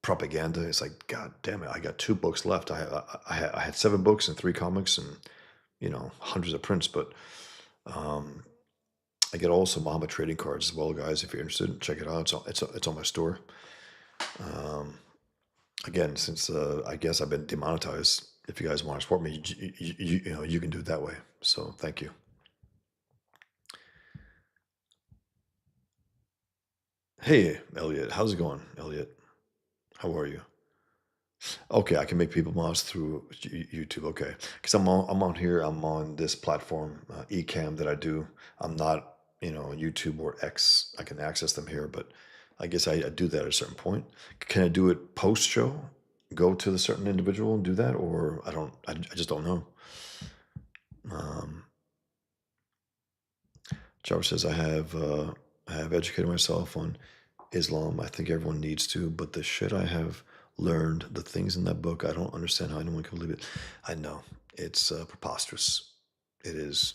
Propaganda. It's like, God damn it, I got 2 books left. I had 7 books and 3 comics and hundreds of prints, but I get also Mohammad trading cards as well, guys. If you're interested, check it out. It's on my store. Again, since I guess I've been demonetized, if you guys want to support me, you can do it that way. So thank you. Hey, Elliot, how's it going, Elliot? How are you? Okay, I can make people mods through YouTube. Okay, because I'm on here. I'm on this platform, Ecamm, that I do. I'm not, on YouTube or X. I can access them here, but I guess I do that at a certain point. Can I do it post show? Go to the certain individual and do that, or I don't. I just don't know. Um, Jarvis says I have educated myself on Islam. I think everyone needs to, but the shit I have learned, the things in that book, I don't understand how anyone can believe it. I know it's preposterous. It is,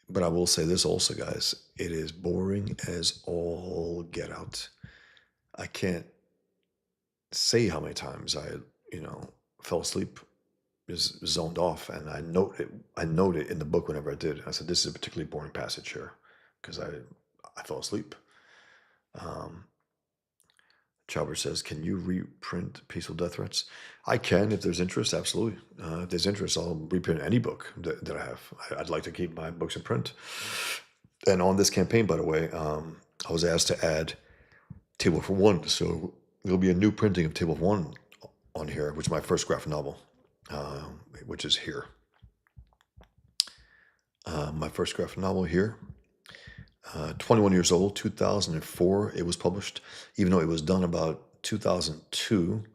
but I will say this also, guys. It is boring as all get out. I can't say how many times you know, fell asleep, just zoned off, and I note it. I note it in the book whenever I did. I said, "This is a particularly boring passage here," because I fell asleep. Um, Chowder says, "Can you reprint Peaceful Death Threats?" I can if there's interest. Absolutely, if there's interest, I'll reprint any book that I have. I'd like to keep my books in print. And on this campaign, by the way, I was asked to add Table for One, so there'll be a new printing of Table for One on here, which is my first graphic novel, which is here. My first graphic novel here. 21 years old, 2004, it was published. Even though it was done about 2002,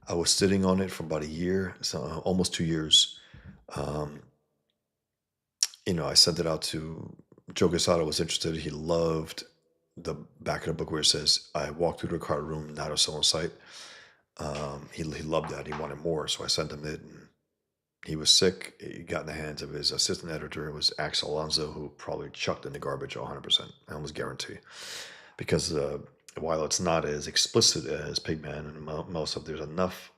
I was sitting on it for about a year, so almost 2 years. Um, I sent it out to Joe Quesada was interested. He loved the back of the book where it says, "I walked through the card room, not a soul in sight." He loved that. He wanted more, so I sent him it. And he was sick. He got in the hands of his assistant editor. It was Axel Alonso, who probably chucked in the garbage 100%. I almost guarantee. Because while it's not as explicit as Pigman and most of, there's enough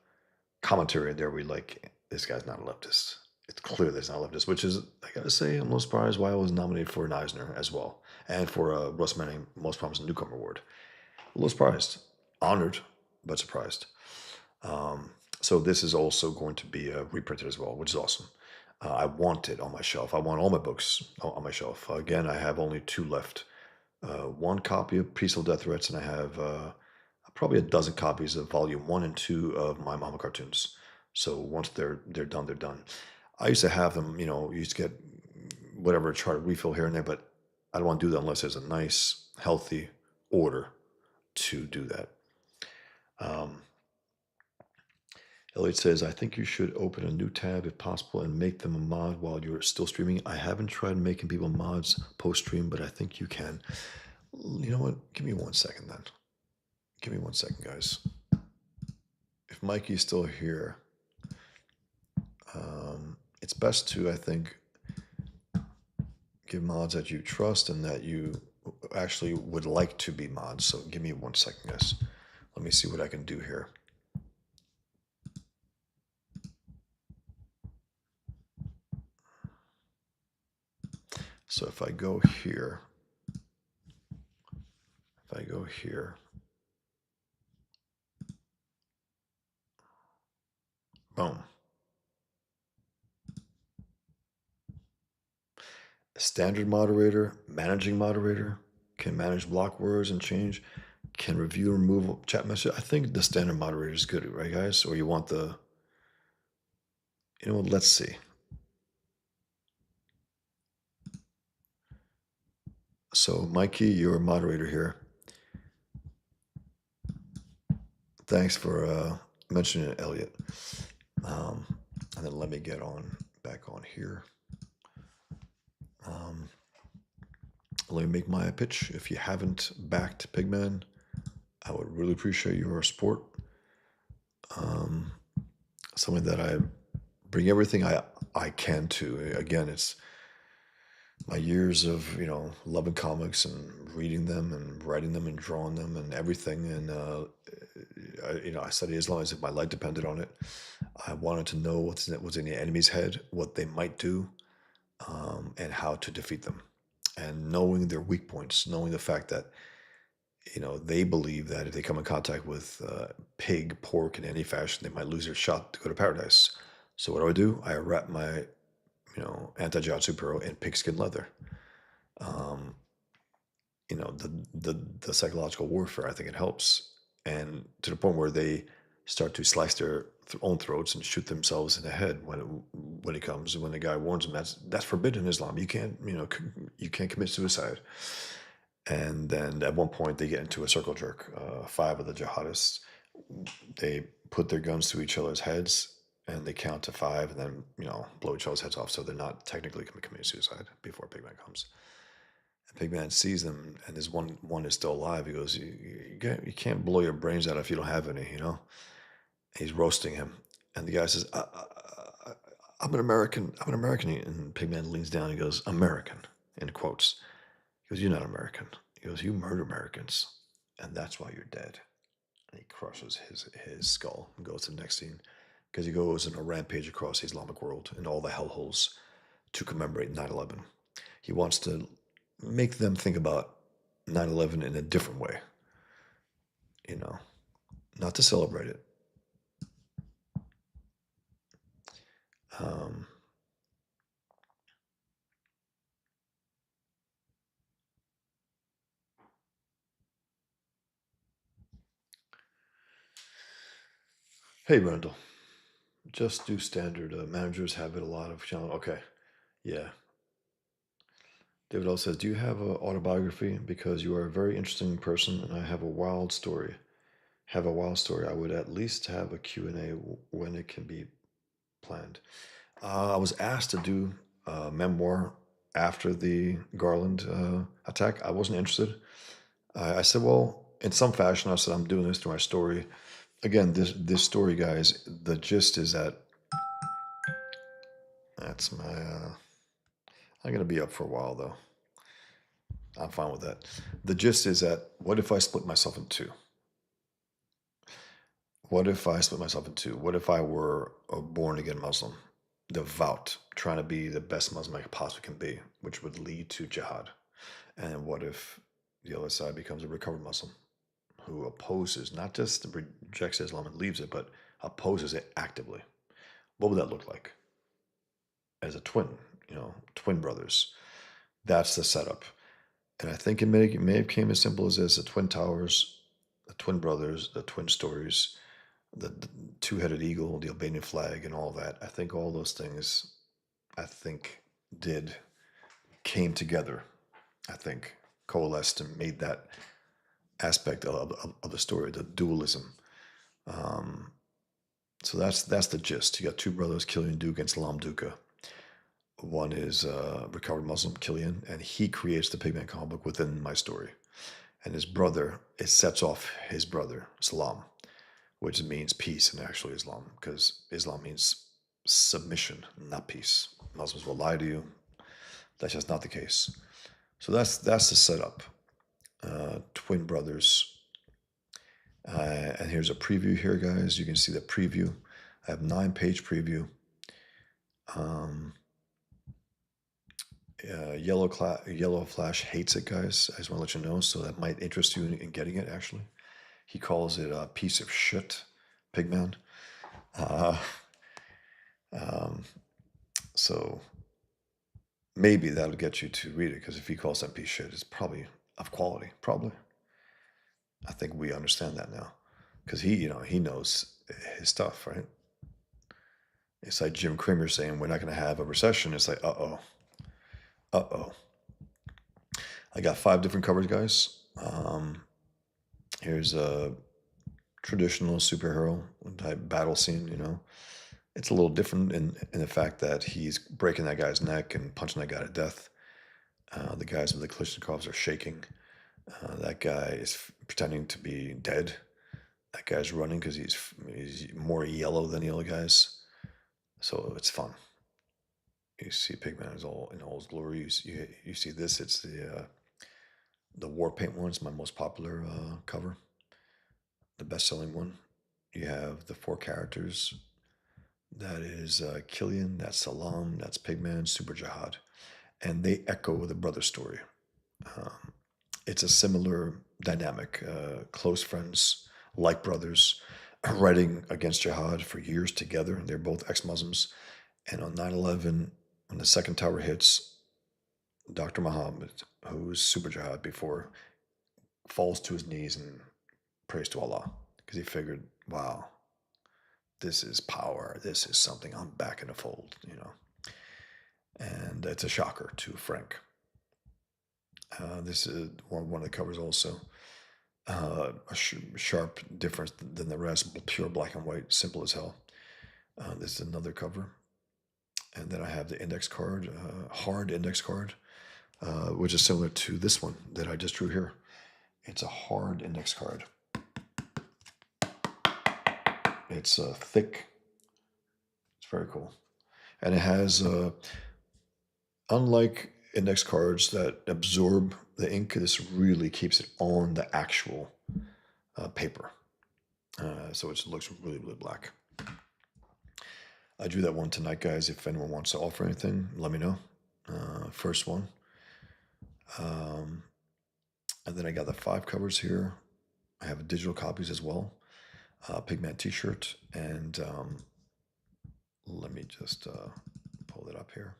commentary in there where you're like, this guy's not a leftist. It's clear that he's not a leftist, which is, I gotta say, I'm a little surprised why I was nominated for an Eisner as well. And for Russ Manning Most Promising Newcomer Award. A little surprised. Honored, but surprised. So this is also going to be reprinted as well, which is awesome. I want it on my shelf. I want all my books on my shelf. Again, I have only 2 left. One copy of Peaceful Death Threats, and I have probably a dozen copies of Volume 1 and 2 of my Mama cartoons. So once they're done, they're done. I used to have them, you used to get whatever, try to refill here and there, but I don't want to do that unless there's a nice, healthy order to do that. Elliot says, "I think you should open a new tab if possible and make them a mod while you're still streaming." I haven't tried making people mods post-stream, but I think you can. You know what? Give me 1 second then. Give me 1 second, guys. If Mikey's still here, it's best to, I think, give mods that you trust and that you actually would like to be mods. So give me 1 second, guys. Let me see what I can do here. So if I go here, boom. Standard moderator, managing moderator, can manage block words and change, can review and remove chat message. I think the standard moderator is good, right, guys? Or you want the, let's see. So Mikey, you're a moderator here. Thanks for mentioning it, Elliot. And then let me get back on here. Let me make my pitch. If you haven't backed Pigman, I would really appreciate your support. Something that I bring everything I can to. Again, it's my years of loving comics and reading them and writing them and drawing them and everything. And I studied Islam as if my life depended on it. I wanted to know what's in the enemy's head, what they might do, and how to defeat them. And knowing their weak points, knowing the fact that they believe that if they come in contact with pig, pork in any fashion, they might lose their shot to go to paradise. So what do? I wrap my anti-jihad superhero in pigskin leather. Um, the psychological warfare. I think it helps, and to the point where they start to slice their own throats and shoot themselves in the head when the guy warns them that's forbidden in Islam. You can't you can't commit suicide. And then at one point they get into a circle jerk. Five of the jihadists, they put their guns to each other's heads and they count to five and then blow each other's heads off, so they're not technically committing suicide before Pigman comes. Pigman sees them, and this one is still alive. He goes, you can't blow your brains out if you don't have any, He's roasting him. And the guy says, I'm an American. I'm an American. And Pigman leans down and goes, American, in quotes. He goes, you're not American. He goes, you murder Americans, and that's why you're dead. And he crushes his skull and goes to the next scene, because he goes on a rampage across the Islamic world and all the hellholes to commemorate 9/11. He wants to make them think about 9/11 in a different way, not to celebrate it. Um, hey, Randall, just do standard. Managers have it a lot of challenge. Okay, yeah. David L says, do you have an autobiography? Because you are a very interesting person, and I have a wild story. I would at least have a Q&A when it can be planned. I was asked to do a memoir after the Garland attack. I wasn't interested. I said, well, in some fashion, I said, I'm doing this to my story. Again, this story, guys, the gist is that that's my. I'm going to be up for a while, though. I'm fine with that. The gist is that what if I split myself in two? What if I split myself in two? What if I were a born again Muslim, devout, trying to be the best Muslim I possibly can be, which would lead to jihad? And what if the other side becomes a recovered Muslim who opposes, not just rejects Islam and leaves it, but opposes it actively? What would that look like? As a twin, twin brothers. That's the setup. And I think it may have came as simple as this: the twin towers, the twin brothers, the twin stories, the two-headed eagle, the Albanian flag, and all that. I think all those things, I think, came together. I think coalesced and made that aspect of the story, the dualism. So that's the gist. You got two brothers, Killian Duke and Salam Duca. One is recovered Muslim, Killian, and he creates the Pigman comic book within my story. And his brother, it sets off his brother, Salam, which means peace in actual Islam, because Islam means submission, not peace. Muslims will lie to you. That's just not the case. So that's the setup. Twin brothers. And here's a preview here, guys. You can see the preview. I have 9-page preview. Yellow Flash hates it, guys. I just want to let you know, so that might interest you in getting it, actually. He calls it a piece of shit, Pigman. So maybe that'll get you to read it, because if he calls that piece of shit, it's probably of quality. Probably. I think we understand that now, because he knows his stuff, right? It's like Jim Cramer saying we're not going to have a recession. It's like, uh-oh. I got 5 different covers, guys. Here's a traditional superhero type battle scene, It's a little different in the fact that he's breaking that guy's neck and punching that guy to death. The guys with the Kalashnikovs are shaking. That guy is pretending to be dead. That guy's running because he's more yellow than the other guys. So it's fun. You see Pigman is all in all his glory. You see this. It's the war paint one. It's my most popular cover, the best-selling one. You have the four characters. That is Killian. That's Salam. That's Pigman. Super Jihad, and they echo the brother story. Um, it's a similar dynamic. Close friends, like brothers, writing against jihad for years together. They're both ex-Muslims, and on 9/11, when the second tower hits, Dr. Muhammad, who's super jihad before, falls to his knees and prays to Allah because he figured, wow, this is power. This is something. I'm back in the fold, And it's a shocker to Frank. This is one of the covers also. A sharp difference than the rest, pure black and white, simple as hell. This is another cover. And then I have the index card, hard index card, which is similar to this one that I just drew here. It's a hard index card. It's thick. It's very cool. And it has, unlike index cards that absorb the ink, this really keeps it on the actual paper. So it looks really, really black. I drew that one tonight, guys. If anyone wants to offer anything, let me know. First one. And then I got the 5 covers here. I have digital copies as well. Pigman t-shirt. And let me just pull it up here.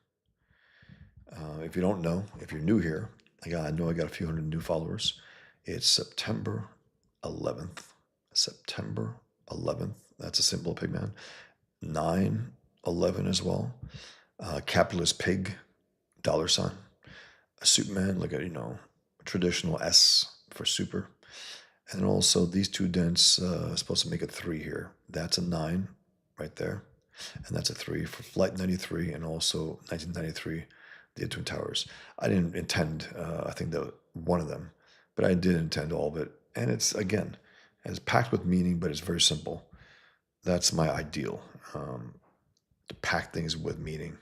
If you don't know, if you're new here, I know I got a few hundred new followers. It's September 11th. September 11th. That's a symbol of Pigman. 9/11 as well. Capitalist pig, $sign. A Superman, like a traditional S for super. And then also these 2 dents supposed to make a 3 here. That's a 9 right there. And that's a 3 for Flight 93 and also 1993, the Twin Towers. I didn't intend, I think, that one of them, but I did intend all of it. And it's, again, it's packed with meaning, but it's very simple. That's my ideal, to pack things with meaning.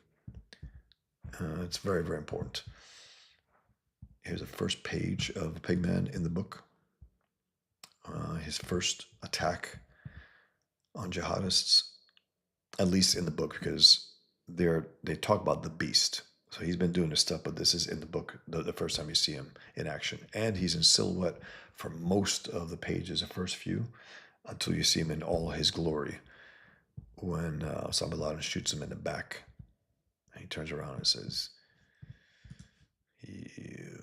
It's very, very important. Here's the first page of Pigman in the book. His first attack on jihadists, at least in the book, because they talk about the beast. So he's been doing this stuff, but this is in the book, the first time you see him in action. And he's in silhouette for most of the pages, the first few, until you see him in all his glory. When Osama bin Laden shoots him in the back, and he turns around and says, "You."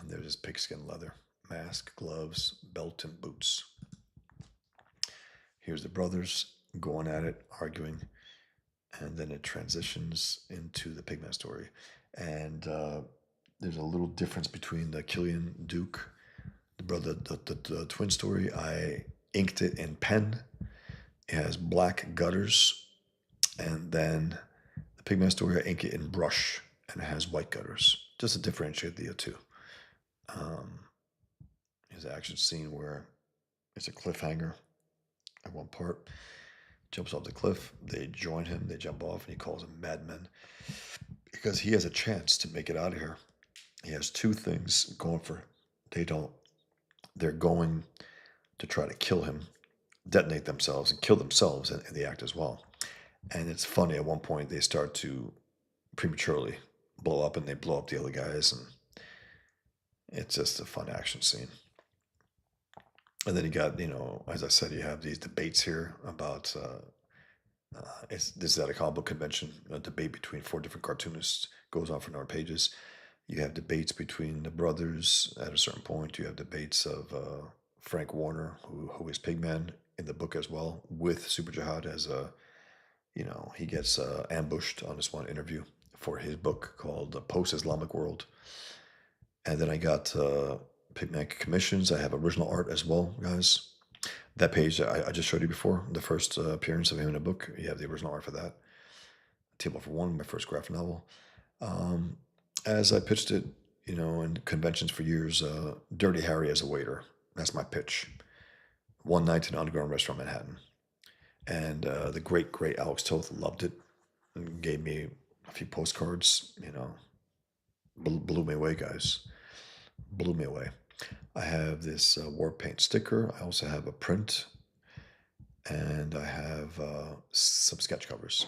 And there's his pigskin leather, mask, gloves, belt, and boots. Here's the brothers going at it, arguing, and then it transitions into the Pigman story. And there's a little difference between the Killian Duke, the brother, the twin story. I inked it in pen. It has black gutters, and then the Pigman story, I ink it in brush, and it has white gutters, just to differentiate the two. There's an action scene where it's a cliffhanger at one part. Jumps off the cliff. They join him. They jump off, and he calls them madmen because he has a chance to make it out of here. He has 2 things going for him. They're going to try to kill him, detonate themselves, and kill themselves in the act as well. And it's funny, at one point they start to prematurely blow up, and they blow up the other guys, and it's just a fun action scene. And then you got, as I said, you have these debates here about, this is at a comic book convention, a debate between 4 different cartoonists, goes on for 9 pages. You have debates between the brothers at a certain point. You have debates of Frank Warner, who is Pigman in the book as well, with Super Jihad as he gets ambushed on this one interview for his book called Post-Islamic World. And then I got Pigman commissions. I have original art as well, guys. That page I just showed you before, the first appearance of him in a book. You have the original art for that. Table for One, my first graphic novel. As I pitched it, in conventions for years, Dirty Harry as a waiter. That's my pitch. One night in an underground restaurant, in Manhattan. And the great, great Alex Toth loved it and gave me a few postcards. Blew me away, guys. Blew me away. I have this war paint sticker. I also have a print, and I have some sketch covers.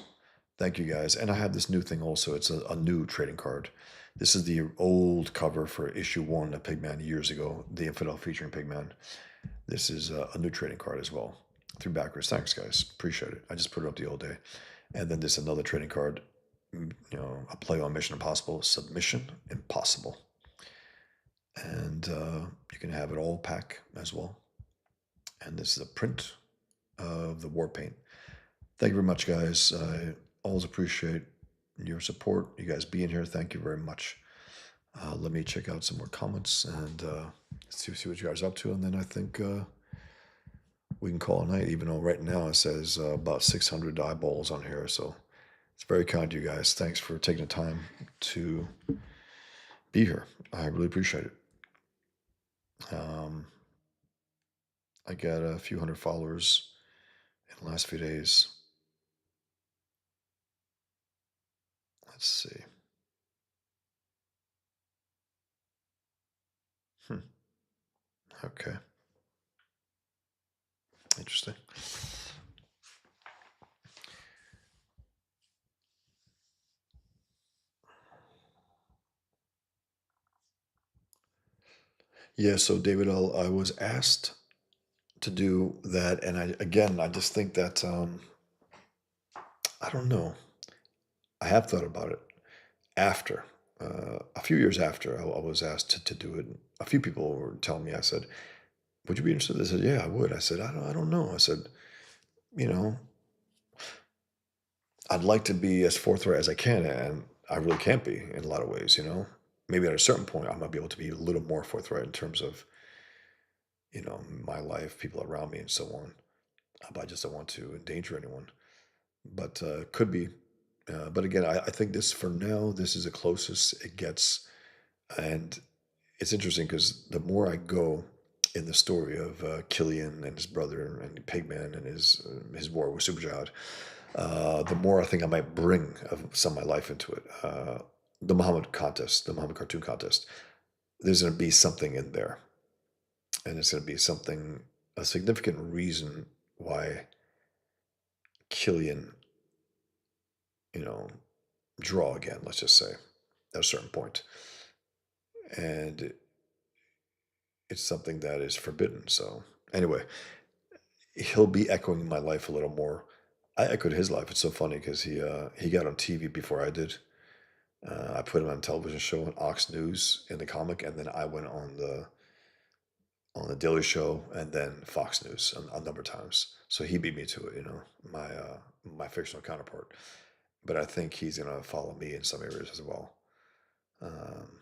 Thank you, guys. And I have this new thing also. It's a new trading card. This is the old cover for issue one of Pigman years ago, the Infidel featuring Pigman. This is a new trading card as well. Through backers. Thanks, guys. Appreciate it. I just put it up the old day. And then this another trading card, a play on Mission Impossible, Submission Impossible. And you can have it all pack as well. And this is a print of the war paint. Thank you very much, guys. I always appreciate your support. You guys being here. Thank you very much. Let me check out some more comments and see what you guys are up to. And then I think we can call it a night, even though right now it says about 600 eyeballs on here. So it's very kind of you guys. Thanks for taking the time to be here. I really appreciate it. I got a few hundred followers in the last few days. Let's see. Okay. Interesting. Yeah, so David, I was asked to do that, and I just think that I don't know. I have thought about it after a few years after I was asked to do it. A few people were telling me. I said, "Would you be interested?" They said, "Yeah, I would." I said, I don't know." I said, "You know, I'd like to be as forthright as I can, and I really can't be in a lot of ways. Maybe at a certain point I might be able to be a little more forthright in terms of my life, people around me, and so on. But I just don't want to endanger anyone. But could be. But again, I think this for now, this is the closest it gets. And it's interesting because the more I go in the story of Killian and his brother and Pigman and his war with Superjihad, the more I think I might bring of some of my life into it. The Muhammad contest, the Muhammad cartoon contest, there's going to be something in there. And it's going to be something, a significant reason why Killian, you know, draw again, let's just say, at a certain point. And it's something that is forbidden. So, anyway, he'll be echoing my life a little more. I echoed his life. It's so funny because he got on TV before I did. I put him on a television show on Ox News in the comic, and then I went on the Daily Show and then Fox News a number of times. So he beat me to it, my fictional counterpart. But I think he's gonna follow me in some areas as well. Um,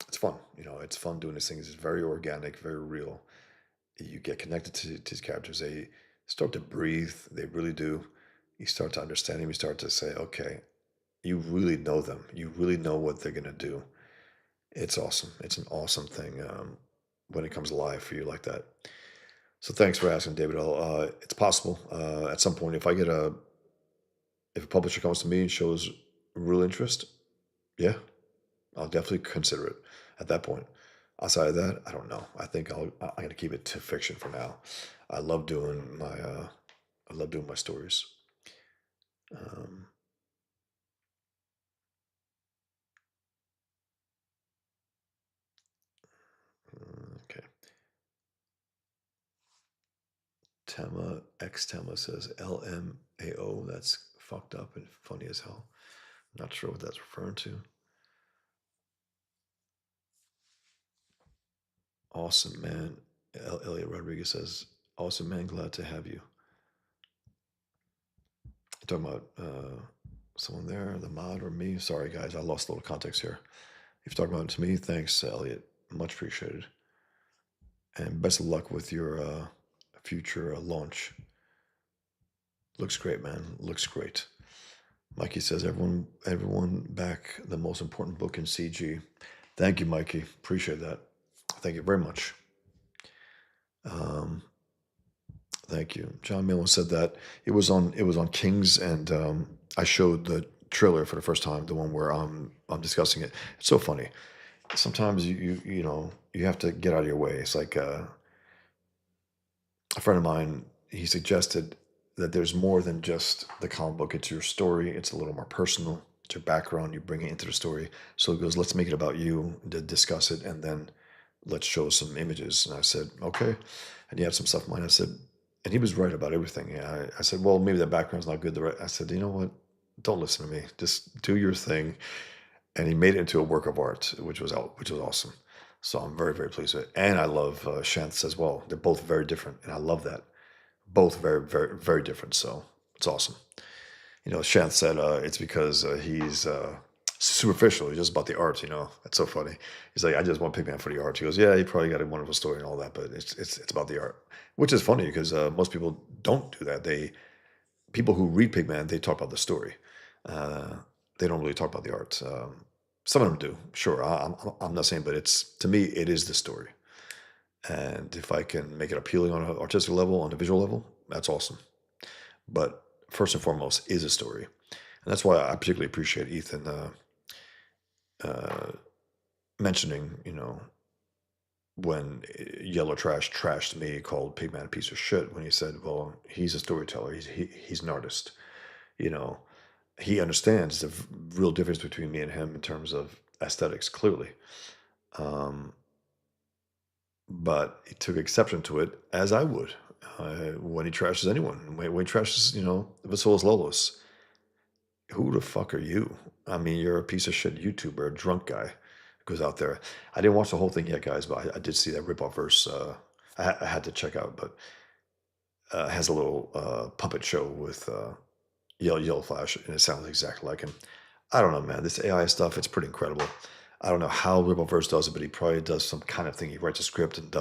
it's fun, It's fun doing these things. It's very organic, very real. You get connected to these characters. They start to breathe. They really do. You start to understand them. You start to say, okay, you really know them. You really know what they're gonna do. It's awesome. It's an awesome thing when it comes alive for you like that. So thanks for asking, David. It's possible at some point if a publisher comes to me and shows real interest, yeah, I'll definitely consider it at that point. Outside of that, I don't know. I think I'm gonna keep it to fiction for now. I love doing my I love doing my stories. Um, okay. Tema says LMAO. That's fucked up and funny as hell. Not sure what that's referring to. Awesome, man. Elliot Rodriguez says, awesome, man. Glad to have you. You're talking about someone there, the mod, or me? Sorry, guys. I lost a little context here. If you're talking about it to me, thanks, Elliot. Much appreciated. And best of luck with your future launch. Looks great, man. Looks great. Mikey says, everyone back the most important book in CG. Thank you, Mikey. Appreciate that. Thank you very much. Um, thank you. John Millen said that it was on Kings, and I showed the trailer for the first time, the one where I'm discussing it. It's so funny. Sometimes you have to get out of your way. It's like a friend of mine. He suggested that there's more than just the comic book. It's your story. It's a little more personal. It's your background. You bring it into the story. So he goes, let's make it about you, to discuss it, and then let's show some images. And I said, okay. And he had some stuff in mind. I said, and he was right about everything. Yeah, I said, well, maybe the background's not good. I said, you know what? Don't listen to me. Just do your thing. And he made it into a work of art, which was awesome. So I'm very, very pleased with it. And I love Shanth as well. They're both very different, and I love that. Both very, very, very different. So it's awesome. Shanth said it's because he's superficial. He's just about the art. That's so funny. He's like, I just want Pigman for the art. He goes, yeah, he probably got a wonderful story and all that, but it's about the art, which is funny because most people don't do that. People who read Pigman, they talk about the story. Uh, they don't really talk about the art. Some of them do, sure. I'm not saying, but to me, it is the story. And if I can make it appealing on an artistic level, on a visual level, that's awesome. But first and foremost is a story, and that's why I particularly appreciate Ethan uh, mentioning, when Yellow Trash trashed me, called Pigman a piece of shit, when he said, "Well, he's a storyteller. He's an artist." You know, he understands the real difference between me and him in terms of aesthetics, clearly. Um, but he took exception to it, as I would, when he trashes anyone. When he trashes, Vasilis Lolos. Who the fuck are you? I mean, you're a piece of shit YouTuber, a drunk guy who goes out there. I didn't watch the whole thing yet, guys, but I did see that ripoff verse. I had to check out, but it has a little puppet show with Yellow Flash, and it sounds exactly like him. I don't know, man. This AI stuff, it's pretty incredible. I don't know how ripoff verse does it, but he probably does some kind of thing. He writes a script and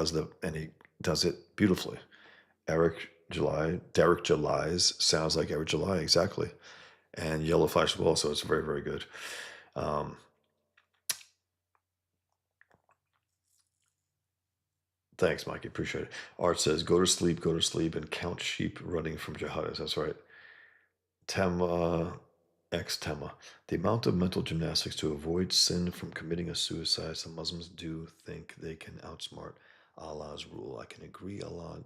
he does it beautifully. Derek July's sounds like Eric July exactly, and Yellow Flash as well. So it's very, very good. Um, Thanks, Mikey. Appreciate it. Art says, go to sleep, and count sheep running from jihadists. That's right. Tema, ex Tema. The amount of mental gymnastics to avoid sin from committing a suicide some Muslims do think they can outsmart Allah's rule. I can agree, Allah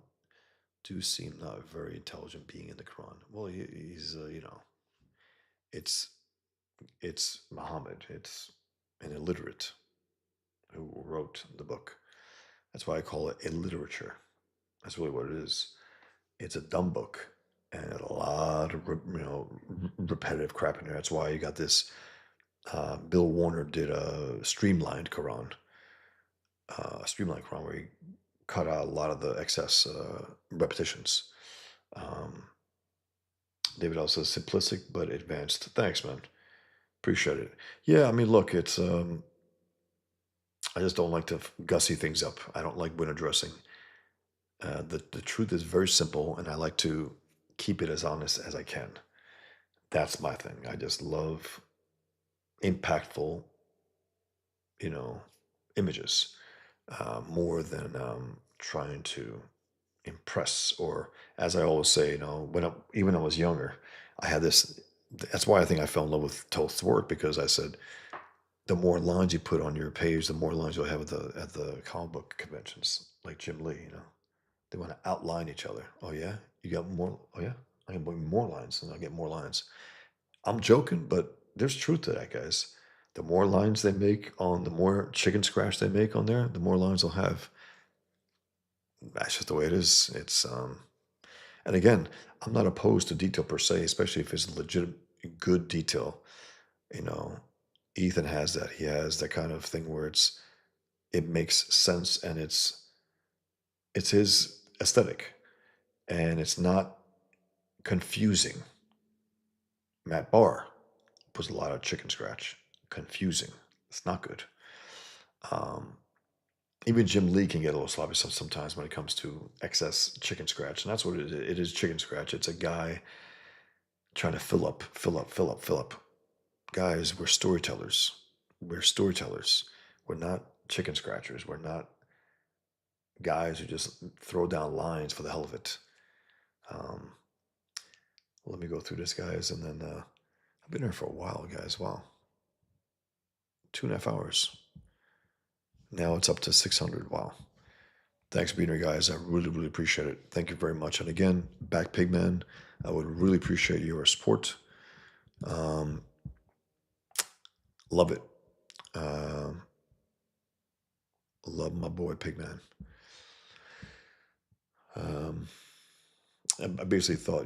do seem not a very intelligent being in the Quran. Well, he's, it's it's Muhammad. It's an illiterate who wrote the book. That's why I call it illiterature. That's really what it is. It's a dumb book and a lot of repetitive crap in there. That's why you got this. Bill Warner did a streamlined Quran where he cut out a lot of the excess repetitions. Um, David also says simplistic but advanced. Thanks, man. Appreciate it. Yeah, I mean, look, it's I just don't like to gussy things up. I don't like window dressing. The truth is very simple, and I like to keep it as honest as I can. That's my thing. I just love impactful, you know, images more than trying to impress. Or, as I always say, even when I was younger, I had this. That's why I think I fell in love with Toth's work, because I said the more lines you put on your page, the more lines you'll have at the comic book conventions, like Jim Lee. They want to outline each other. Oh yeah, you got more. Oh yeah, I can bring more lines, and I'll get more lines. I'm joking, but there's truth to that, guys. The more lines they make on, the more chicken scratch they make on there, the more lines they'll have. That's just the way it is. And again, I'm not opposed to detail per se, especially if it's legit good detail. You know, Ethan has that. He has that kind of thing where it makes sense, and it's his aesthetic, and it's not confusing. Matt Barr puts a lot of chicken scratch. Confusing. It's not good. Um, Even Jim Lee can get a little sloppy sometimes when it comes to excess chicken scratch, and that's what it is. It is chicken scratch. It's a guy trying to fill up, fill up, fill up, fill up. Guys, we're storytellers. We're storytellers. We're not chicken scratchers. We're not guys who just throw down lines for the hell of it. Um, Let me go through this, guys, and then I've been here for a while, guys. Wow, 2.5 hours. Now it's up to 600. Wow. Thanks for being here, guys. I really, really appreciate it. Thank you very much. And again, back Pigman, I would really appreciate your support. Um, love it. Um, love my boy Pigman. Um, I basically thought,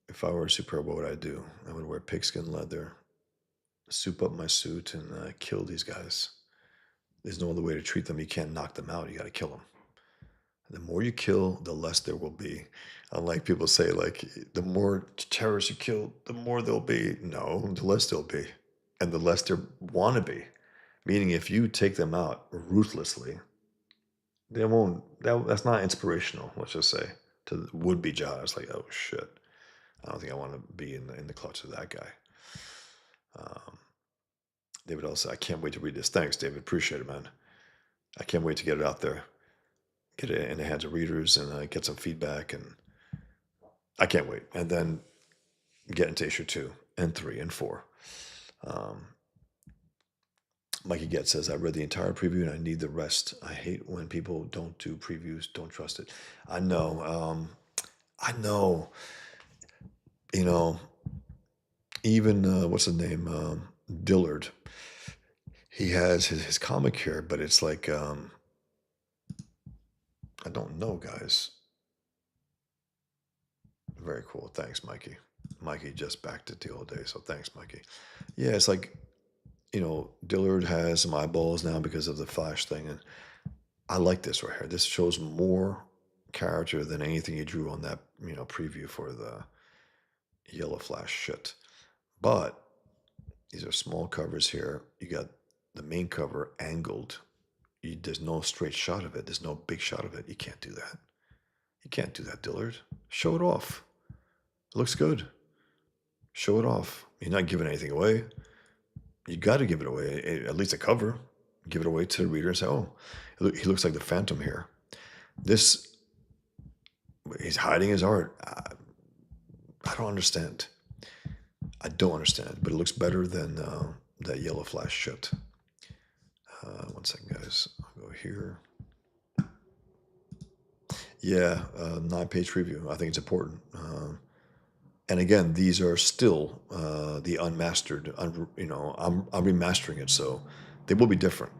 if I were a superhero, what would I do? I would wear pigskin leather, soup up my suit, and kill these guys. There's no other way to treat them. You can't knock them out. You got to kill them. The more you kill, the less there will be. Unlike people say, like, the more terrorists you kill, the more there'll be. No, the less there'll be. And the less there want to be. Meaning, if you take them out ruthlessly, they won't, that's not inspirational, let's just say, to the would-be jihadists. Like, oh, shit. I don't think I want to be in the clutch of that guy. Um, David also, I can't wait to read this. Thanks, David. Appreciate it, man. I can't wait to get it out there, get it in the hands of readers, and get some feedback. And I can't wait. And then get into issue 2 and 3 and 4. Mikey Getz says, I read the entire preview and I need the rest. I hate when people don't do previews, don't trust it. I know. I know. Even, what's his name? Dillard. He has his comic here, but it's like, I don't know, guys. Very cool. Thanks, Mikey. Mikey just backed it the old day, so thanks, Mikey. Yeah, it's like, Dillard has some eyeballs now because of the Flash thing, and I like this right here. This shows more character than anything he drew on that, preview for the Yellow Flash shit. But these are small covers here. You got the main cover angled. There's no straight shot of it. There's no big shot of it. You can't do that. You can't do that, Dillard. Show it off. It looks good. Show it off. You're not giving anything away. You got to give it away, at least a cover. Give it away to the reader and say, oh, he looks like the Phantom here. He's hiding his art. I don't understand. I don't understand, but it looks better than that Yellow Flash shit. 1 second, guys. I'll go here. Yeah, 9-page review. I think it's important. And again, these are still the unmastered. I'm remastering it, so they will be different.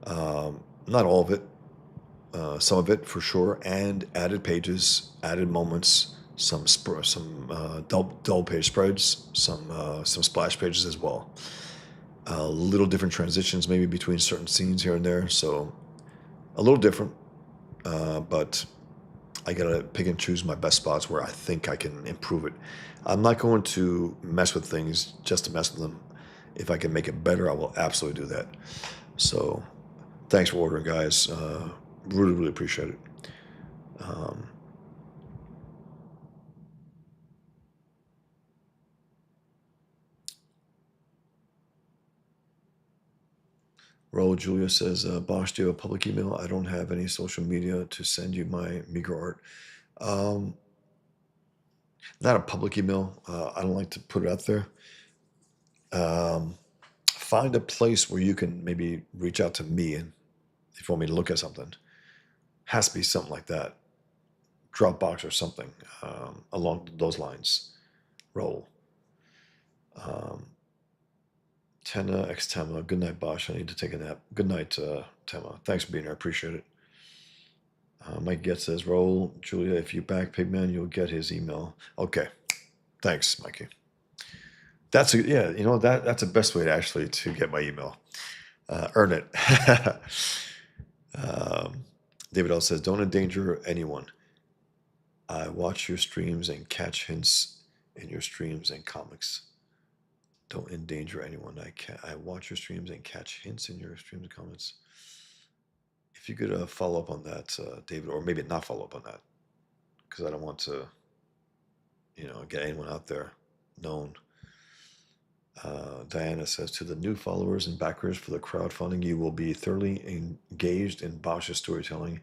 Not all of it. Some of it for sure, and added pages, added moments, some double page spreads, some splash pages as well. Little different transitions maybe between certain scenes here and there, so a little different. But I gotta pick and choose my best spots where I think I can improve it. I'm not going to mess with things just to mess with them. If I can make it better, I will absolutely do that. So, thanks for ordering, guys. Really, really appreciate it. Raul Julia says, Bosch, do you have a public email? I don't have any social media to send you my meager art. Not a public email. I don't like to put it out there. Find a place where you can maybe reach out to me, and if you want me to look at something, has to be something like that. Dropbox or something along those lines. Roll. Tenna X Tema. Good night, Bosch. I need to take a nap. Good night, Tema. Thanks for being here. I appreciate it. Mike Getz says, Roll, Julia, if you back Pigman, you'll get his email. Okay. Thanks, Mikey. That's that's the best way to get my email. Earn it. David L says, don't endanger anyone. I watch your streams and catch hints in your streams and comics. Don't endanger anyone. I watch your streams and catch hints in your streams and comments. If you could follow up on that, David, or maybe not follow up on that, because I don't want to get anyone out there known. Diana says, to the new followers and backers for the crowdfunding, you will be thoroughly engaged in Bosch's storytelling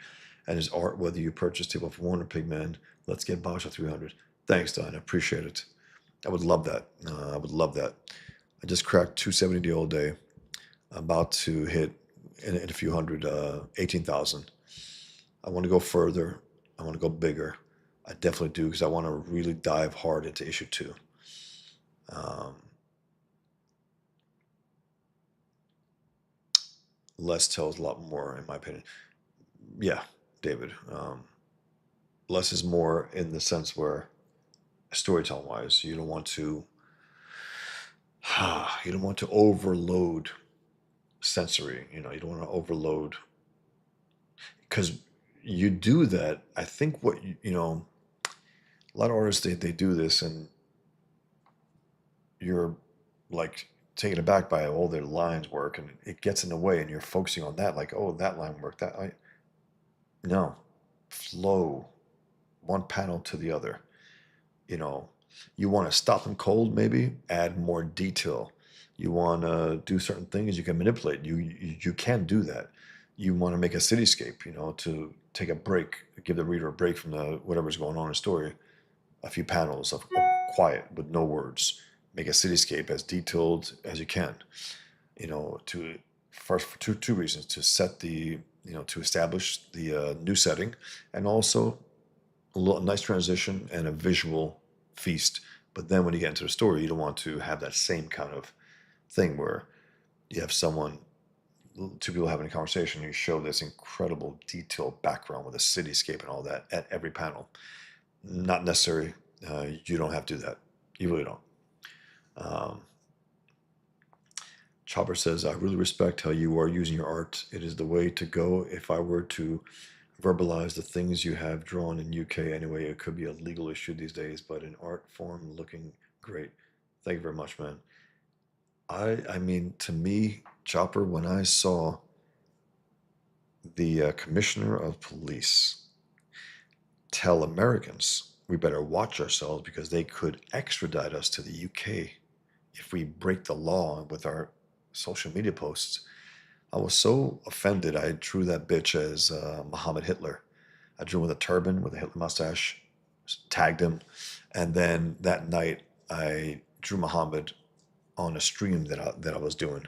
and his art, whether you purchase Table for 100 Pigman. Let's get Bosch at 300. Thanks, Diana. Appreciate it. I would love that. I would love that. I just cracked 270 the old day. About to hit in a few hundred, 18,000. I want to go further. I want to go bigger. I definitely do, because I want to really dive hard into issue 2. Less tells a lot more, in my opinion. Yeah, David. Less is more in the sense where, storytelling wise, you don't want to overload sensory. You don't want to overload, because you do that. I think what a lot of artists, they do this, and you're like taken aback by all their lines work, and it gets in the way, and you're focusing on that, like, oh, that line worked. No, flow, one panel to the other. You want to stop them cold, maybe add more detail. You want to do certain things you can manipulate. You can do that. You want to make a cityscape, to take a break, give the reader a break from whatever's going on in the story. A few panels of quiet with no words. Make a cityscape as detailed as you can. To first, for two reasons: to set to establish the new setting, and also a nice transition and a visual feast. But then when you get into the story, you don't want to have that same kind of thing where you have two people having a conversation, you show this incredible detailed background with a cityscape and all that at every panel. Not necessary. You don't have to do that. You really don't. Chopper says, I really respect how you are using your art. It is the way to go. If I were to verbalize the things you have drawn in UK anyway, it could be a legal issue these days, but in art form, looking great. Thank you very much, man. I mean, to me, Chopper, when I saw the commissioner of police tell Americans we better watch ourselves because they could extradite us to the UK if we break the law with our social media posts, I was so offended. I drew that bitch as Mohammad Hitler. I drew him with a turban with a Hitler mustache, tagged him, and then that night I drew Muhammad on a stream that I was doing.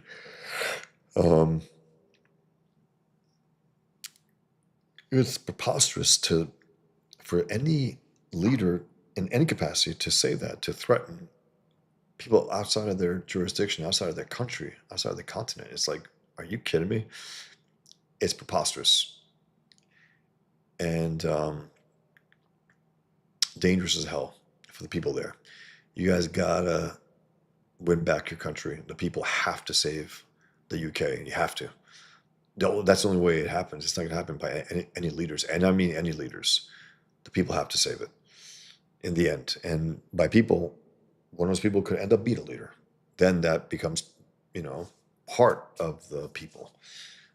It's preposterous for any leader in any capacity to say that, to threaten people outside of their jurisdiction, outside of their country, outside of the continent. It's like, are you kidding me? It's preposterous and dangerous as hell for the people there. You guys gotta win back your country. The people have to save the UK. You have to. That's the only way it happens. It's not gonna happen by any leaders, and I mean any leaders. The people have to save it in the end. And by people, one of those people could end up being a leader. Then that becomes, part of the people.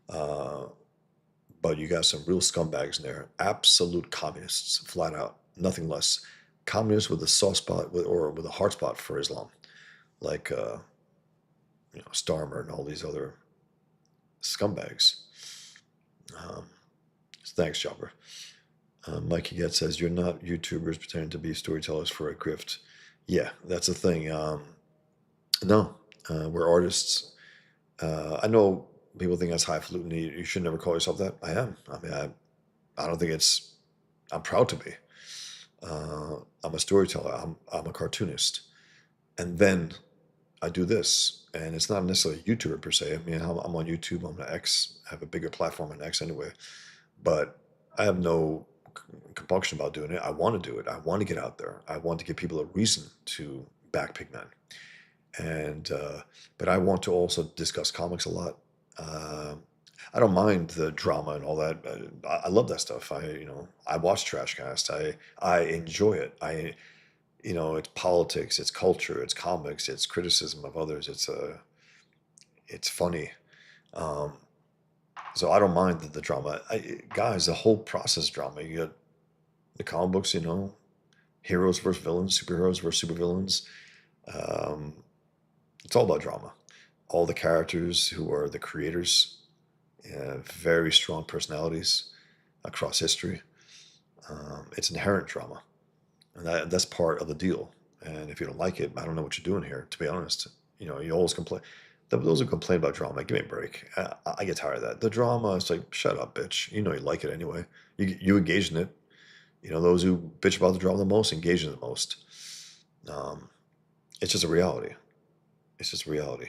But you got some real scumbags in there. Absolute communists, flat out, nothing less. Communists with a soft spot or with a hard spot for Islam, like Starmer and all these other scumbags. Thanks, Chopper. Mikey Getz says, you're not YouTubers pretending to be storytellers for a grift. Yeah, that's the thing. No, we're artists. I know people think that's highfalutin. You should never call yourself that. I am. I mean, I don't think I'm proud to be. I'm a storyteller. I'm a cartoonist. And then I do this. And it's not necessarily a YouTuber per se. I mean, I'm on YouTube. I'm on X. I have a bigger platform on X anyway. But I have no compunction about doing it. I want to do it. I want to get out there. I want to give people a reason to back Pigman. And but I want to also discuss comics a lot. I don't mind the drama and all that. I love that stuff. I watch Trashcast. I enjoy it. It's politics, it's culture, it's comics, it's criticism of others. It's funny. So I don't mind the drama. Guys, the whole process drama. You get the comic books, Heroes versus villains, superheroes versus supervillains. It's all about drama. All the characters who are the creators, very strong personalities across history. It's inherent drama, and that's part of the deal. And if you don't like it, I don't know what you're doing here. To be honest, you always complain. Those who complain about drama, give me a break. I get tired of that. The drama, it's like, shut up, bitch. You know you like it anyway. You engage in it. Those who bitch about the drama the most engage in it the most. Um, it's just a reality. It's just a reality.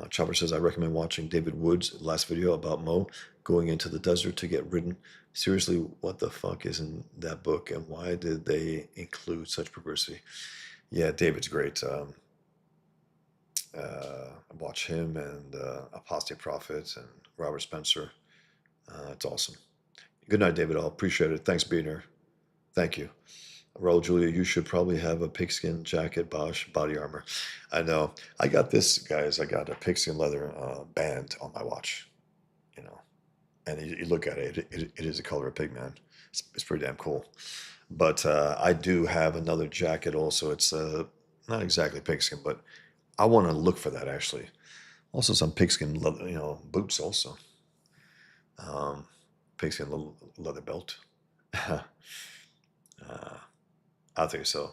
Chopper says, I recommend watching David Wood's last video about Mo going into the desert to get ridden. Seriously, what the fuck is in that book, and why did they include such perversity? Yeah, David's great. Watch him and Apostate Prophet and Robert Spencer. It's awesome. Good night, David. I appreciate it. Thanks for being here. Thank you. Raul Julia, you should probably have a pigskin jacket, Bosch, body armor. I know. I got this, guys. I got a pigskin leather band on my watch, and you look at it, it is the color of pig, man. It's pretty damn cool. But I do have another jacket also. It's not exactly pigskin, but I want to look for that, actually. Also some pigskin leather, boots also. Pigskin leather belt. I think so.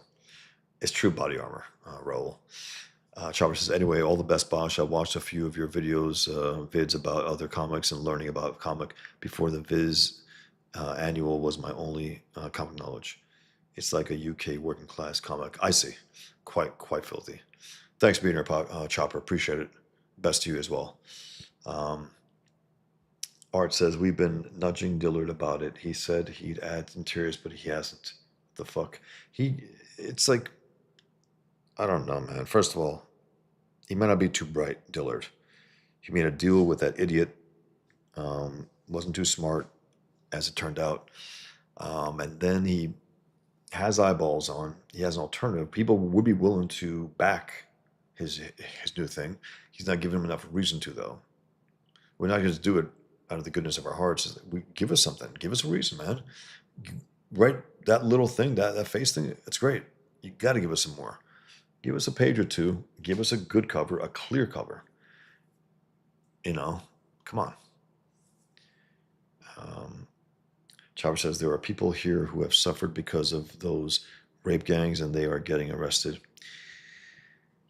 It's true body armor, Raul. Chopper says, anyway, all the best, Bosch. I watched a few of your vids about other comics and learning about comic before the Viz annual was my only comic knowledge. It's like a UK working class comic. I see. Quite filthy. Thanks for being here, Chopper. Appreciate it. Best to you as well. Art says, we've been nudging Dillard about it. He said he'd add interiors, but he hasn't. The fuck? It's like, I don't know, man. First of all, he might not be too bright, Dillard. He made a deal with that idiot. Wasn't too smart, as it turned out. And then he has eyeballs on. He has an alternative. People would be willing to back his new thing. He's not giving them enough reason to, though. We're not going to do it out of the goodness of our hearts. Give us something. Give us a reason, man. Right, that little thing, that face thing, it's great. You got to give us some more. Give us a page or two. Give us a good cover, a clear cover. Come on. Chopper says, there are people here who have suffered because of those rape gangs and they are getting arrested.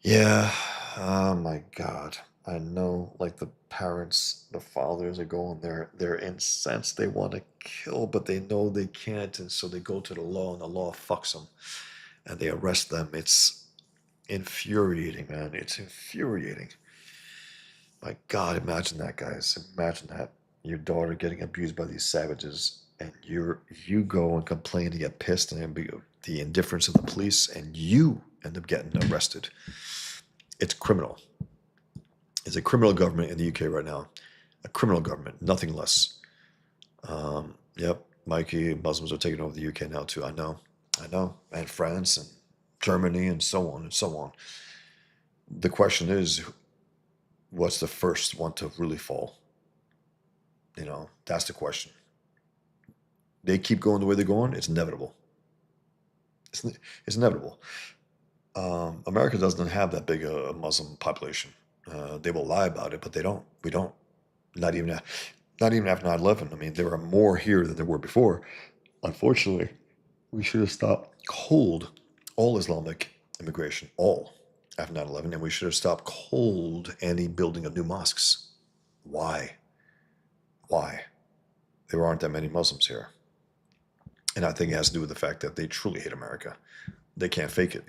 Yeah, oh my God. I know, like the parents, the fathers are going there. They're incensed. They want to kill, but they know they can't. And so they go to the law and the law fucks them and they arrest them. It's infuriating, man. It's infuriating. My God, imagine that, guys. Imagine that. Your daughter getting abused by these savages and you go and complain and get pissed and be the indifference of the police and you end up getting arrested. It's criminal. It's a criminal government in the UK right now. A criminal government, nothing less. Yep, Mikey, Muslims are taking over the UK now too. I know. And France and Germany and so on and so on. The question is, what's the first one to really fall? That's the question. They keep going the way they're going, it's inevitable. It's inevitable. America doesn't have that big a Muslim population. They will lie about it, but they don't. We don't. Not even after 9/11. I mean, there are more here than there were before. Unfortunately, we should have stopped cold all Islamic immigration, all after 9/11, and we should have stopped cold any building of new mosques. Why? There aren't that many Muslims here. And I think it has to do with the fact that they truly hate America. They can't fake it,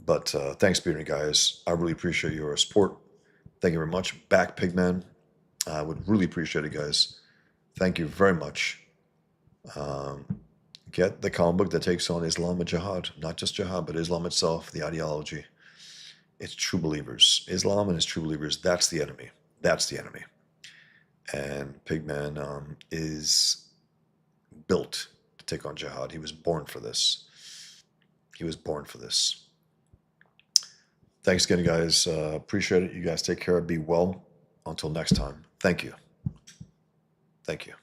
But thanks for being here, guys. I really appreciate your support. Thank you very much. Back, Pigman. I would really appreciate it, guys. Thank you very much. Get the comic book that takes on Islam and Jihad. Not just Jihad, but Islam itself, the ideology. It's true believers. Islam and its true believers, that's the enemy. That's the enemy. And Pigman is built to take on Jihad. He was born for this. He was born for this. Thanks again, guys. Appreciate it. You guys take care. Be well. Until next time. Thank you. Thank you.